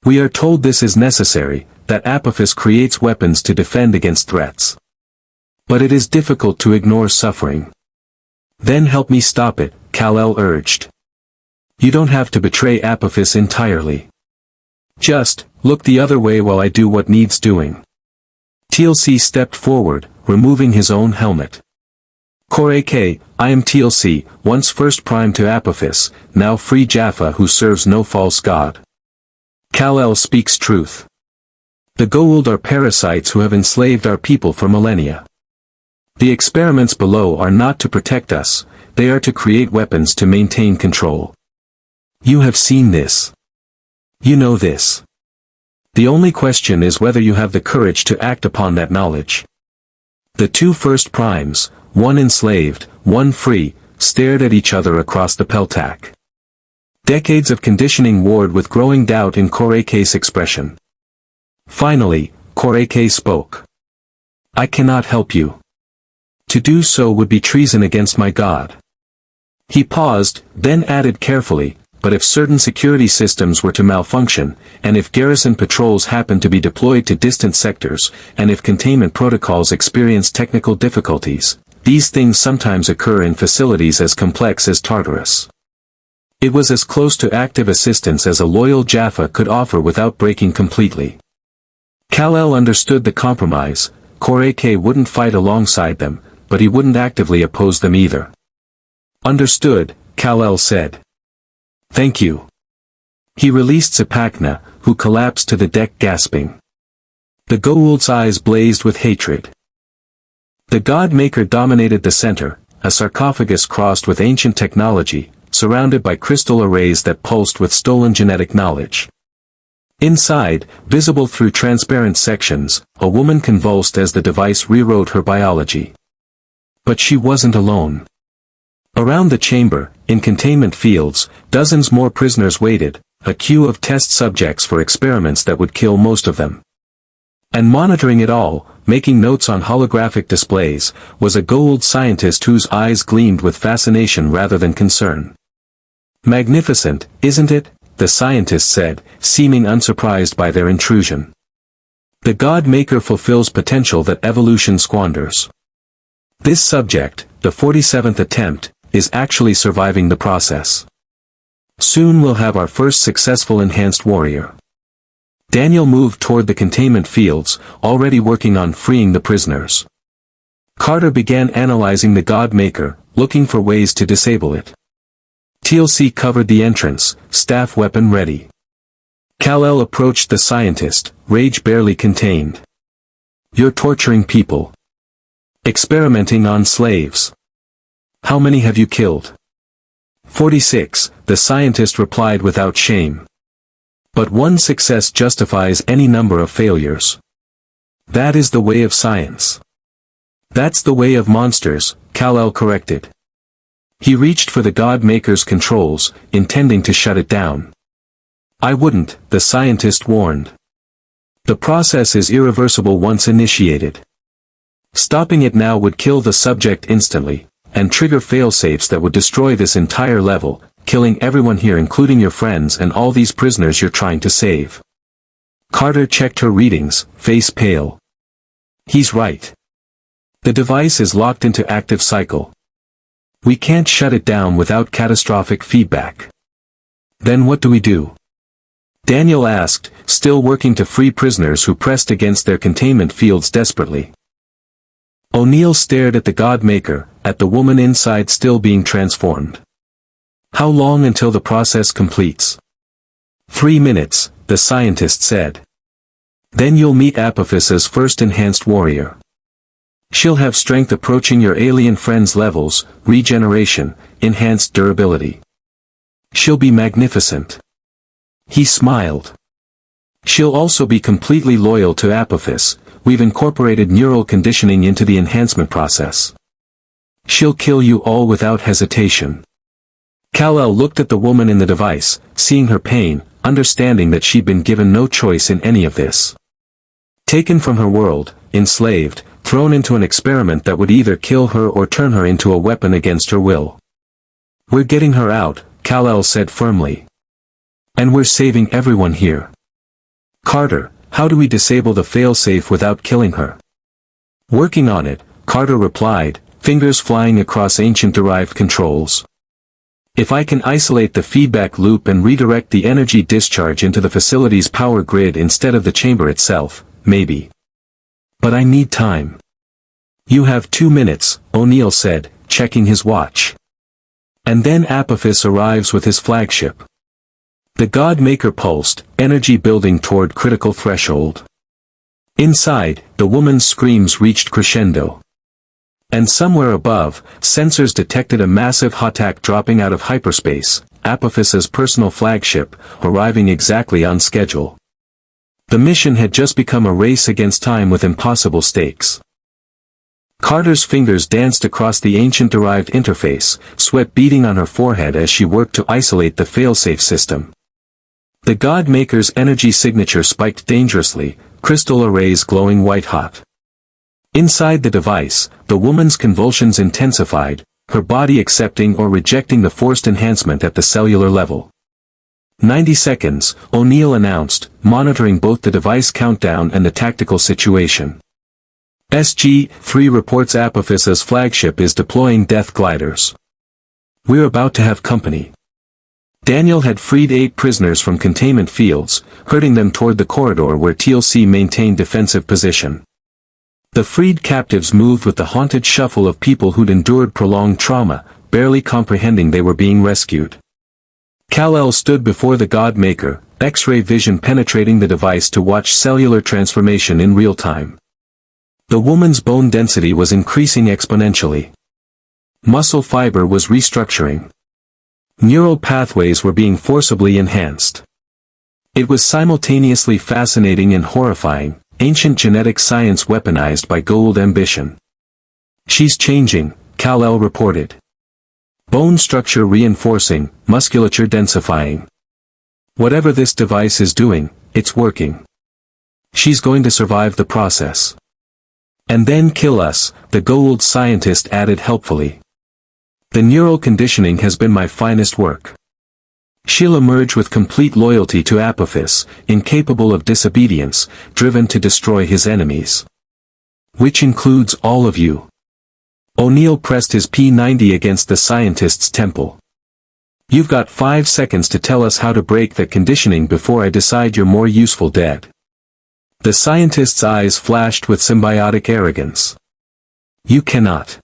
We are told this is necessary, that Apophis creates weapons to defend against threats. But it is difficult to ignore suffering. Then help me stop it, Kal-El urged. You don't have to betray Apophis entirely. Just, look the other way while I do what needs doing. TLC stepped forward, removing his own helmet. Kor'eke, I am TLC, once first prime to Apophis, now free Jaffa who serves no false god. Kal-El speaks truth. The Goa'uld are parasites who have enslaved our people for millennia. The experiments below are not to protect us, they are to create weapons to maintain control. You have seen this. You know this. The only question is whether you have the courage to act upon that knowledge. The two first primes, one enslaved, one free, stared at each other across the Peltac. Decades of conditioning warred with growing doubt in Kor'eke's expression. Finally, Kor'eke spoke. I cannot help you. To do so would be treason against my god. He paused, then added carefully, but if certain security systems were to malfunction, and if garrison patrols happened to be deployed to distant sectors, and if containment protocols experienced technical difficulties, these things sometimes occur in facilities as complex as Tartarus. It was as close to active assistance as a loyal Jaffa could offer without breaking completely. Kal-El understood the compromise. Kor'eke wouldn't fight alongside them, but he wouldn't actively oppose them either. Understood, Kal-El said. Thank you. He released Zipacna, who collapsed to the deck gasping. The Goa'uld's eyes blazed with hatred. The God-Maker dominated the center, a sarcophagus crossed with ancient technology, surrounded by crystal arrays that pulsed with stolen genetic knowledge. Inside, visible through transparent sections, a woman convulsed as the device rewrote her biology. But she wasn't alone. Around the chamber, in containment fields, dozens more prisoners waited, a queue of test subjects for experiments that would kill most of them. And monitoring it all, making notes on holographic displays, was a Goa'uld scientist whose eyes gleamed with fascination rather than concern. Magnificent, isn't it? The scientist said, seeming unsurprised by their intrusion. The God-Maker fulfills potential that evolution squanders. This subject, the 47th attempt, is actually surviving the process. Soon we'll have our first successful enhanced warrior. Daniel moved toward the containment fields, already working on freeing the prisoners. Carter began analyzing the God-Maker, looking for ways to disable it. TLC covered the entrance, staff weapon ready. Kal-El approached the scientist, rage barely contained. You're torturing people. Experimenting on slaves. How many have you killed? 46, the scientist replied without shame. But one success justifies any number of failures. That is the way of science. That's the way of monsters, Kal-El corrected. He reached for the God-Maker's controls, intending to shut it down. I wouldn't, the scientist warned. The process is irreversible once initiated. Stopping it now would kill the subject instantly, and trigger failsafes that would destroy this entire level, killing everyone here including your friends and all these prisoners you're trying to save. Carter checked her readings, face pale. He's right. The device is locked into active cycle. We can't shut it down without catastrophic feedback. Then what do we do? Daniel asked, still working to free prisoners who pressed against their containment fields desperately. O'Neill stared at the God-Maker, at the woman inside still being transformed. How long until the process completes? 3 minutes, the scientist said. Then you'll meet Apophis's first enhanced warrior. She'll have strength approaching your alien friend's levels, regeneration, enhanced durability. She'll be magnificent. He smiled. She'll also be completely loyal to Apophis. We've incorporated neural conditioning into the enhancement process. She'll kill you all without hesitation. Kal-El looked at the woman in the device, seeing her pain, understanding that she'd been given no choice in any of this. Taken from her world, enslaved, thrown into an experiment that would either kill her or turn her into a weapon against her will. We're getting her out, Kal-El said firmly. And we're saving everyone here. Carter, how do we disable the failsafe without killing her? Working on it, Carter replied, fingers flying across ancient derived controls. If I can isolate the feedback loop and redirect the energy discharge into the facility's power grid instead of the chamber itself, maybe. But I need time. You have 2 minutes, O'Neill said, checking his watch. And then Apophis arrives with his flagship. The God-Maker pulsed, energy building toward critical threshold. Inside, the woman's screams reached crescendo. And somewhere above, sensors detected a massive Hotak dropping out of hyperspace, Apophis's personal flagship, arriving exactly on schedule. The mission had just become a race against time with impossible stakes. Carter's fingers danced across the ancient-derived interface, sweat beading on her forehead as she worked to isolate the failsafe system. The God-Maker's energy signature spiked dangerously, crystal arrays glowing white-hot. Inside the device, the woman's convulsions intensified, her body accepting or rejecting the forced enhancement at the cellular level. 90 seconds, O'Neill announced, monitoring both the device countdown and the tactical situation. SG-3 reports Apophis's flagship is deploying death gliders. We're about to have company. Daniel had freed 8 prisoners from containment fields, herding them toward the corridor where TLC maintained defensive position. The freed captives moved with the haunted shuffle of people who'd endured prolonged trauma, barely comprehending they were being rescued. Kal-El stood before the God-Maker, X-ray vision penetrating the device to watch cellular transformation in real time. The woman's bone density was increasing exponentially. Muscle fiber was restructuring. Neural pathways were being forcibly enhanced. It was simultaneously fascinating and horrifying, ancient genetic science weaponized by Goa'uld ambition. She's changing, Kal-El reported. Bone structure reinforcing, musculature densifying. Whatever this device is doing, it's working. She's going to survive the process. And then kill us, the Goa'uld scientist added helpfully. The neural conditioning has been my finest work. She'll emerge with complete loyalty to Apophis, incapable of disobedience, driven to destroy his enemies. Which includes all of you. O'Neill pressed his P90 against the scientist's temple. You've got 5 seconds to tell us how to break that conditioning before I decide you're more useful dead. The scientist's eyes flashed with symbiotic arrogance. You cannot.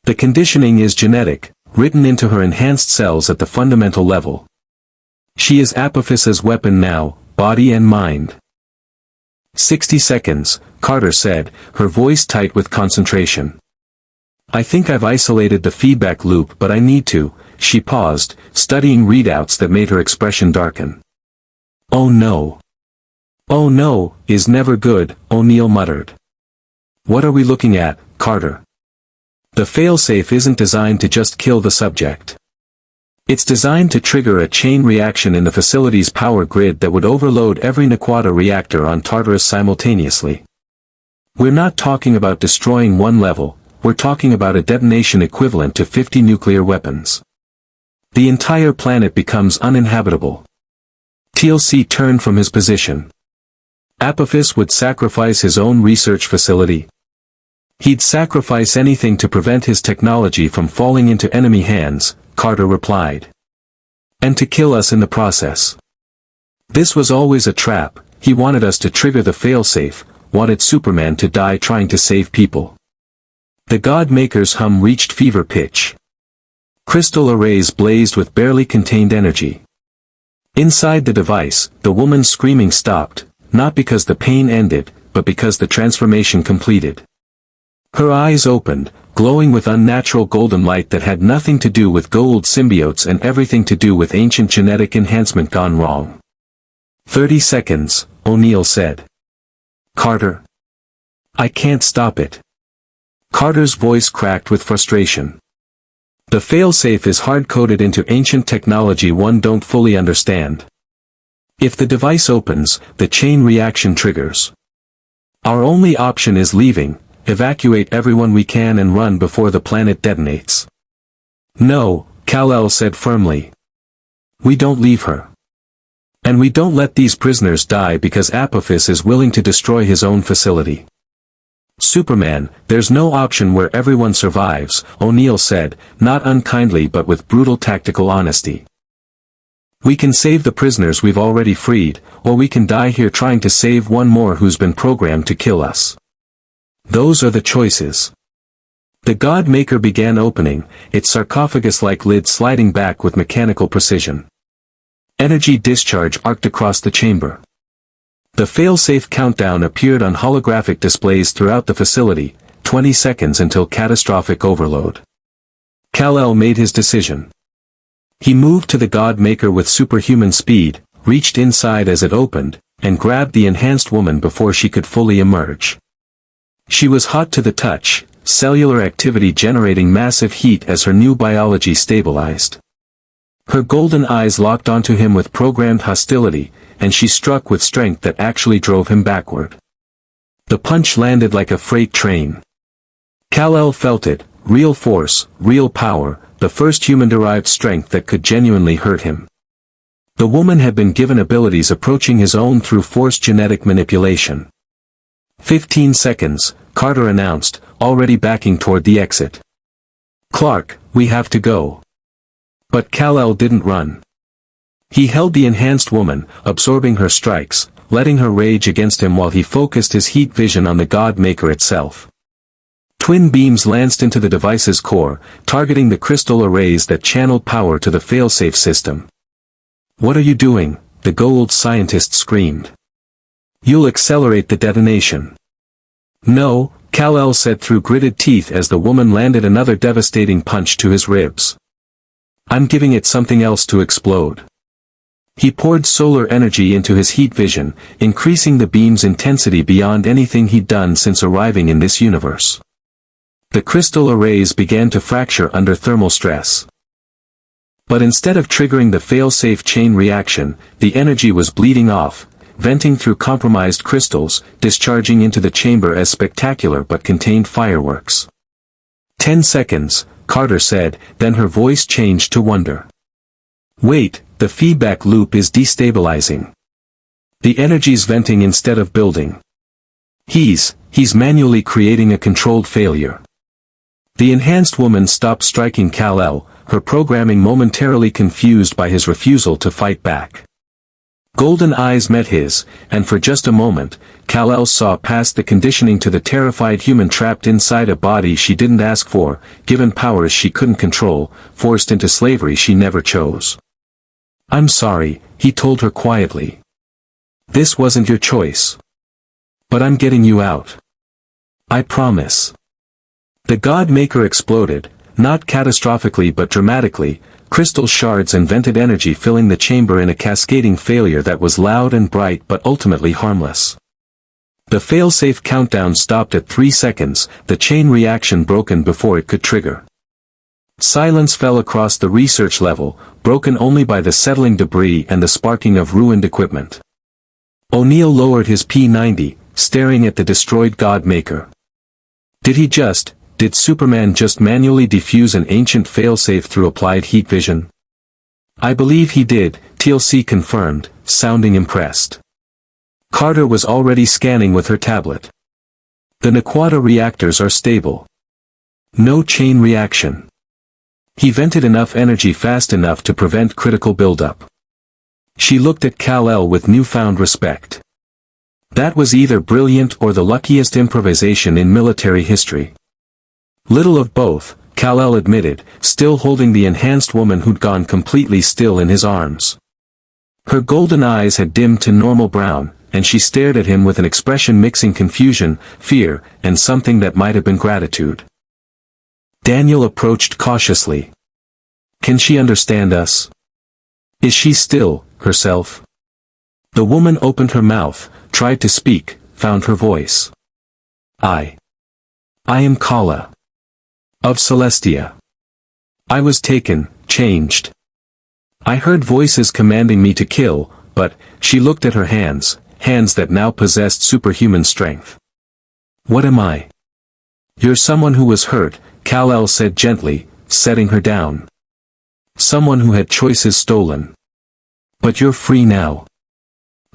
The conditioning is genetic, written into her enhanced cells at the fundamental level. She is Apophis's weapon now, body and mind. 60 seconds, Carter said, her voice tight with concentration. I think I've isolated the feedback loop but I need to, she paused, studying readouts that made her expression darken. Oh no. Oh no, is never good, O'Neill muttered. What are we looking at, Carter? The failsafe isn't designed to just kill the subject. It's designed to trigger a chain reaction in the facility's power grid that would overload every Naquadah reactor on Tartarus simultaneously. We're not talking about destroying one level, we're talking about a detonation equivalent to 50 nuclear weapons. The entire planet becomes uninhabitable. TLC turned from his position. Apophis would sacrifice his own research facility. He'd sacrifice anything to prevent his technology from falling into enemy hands, Carter replied. And to kill us in the process. This was always a trap, he wanted us to trigger the failsafe, wanted Superman to die trying to save people. The God-Maker's hum reached fever pitch. Crystal arrays blazed with barely contained energy. Inside the device, the woman's screaming stopped, not because the pain ended, but because the transformation completed. Her eyes opened, glowing with unnatural golden light that had nothing to do with Goa'uld symbiotes and everything to do with ancient genetic enhancement gone wrong. 30 seconds, O'Neill said. Carter. I can't stop it. Carter's voice cracked with frustration. The failsafe is hard-coded into ancient technology one don't fully understand. If the device opens, the chain reaction triggers. Our only option is leaving, evacuate everyone we can and run before the planet detonates. No, Kal-El said firmly. We don't leave her. And we don't let these prisoners die because Apophis is willing to destroy his own facility. Superman, there's no option where everyone survives, O'Neill said, not unkindly but with brutal tactical honesty. We can save the prisoners we've already freed, or we can die here trying to save one more who's been programmed to kill us. Those are the choices. The God Maker began opening, its sarcophagus-like lid sliding back with mechanical precision. Energy discharge arced across the chamber. The fail-safe countdown appeared on holographic displays throughout the facility, 20 seconds until catastrophic overload. Kell made his decision. He moved to the God Maker with superhuman speed, reached inside as it opened, and grabbed the enhanced woman before she could fully emerge. She was hot to the touch, cellular activity generating massive heat as her new biology stabilized. Her golden eyes locked onto him with programmed hostility, and she struck with strength that actually drove him backward. The punch landed like a freight train. Kell felt it, real force, real power, the first human-derived strength that could genuinely hurt him. The woman had been given abilities approaching his own through forced genetic manipulation. 15 seconds, Carter announced, already backing toward the exit. Clark, we have to go. But Kell didn't run. He held the enhanced woman, absorbing her strikes, letting her rage against him while he focused his heat vision on the God Maker itself. Twin beams lanced into the device's core, targeting the crystal arrays that channeled power to the failsafe system. What are you doing? The Goa'uld scientist screamed. You'll accelerate the detonation. No, Kell said through gritted teeth as the woman landed another devastating punch to his ribs. I'm giving it something else to explode. He poured solar energy into his heat vision, increasing the beam's intensity beyond anything he'd done since arriving in this universe. The crystal arrays began to fracture under thermal stress. But instead of triggering the fail-safe chain reaction, the energy was bleeding off, venting through compromised crystals, discharging into the chamber as spectacular but contained fireworks. 10 seconds, Carter said, then her voice changed to wonder. Wait, the feedback loop is destabilizing. The energy's venting instead of building. He's manually creating a controlled failure. The enhanced woman stopped striking Kell, her programming momentarily confused by his refusal to fight back. Golden eyes met his, and for just a moment, Kell saw past the conditioning to the terrified human trapped inside a body she didn't ask for, given powers she couldn't control, forced into slavery she never chose. I'm sorry, he told her quietly. This wasn't your choice. But I'm getting you out. I promise. The God Maker exploded, not catastrophically but dramatically, crystal shards and vented energy filling the chamber in a cascading failure that was loud and bright but ultimately harmless. The failsafe countdown stopped at 3 seconds, the chain reaction broken before it could trigger. Silence fell across the research level, broken only by the settling debris and the sparking of ruined equipment. O'Neill lowered his P-90, staring at the destroyed God Maker. Did Superman just manually defuse an ancient failsafe through applied heat vision? I believe he did, TLC confirmed, sounding impressed. Carter was already scanning with her tablet. The Naquata reactors are stable. No chain reaction. He vented enough energy fast enough to prevent critical buildup. She looked at Kell with newfound respect. That was either brilliant or the luckiest improvisation in military history. Little of both, Kell admitted, still holding the enhanced woman who'd gone completely still in his arms. Her golden eyes had dimmed to normal brown, and she stared at him with an expression mixing confusion, fear, and something that might have been gratitude. Daniel approached cautiously. Can she understand us? Is she still, herself? The woman opened her mouth, tried to speak, found her voice. I am Kala. Of Celestia. I was taken, changed. I heard voices commanding me to kill, but, she looked at her hands, hands that now possessed superhuman strength. What am I? You're someone who was hurt, Kell said gently, setting her down. Someone who had choices stolen. But you're free now.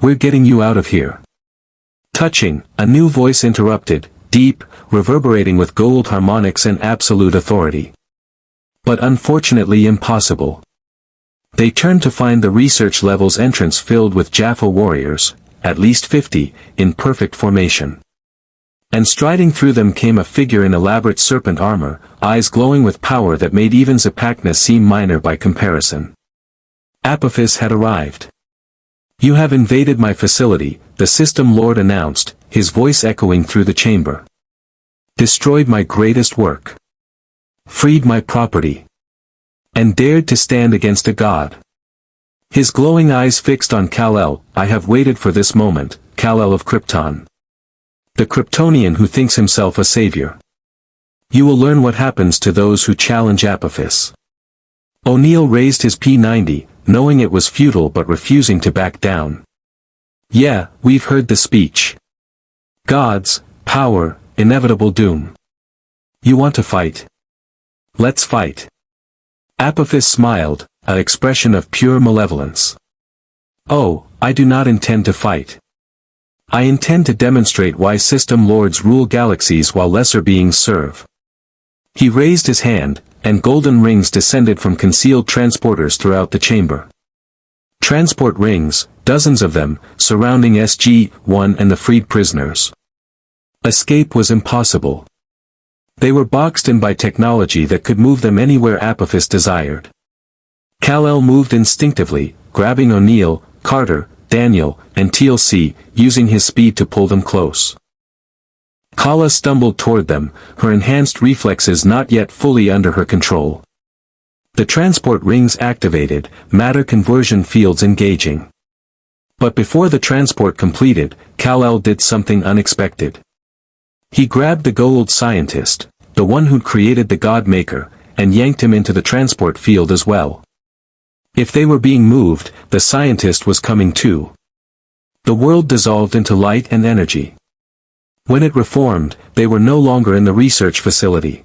We're getting you out of here. Touching, a new voice interrupted, deep, reverberating with Goa'uld harmonics and absolute authority. But unfortunately impossible. They turned to find the research level's entrance filled with Jaffa warriors, at least 50, in perfect formation. And striding through them came a figure in elaborate serpent armor, eyes glowing with power that made even Zipacna seem minor by comparison. Apophis had arrived. "You have invaded my facility," the system lord announced, his voice echoing through the chamber. "Destroyed my greatest work. Freed my property. And dared to stand against a god." His glowing eyes fixed on Kell. "I have waited for this moment, Kell of Krypton. The Kryptonian who thinks himself a savior. You will learn what happens to those who challenge Apophis." O'Neill raised his P90, knowing it was futile but refusing to back down. "Yeah, we've heard the speech. Gods, power, inevitable doom. You want to fight? Let's fight." Apophis smiled, an expression of pure malevolence. "Oh, I do not intend to fight. I intend to demonstrate why system lords rule galaxies while lesser beings serve." He raised his hand, and golden rings descended from concealed transporters throughout the chamber. Transport rings, dozens of them, surrounding SG-1 and the freed prisoners. Escape was impossible. They were boxed in by technology that could move them anywhere Apophis desired. Kell moved instinctively, grabbing O'Neill, Carter, Daniel, and TLC, using his speed to pull them close. Kala stumbled toward them, her enhanced reflexes not yet fully under her control. The transport rings activated, matter conversion fields engaging. But before the transport completed, Kell did something unexpected. He grabbed the Goa'uld scientist, the one who'd created the God Maker, and yanked him into the transport field as well. If they were being moved, the scientist was coming too. The world dissolved into light and energy. When it reformed, they were no longer in the research facility.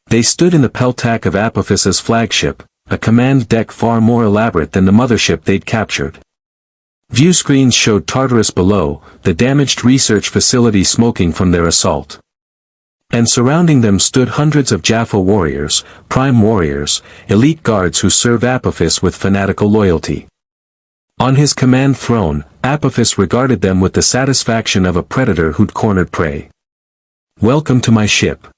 They stood in the peltac of Apophis's flagship, a command deck far more elaborate than the mothership they'd captured. View screens showed Tartarus below, the damaged research facility smoking from their assault. And surrounding them stood hundreds of Jaffa warriors, prime warriors, elite guards who serve Apophis with fanatical loyalty. On his command throne, Apophis regarded them with the satisfaction of a predator who'd cornered prey. "Welcome to my ship.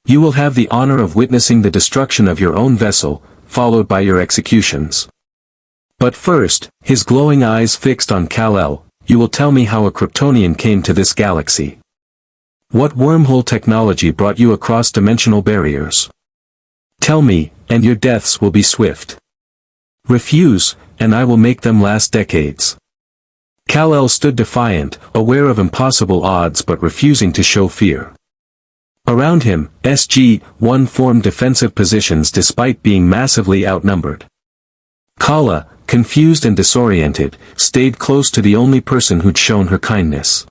You will have the honor of witnessing the destruction of your own vessel, followed by your executions. But first," his glowing eyes fixed on Kell, "you will tell me how a Kryptonian came to this galaxy. What wormhole technology brought you across dimensional barriers? Tell me, and your deaths will be swift. Refuse, and I will make them last decades." Kell stood defiant, aware of impossible odds but refusing to show fear. Around him, SG-1 formed defensive positions despite being massively outnumbered. Kala, confused and disoriented, stayed close to the only person who'd shown her kindness.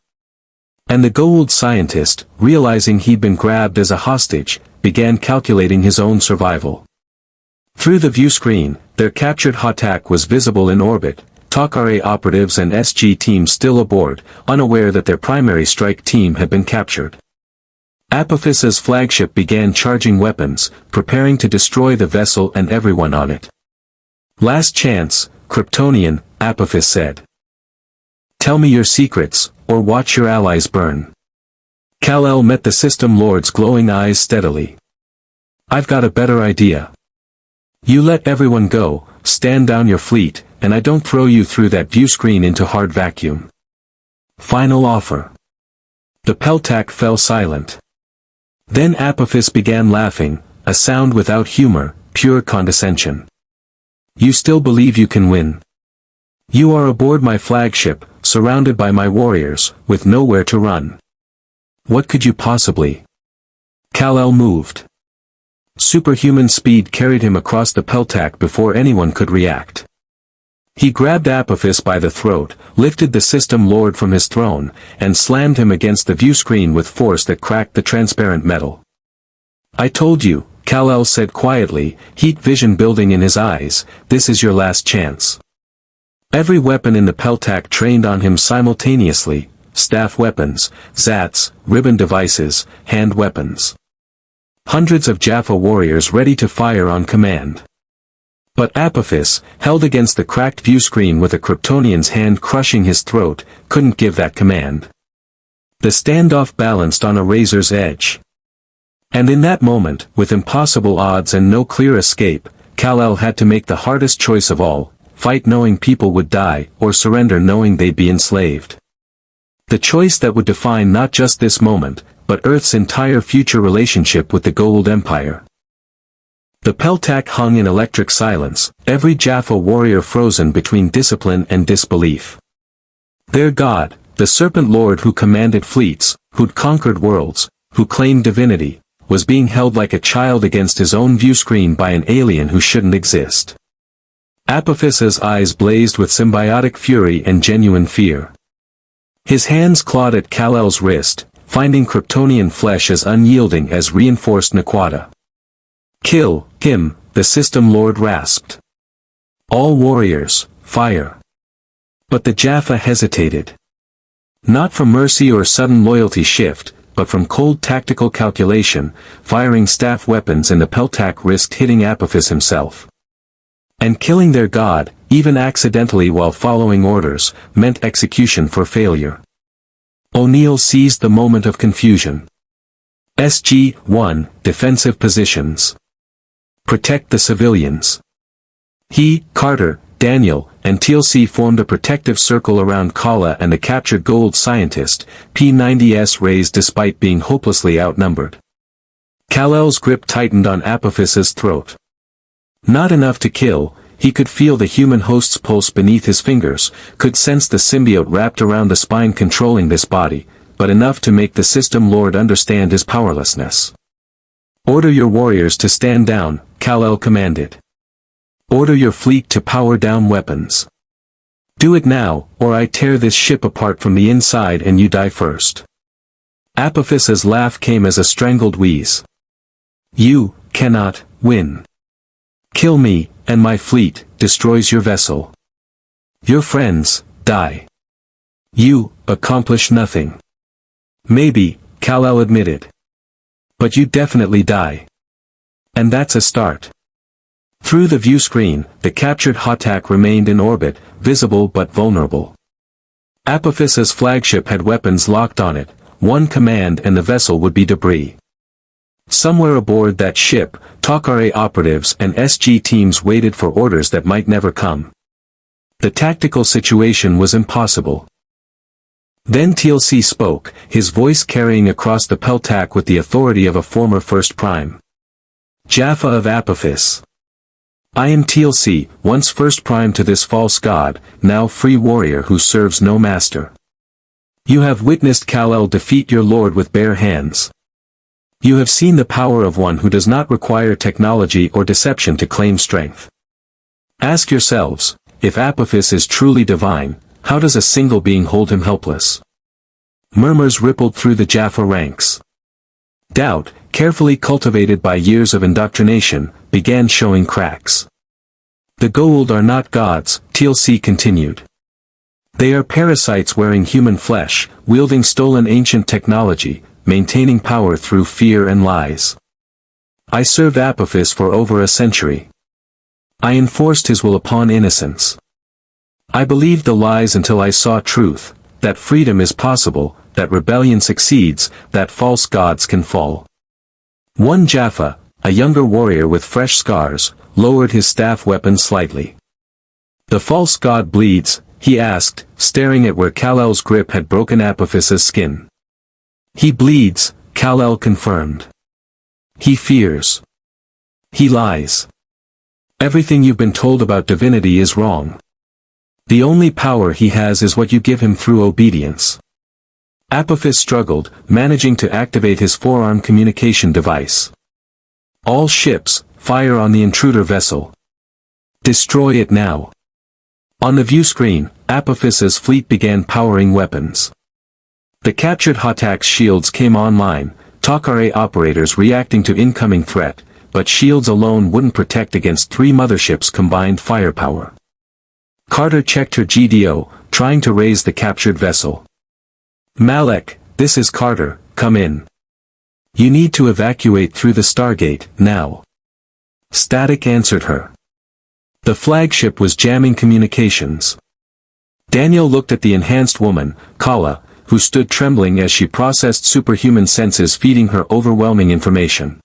And the Goa'uld scientist, realizing he'd been grabbed as a hostage, began calculating his own survival. Through the view screen, their captured Hatak was visible in orbit, Tok'ra operatives and SG teams still aboard, unaware that their primary strike team had been captured. Apophis's flagship began charging weapons, preparing to destroy the vessel and everyone on it. "Last chance, Kryptonian," Apophis said. "Tell me your secrets, or watch your allies burn." Kell met the system lord's glowing eyes steadily. "I've got a better idea. You let everyone go, stand down your fleet, and I don't throw you through that view screen into hard vacuum. Final offer." The peltac fell silent. Then Apophis began laughing, a sound without humor, pure condescension. "You still believe you can win? You are aboard my flagship, surrounded by my warriors, with nowhere to run. What could you possibly?" Kell moved. Superhuman speed carried him across the peltac before anyone could react. He grabbed Apophis by the throat, lifted the system lord from his throne, and slammed him against the view screen with force that cracked the transparent metal. "I told you," Kell said quietly, heat vision building in his eyes, "this is your last chance." Every weapon in the peltac trained on him simultaneously, staff weapons, zats, ribbon devices, hand weapons. Hundreds of Jaffa warriors ready to fire on command. But Apophis, held against the cracked viewscreen with a Kryptonian's hand crushing his throat, couldn't give that command. The standoff balanced on a razor's edge. And in that moment, with impossible odds and no clear escape, Kal-El had to make the hardest choice of all, fight knowing people would die, or surrender knowing they'd be enslaved. The choice that would define not just this moment, but Earth's entire future relationship with the Goa'uld Empire. The Peltac hung in electric silence, every Jaffa warrior frozen between discipline and disbelief. Their god, the Serpent Lord who commanded fleets, who'd conquered worlds, who claimed divinity, was being held like a child against his own viewscreen by an alien who shouldn't exist. Apophis's eyes blazed with symbiotic fury and genuine fear. His hands clawed at Kal-El's wrist, finding Kryptonian flesh as unyielding as reinforced Naquadah. "Kill him," the System Lord rasped. "All warriors, fire." But the Jaffa hesitated. Not from mercy or sudden loyalty shift, but from cold tactical calculation, firing staff weapons in the Peltac risked hitting Apophis himself. And killing their god, even accidentally while following orders, meant execution for failure. O'Neill seized the moment of confusion. SG-1, defensive positions. Protect the civilians. He, Carter, Daniel, and TLC formed a protective circle around Kala and the captured Goa'uld scientist, P-90S raised despite being hopelessly outnumbered. Kal-El's grip tightened on Apophis's throat. Not enough to kill, he could feel the human host's pulse beneath his fingers, could sense the symbiote wrapped around the spine controlling this body, but enough to make the System Lord understand his powerlessness. "Order your warriors to stand down," Kal-El commanded. "Order your fleet to power down weapons. Do it now, or I tear this ship apart from the inside and you die first." Apophis's laugh came as a strangled wheeze. "You cannot win. Kill me, and my fleet destroys your vessel. Your friends die. You accomplish nothing." "Maybe," Kal-El admitted. "But you definitely die. And that's a start." Through the viewscreen, the captured Hotak remained in orbit, visible but vulnerable. Apophis's flagship had weapons locked on it, one command and the vessel would be debris. Somewhere aboard that ship, Tok'ra operatives and SG teams waited for orders that might never come. The tactical situation was impossible. Then TLC spoke, his voice carrying across the Peltac with the authority of a former First Prime. "Jaffa of Apophis. I am TLC, once First Prime to this false god, now free warrior who serves no master. You have witnessed Kal-El defeat your lord with bare hands. You have seen the power of one who does not require technology or deception to claim strength. Ask yourselves, if Apophis is truly divine, how does a single being hold him helpless?" Murmurs rippled through the Jaffa ranks. Doubt, carefully cultivated by years of indoctrination, began showing cracks. "The Goa'uld are not gods," TLC continued. "They are parasites wearing human flesh, wielding stolen ancient technology, maintaining power through fear and lies. I served Apophis for over a century. I enforced his will upon innocence. I believed the lies until I saw truth, that freedom is possible, that rebellion succeeds, that false gods can fall." One Jaffa, a younger warrior with fresh scars, lowered his staff weapon slightly. "The false god bleeds?" he asked, staring at where Kal-El's grip had broken Apophis's skin. "He bleeds," Kal-El confirmed. "He fears. He lies. Everything you've been told about divinity is wrong. The only power he has is what you give him through obedience." Apophis struggled, managing to activate his forearm communication device. "All ships, fire on the intruder vessel. Destroy it now." On the viewscreen, Apophis's fleet began powering weapons. The captured Hotak's shields came online, Tok'ra operators reacting to incoming threat, but shields alone wouldn't protect against 3 motherships' combined firepower. Carter checked her GDO, trying to raise the captured vessel. Malek, this is Carter, come in. You need to evacuate through the Stargate, now. Static answered her. The flagship was jamming communications. Daniel looked at the enhanced woman, Kala, who stood trembling as she processed superhuman senses feeding her overwhelming information.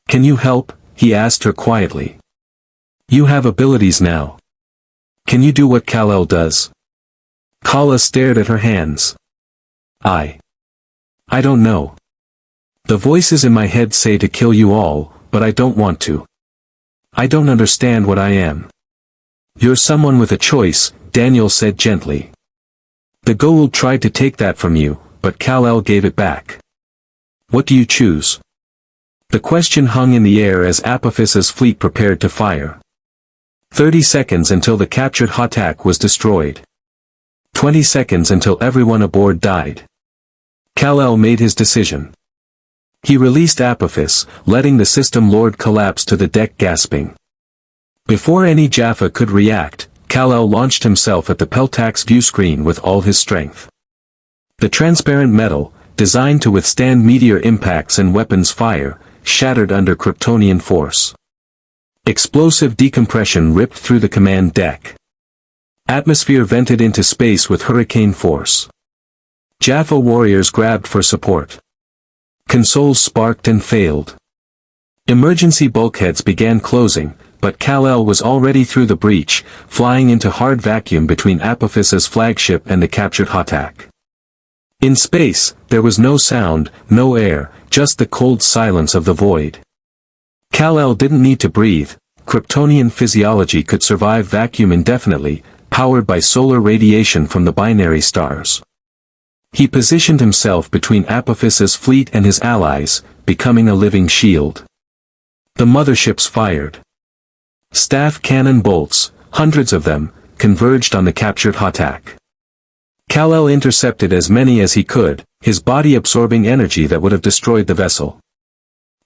Can you help? He asked her quietly. You have abilities now. Can you do what Kal-El does? Kala stared at her hands. I don't know. The voices in my head say to kill you all, but I don't want to. I don't understand what I am. You're someone with a choice, Daniel said gently. The Goa'uld tried to take that from you, but Kal-El gave it back. What do you choose? The question hung in the air as Apophis's fleet prepared to fire. 30 seconds until the captured Hatak was destroyed. 20 seconds until everyone aboard died. Kal-El made his decision. He released Apophis, letting the system lord collapse to the deck gasping. Before any Jaffa could react, Kal-El launched himself at the Peltac's viewscreen with all his strength. The transparent metal, designed to withstand meteor impacts and weapons fire, shattered under Kryptonian force. Explosive decompression ripped through the command deck. Atmosphere vented into space with hurricane force. Jaffa warriors grabbed for support. Consoles sparked and failed. Emergency bulkheads began closing, but Kal-El was already through the breach, flying into hard vacuum between Apophis's flagship and the captured Hatak. In space, there was no sound, no air, just the cold silence of the void. Kal-El didn't need to breathe. Kryptonian physiology could survive vacuum indefinitely, powered by solar radiation from the binary stars. He positioned himself between Apophis's fleet and his allies, becoming a living shield. The motherships fired. Staff cannon bolts, hundreds of them, converged on the captured Hatak. Kal-El intercepted as many as he could, his body absorbing energy that would have destroyed the vessel.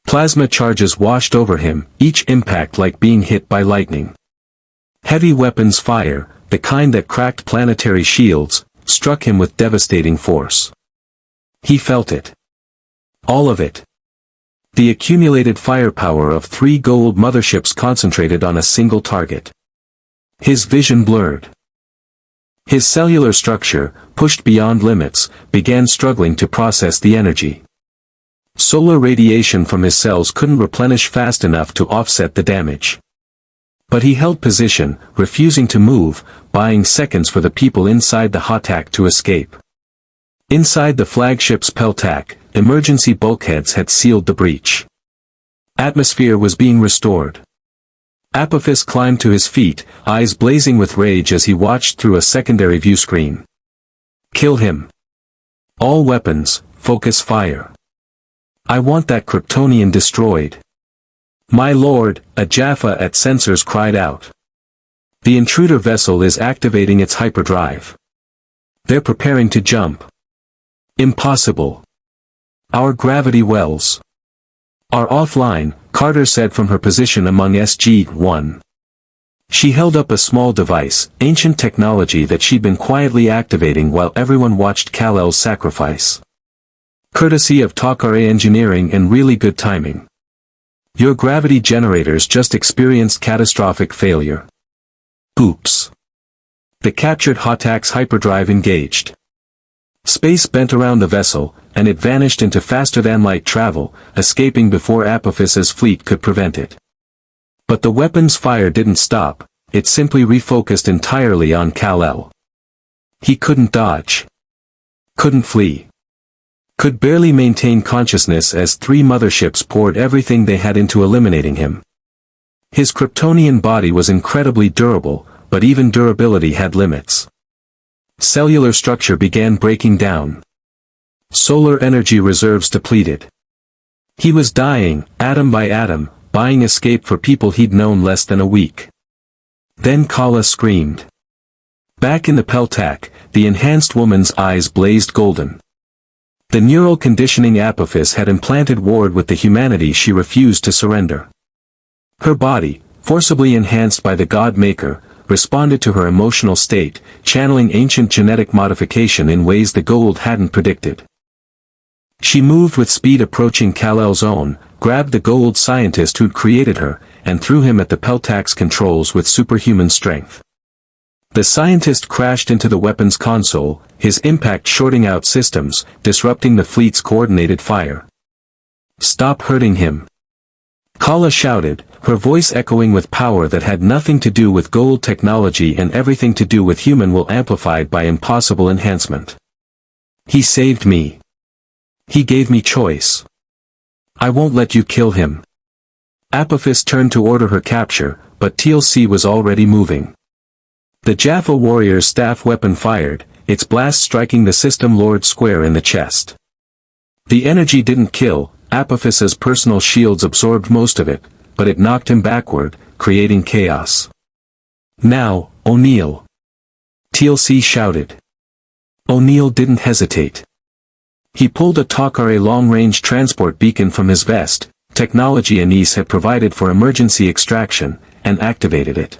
Plasma charges washed over him, each impact like being hit by lightning. Heavy weapons fire, the kind that cracked planetary shields, struck him with devastating force. He felt it. All of it. The accumulated firepower of 3 Goa'uld motherships concentrated on a single target. His vision blurred. His cellular structure, pushed beyond limits, began struggling to process the energy. Solar radiation from his cells couldn't replenish fast enough to offset the damage. But he held position, refusing to move, buying seconds for the people inside the Hatak to escape. Inside the flagship's Peltac, emergency bulkheads had sealed the breach. Atmosphere was being restored. Apophis climbed to his feet, eyes blazing with rage as he watched through a secondary viewscreen. Kill him. All weapons, focus fire. I want that Kryptonian destroyed. My lord, a Jaffa at sensors cried out. The intruder vessel is activating its hyperdrive. They're preparing to jump. Impossible. Our gravity wells are offline, Carter said from her position among SG-1. She held up a small device, ancient technology that she'd been quietly activating while everyone watched Kal-El's sacrifice. Courtesy of Tok'ra engineering and really good timing. Your gravity generators just experienced catastrophic failure. Oops. The captured Hatak's hyperdrive engaged. Space bent around the vessel, and it vanished into faster-than-light travel, escaping before Apophis's fleet could prevent it. But the weapon's fire didn't stop, it simply refocused entirely on Kal-El. He couldn't dodge. Couldn't flee. Could barely maintain consciousness as 3 motherships poured everything they had into eliminating him. His Kryptonian body was incredibly durable, but even durability had limits. Cellular structure began breaking down. Solar energy reserves depleted. He was dying, atom by atom, buying escape for people he'd known less than a week. Then Kala screamed. Back in the Peltac, the enhanced woman's eyes blazed golden. The neural conditioning Apophis had implanted Ward with the humanity she refused to surrender. Her body, forcibly enhanced by the God Maker, responded to her emotional state, channeling ancient genetic modification in ways the Goa'uld hadn't predicted. She moved with speed approaching Kal-El's own, grabbed the Goa'uld scientist who'd created her, and threw him at the Peltac's controls with superhuman strength. The scientist crashed into the weapons console, his impact shorting out systems, disrupting the fleet's coordinated fire. "Stop hurting him!" Kala shouted, her voice echoing with power that had nothing to do with Goa'uld technology and everything to do with human will amplified by impossible enhancement. "He saved me. He gave me choice. I won't let you kill him." Apophis turned to order her capture, but TLC was already moving. The Jaffa warrior's staff weapon fired, its blast striking the system lord square in the chest. The energy didn't kill, Apophis's personal shields absorbed most of it, but it knocked him backward, creating chaos. "Now, O'Neill!" TLC shouted. O'Neill didn't hesitate. He pulled a Tok'ra long-range transport beacon from his vest, technology Anise had provided for emergency extraction, and activated it.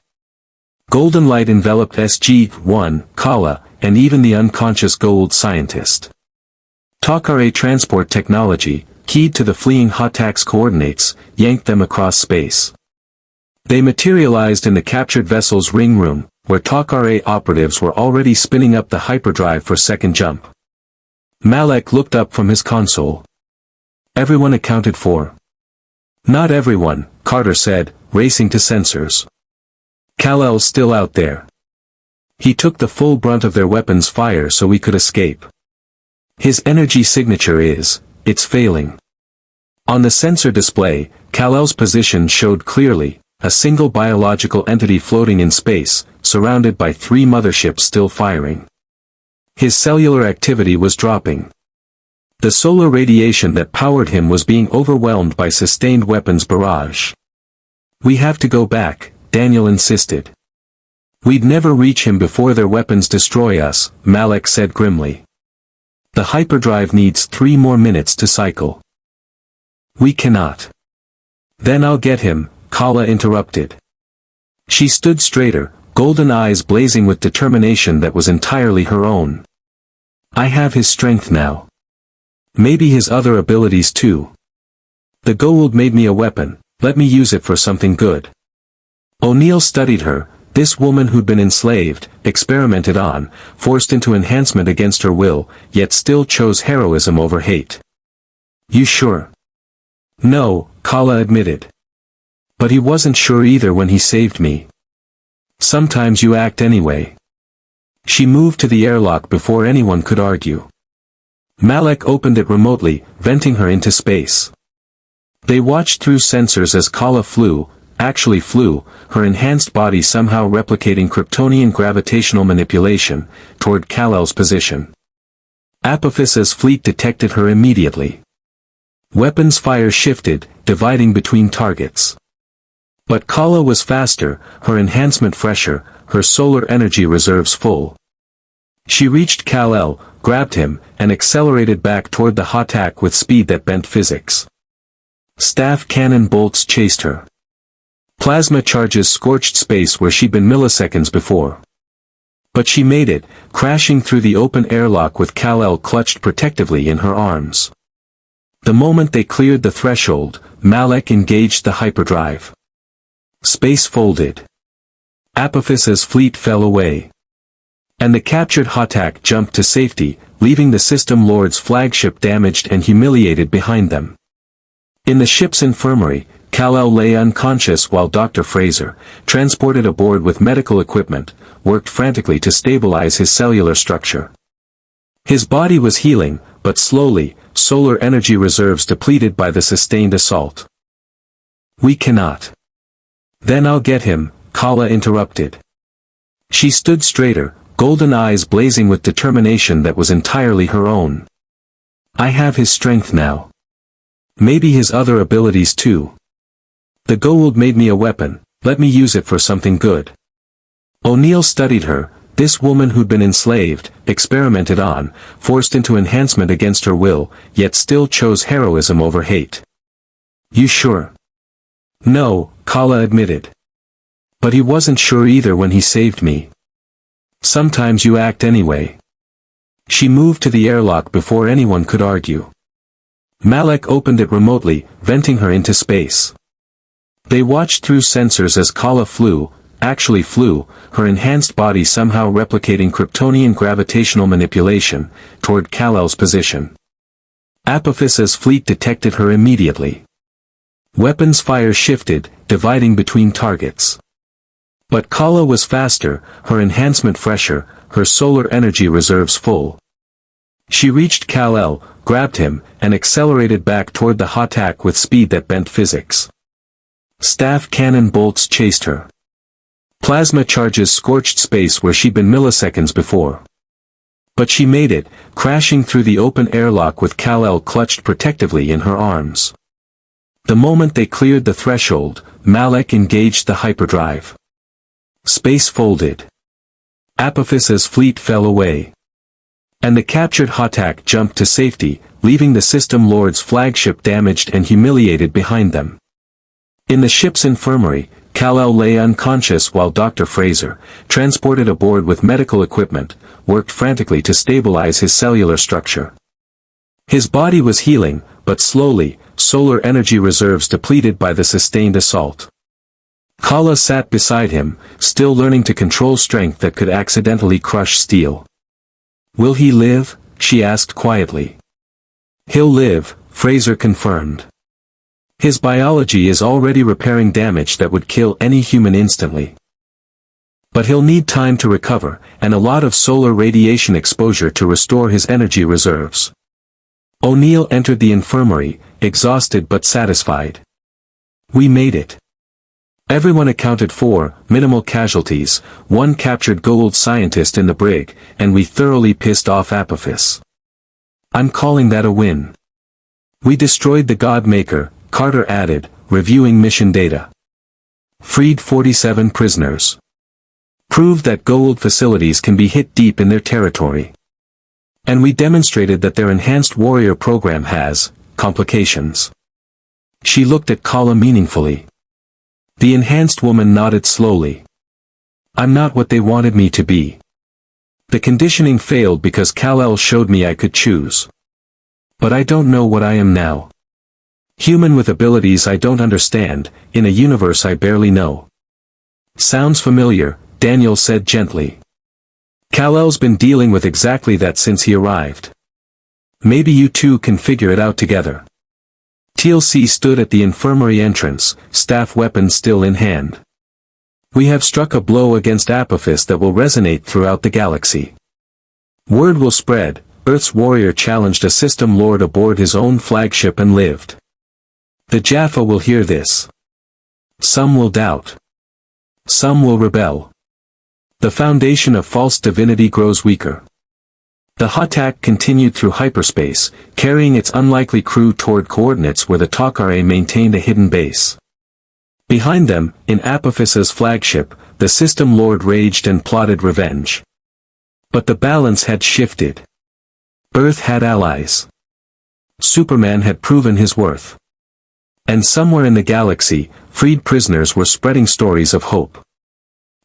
Golden light enveloped SG-1, Kala, and even the unconscious Goa'uld scientist. Tok'ra transport technology, keyed to the fleeing Hatak's coordinates, yanked them across space. They materialized in the captured vessel's ring room, where Tok'ra operatives were already spinning up the hyperdrive for second jump. Malek looked up from his console. "Everyone accounted for?" "Not everyone," Carter said, racing to sensors. "Kal-El's still out there. He took the full brunt of their weapons fire so we could escape. His energy signature is, it's failing." On the sensor display, Kal-El's position showed clearly, a single biological entity floating in space, surrounded by 3 motherships still firing. His cellular activity was dropping. The solar radiation that powered him was being overwhelmed by sustained weapons barrage. "We have to go back," Daniel insisted. "We'd never reach him before their weapons destroy us," Malek said grimly. "The hyperdrive needs 3 more minutes to cycle." "We cannot." "Then I'll get him," Kala interrupted. She stood straighter, golden eyes blazing with determination that was entirely her own. "I have his strength now. Maybe his other abilities too. The Goa'uld made me a weapon, let me use it for something good." O'Neill studied her, this woman who'd been enslaved, experimented on, forced into enhancement against her will, yet still chose heroism over hate. "You sure?" "No," Kala admitted. "But he wasn't sure either when he saved me." "Sometimes you act anyway." She moved to the airlock before anyone could argue. Malek opened it remotely, venting her into space. They watched through sensors as Kala actually flew, her enhanced body somehow replicating Kryptonian gravitational manipulation, toward Kal-El's position. Apophis's fleet detected her immediately. Weapons fire shifted, dividing between targets. But Kala was faster, her enhancement fresher, her solar energy reserves full. She reached Kal-El, grabbed him, and accelerated back toward the Hatak with speed that bent physics. Staff cannon bolts chased her. Plasma charges scorched space where she'd been milliseconds before. But she made it, crashing through the open airlock with Kal-El clutched protectively in her arms. The moment they cleared the threshold, Malek engaged the hyperdrive. Space folded. Apophis's fleet fell away. And the captured Hatak jumped to safety, leaving the system lord's flagship damaged and humiliated behind them. In the ship's infirmary, Kal-El lay unconscious while Dr. Fraser, transported aboard with medical equipment, worked frantically to stabilize his cellular structure. His body was healing, but slowly, solar energy reserves depleted by the sustained assault. "We cannot." "Then I'll get him," Kala interrupted. She stood straighter, golden eyes blazing with determination that was entirely her own. "I have his strength now. Maybe his other abilities too. The Goa'uld made me a weapon, let me use it for something good." O'Neill studied her, this woman who'd been enslaved, experimented on, forced into enhancement against her will, yet still chose heroism over hate. "You sure?" "No," Kala admitted. But he wasn't sure either when he saved me. Sometimes you act anyway. She moved to the airlock before anyone could argue. Malek opened it remotely, venting her into space. They watched through sensors as Kala flew, her enhanced body somehow replicating Kryptonian gravitational manipulation, toward Kal-El's position. Apophis's fleet detected her immediately. Weapons fire shifted, dividing between targets. But Kala was faster, her enhancement fresher, her solar energy reserves full. She reached Kal-El, grabbed him, and accelerated back toward the Hatak with speed that bent physics. Staff cannon bolts chased her. Plasma charges scorched space where she'd been milliseconds before. But she made it, crashing through the open airlock with Kal-El clutched protectively in her arms. The moment they cleared the threshold, Malek engaged the hyperdrive. Space folded. Apophis's fleet fell away. And the captured Hatak jumped to safety, leaving the System Lord's flagship damaged and humiliated behind them. In the ship's infirmary, Kal-El lay unconscious while Dr. Fraser, transported aboard with medical equipment, worked frantically to stabilize his cellular structure. His body was healing, but slowly, solar energy reserves depleted by the sustained assault. Kala sat beside him, still learning to control strength that could accidentally crush steel. "Will he live?" she asked quietly. "He'll live," Fraser confirmed. His biology is already repairing damage that would kill any human instantly. But he'll need time to recover, and a lot of solar radiation exposure to restore his energy reserves. O'Neill entered the infirmary, exhausted but satisfied. "We made it. Everyone accounted for, minimal casualties, one captured Goa'uld scientist in the brig, and we thoroughly pissed off Apophis. I'm calling that a win. We destroyed the God Maker," Carter added, reviewing mission data. "Freed 47 prisoners. Proved that Goa'uld facilities can be hit deep in their territory. And we demonstrated that their enhanced warrior program has complications." She looked at Kala meaningfully. The enhanced woman nodded slowly. "I'm not what they wanted me to be. The conditioning failed because Kal-El showed me I could choose. But I don't know what I am now. Human with abilities I don't understand, in a universe I barely know." "Sounds familiar," Daniel said gently. "Kal-El's been dealing with exactly that since he arrived. Maybe you two can figure it out together." TLC stood at the infirmary entrance, staff weapon still in hand. "We have struck a blow against Apophis that will resonate throughout the galaxy. Word will spread, Earth's warrior challenged a system lord aboard his own flagship and lived. The Jaffa will hear this. Some will doubt. Some will rebel. The foundation of false divinity grows weaker." The Hatak continued through hyperspace, carrying its unlikely crew toward coordinates where the Tok'ra maintained a hidden base. Behind them, in Apophis's flagship, the System Lord raged and plotted revenge. But the balance had shifted. Earth had allies. Superman had proven his worth. And somewhere in the galaxy, freed prisoners were spreading stories of hope.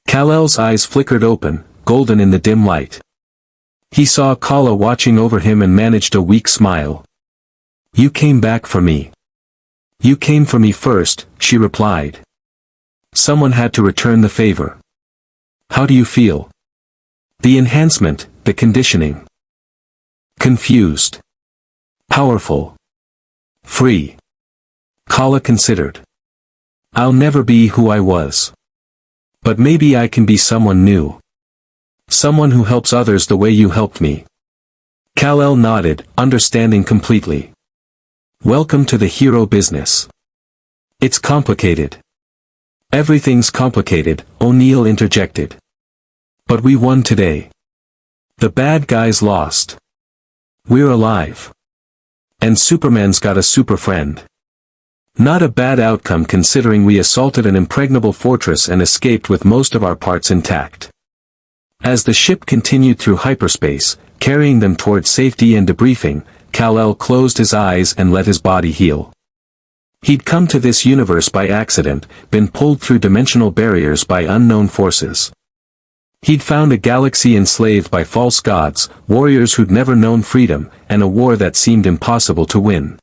Kal-El's eyes flickered open, golden in the dim light. He saw Kala watching over him and managed a weak smile. "You came back for me." "You came for me first," she replied. "Someone had to return the favor." "How do you feel?" "The enhancement, the conditioning." "Confused." "Powerful." "Free." Kala considered. "I'll never be who I was. But maybe I can be someone new. Someone who helps others the way you helped me." Kal-El nodded, understanding completely. "Welcome to the hero business. It's complicated." "Everything's complicated," O'Neill interjected. "But we won today. The bad guys lost. We're alive. And Superman's got a super friend. Not a bad outcome considering we assaulted an impregnable fortress and escaped with most of our parts intact." As the ship continued through hyperspace, carrying them toward safety and debriefing, Kal-El closed his eyes and let his body heal. He'd come to this universe by accident, been pulled through dimensional barriers by unknown forces. He'd found a galaxy enslaved by false gods, warriors who'd never known freedom, and a war that seemed impossible to win.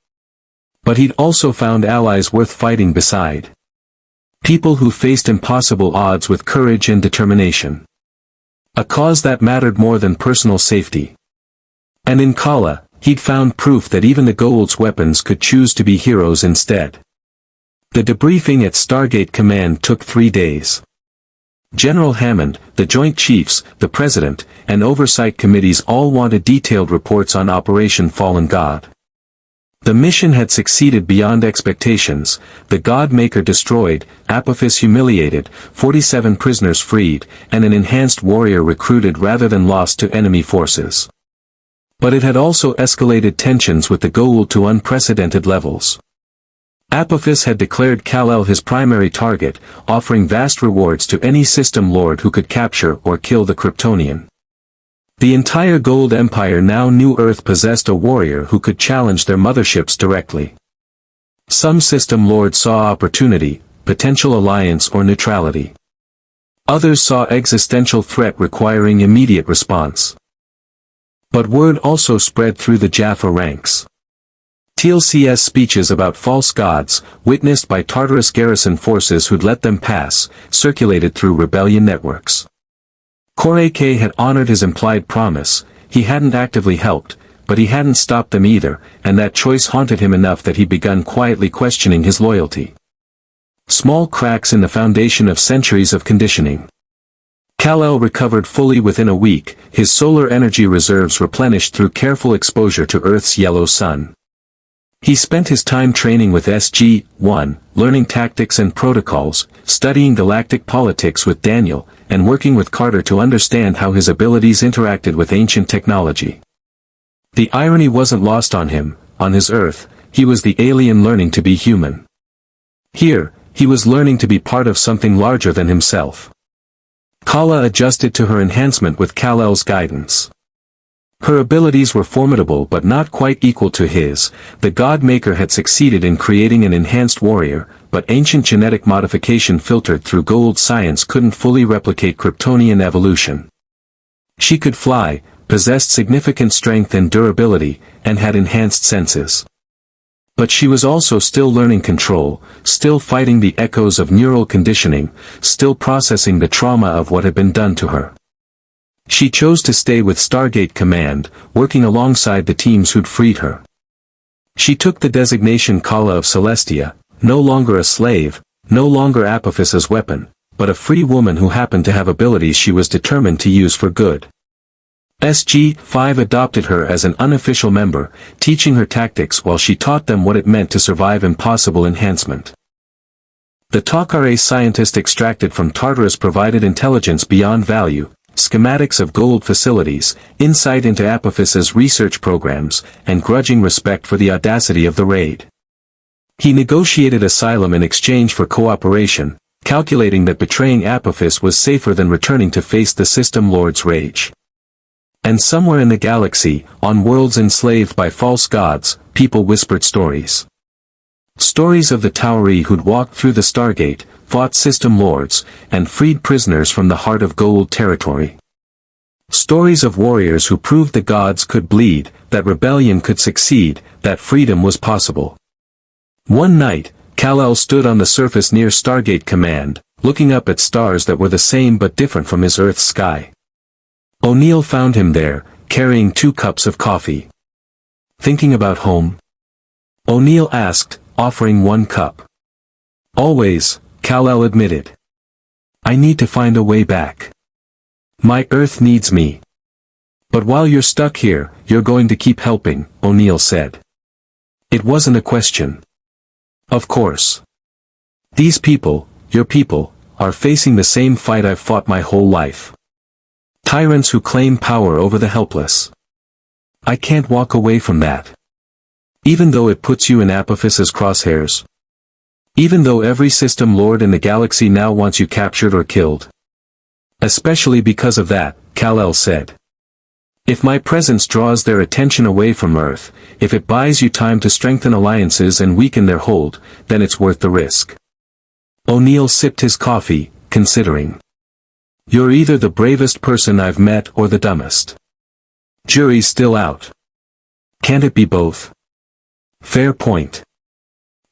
But he'd also found allies worth fighting beside. People who faced impossible odds with courage and determination. A cause that mattered more than personal safety. And in Kala, he'd found proof that even the Goa'uld's weapons could choose to be heroes instead. The debriefing at Stargate Command took 3 days. General Hammond, the Joint Chiefs, the President, and oversight committees all wanted detailed reports on Operation Fallen God. The mission had succeeded beyond expectations, the God Maker destroyed, Apophis humiliated, 47 prisoners freed, and an enhanced warrior recruited rather than lost to enemy forces. But it had also escalated tensions with the Goa'uld to unprecedented levels. Apophis had declared Kell his primary target, offering vast rewards to any system lord who could capture or kill the Kryptonian. The entire Goa'uld Empire now knew Earth possessed a warrior who could challenge their motherships directly. Some system lords saw opportunity, potential alliance or neutrality. Others saw existential threat requiring immediate response. But word also spread through the Jaffa ranks. TLC's speeches about false gods, witnessed by Tartarus garrison forces who'd let them pass, circulated through rebellion networks. Goa'uld had honored his implied promise, he hadn't actively helped, but he hadn't stopped them either, and that choice haunted him enough that he'd begun quietly questioning his loyalty. Small cracks in the foundation of centuries of conditioning. Kell recovered fully within a week, his solar energy reserves replenished through careful exposure to Earth's yellow sun. He spent his time training with SG-1, learning tactics and protocols, studying galactic politics with Daniel, and working with Carter to understand how his abilities interacted with ancient technology. The irony wasn't lost on him, on his Earth, he was the alien learning to be human. Here, he was learning to be part of something larger than himself. Kala adjusted to her enhancement with Kal-El's guidance. Her abilities were formidable but not quite equal to his. The God Maker had succeeded in creating an enhanced warrior, but ancient genetic modification filtered through Goa'uld science couldn't fully replicate Kryptonian evolution. She could fly, possessed significant strength and durability, and had enhanced senses. But she was also still learning control, still fighting the echoes of neural conditioning, still processing the trauma of what had been done to her. She chose to stay with Stargate Command, working alongside the teams who'd freed her. She took the designation Kala of Celestia, no longer a slave, no longer Apophis's weapon, but a free woman who happened to have abilities she was determined to use for good. SG-5 adopted her as an unofficial member, teaching her tactics while she taught them what it meant to survive impossible enhancement. The Tok'ra scientist extracted from Tartarus provided intelligence beyond value, schematics of Goa'uld facilities, insight into Apophis's research programs, and grudging respect for the audacity of the raid. He negotiated asylum in exchange for cooperation, calculating that betraying Apophis was safer than returning to face the System Lord's rage. And somewhere in the galaxy, on worlds enslaved by false gods, people whispered stories. Stories of the Tauri who'd walked through the Stargate, fought System Lords, and freed prisoners from the heart of Goa'uld territory. Stories of warriors who proved the gods could bleed, that rebellion could succeed, that freedom was possible. One night, Kal-El stood on the surface near Stargate Command, looking up at stars that were the same but different from his Earth's sky. O'Neill found him there, carrying 2 cups of coffee. Thinking about home? O'Neill asked, offering 1 cup. Always, Kal-El admitted. I need to find a way back. My Earth needs me. But while you're stuck here, you're going to keep helping, O'Neill said. It wasn't a question. Of course. These people, your people, are facing the same fight I've fought my whole life. Tyrants who claim power over the helpless. I can't walk away from that. Even though it puts you in Apophis's crosshairs. Even though every system lord in the galaxy now wants you captured or killed. Especially because of that, Kal-El said. If my presence draws their attention away from Earth, if it buys you time to strengthen alliances and weaken their hold, then it's worth the risk. O'Neill sipped his coffee, considering. You're either the bravest person I've met or the dumbest. Jury's still out. Can't it be both? Fair point.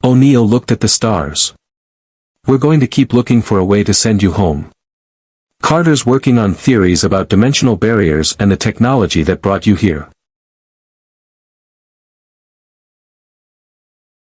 O'Neill looked at the stars. We're going to keep looking for a way to send you home. Carter's working on theories about dimensional barriers and the technology that brought you here.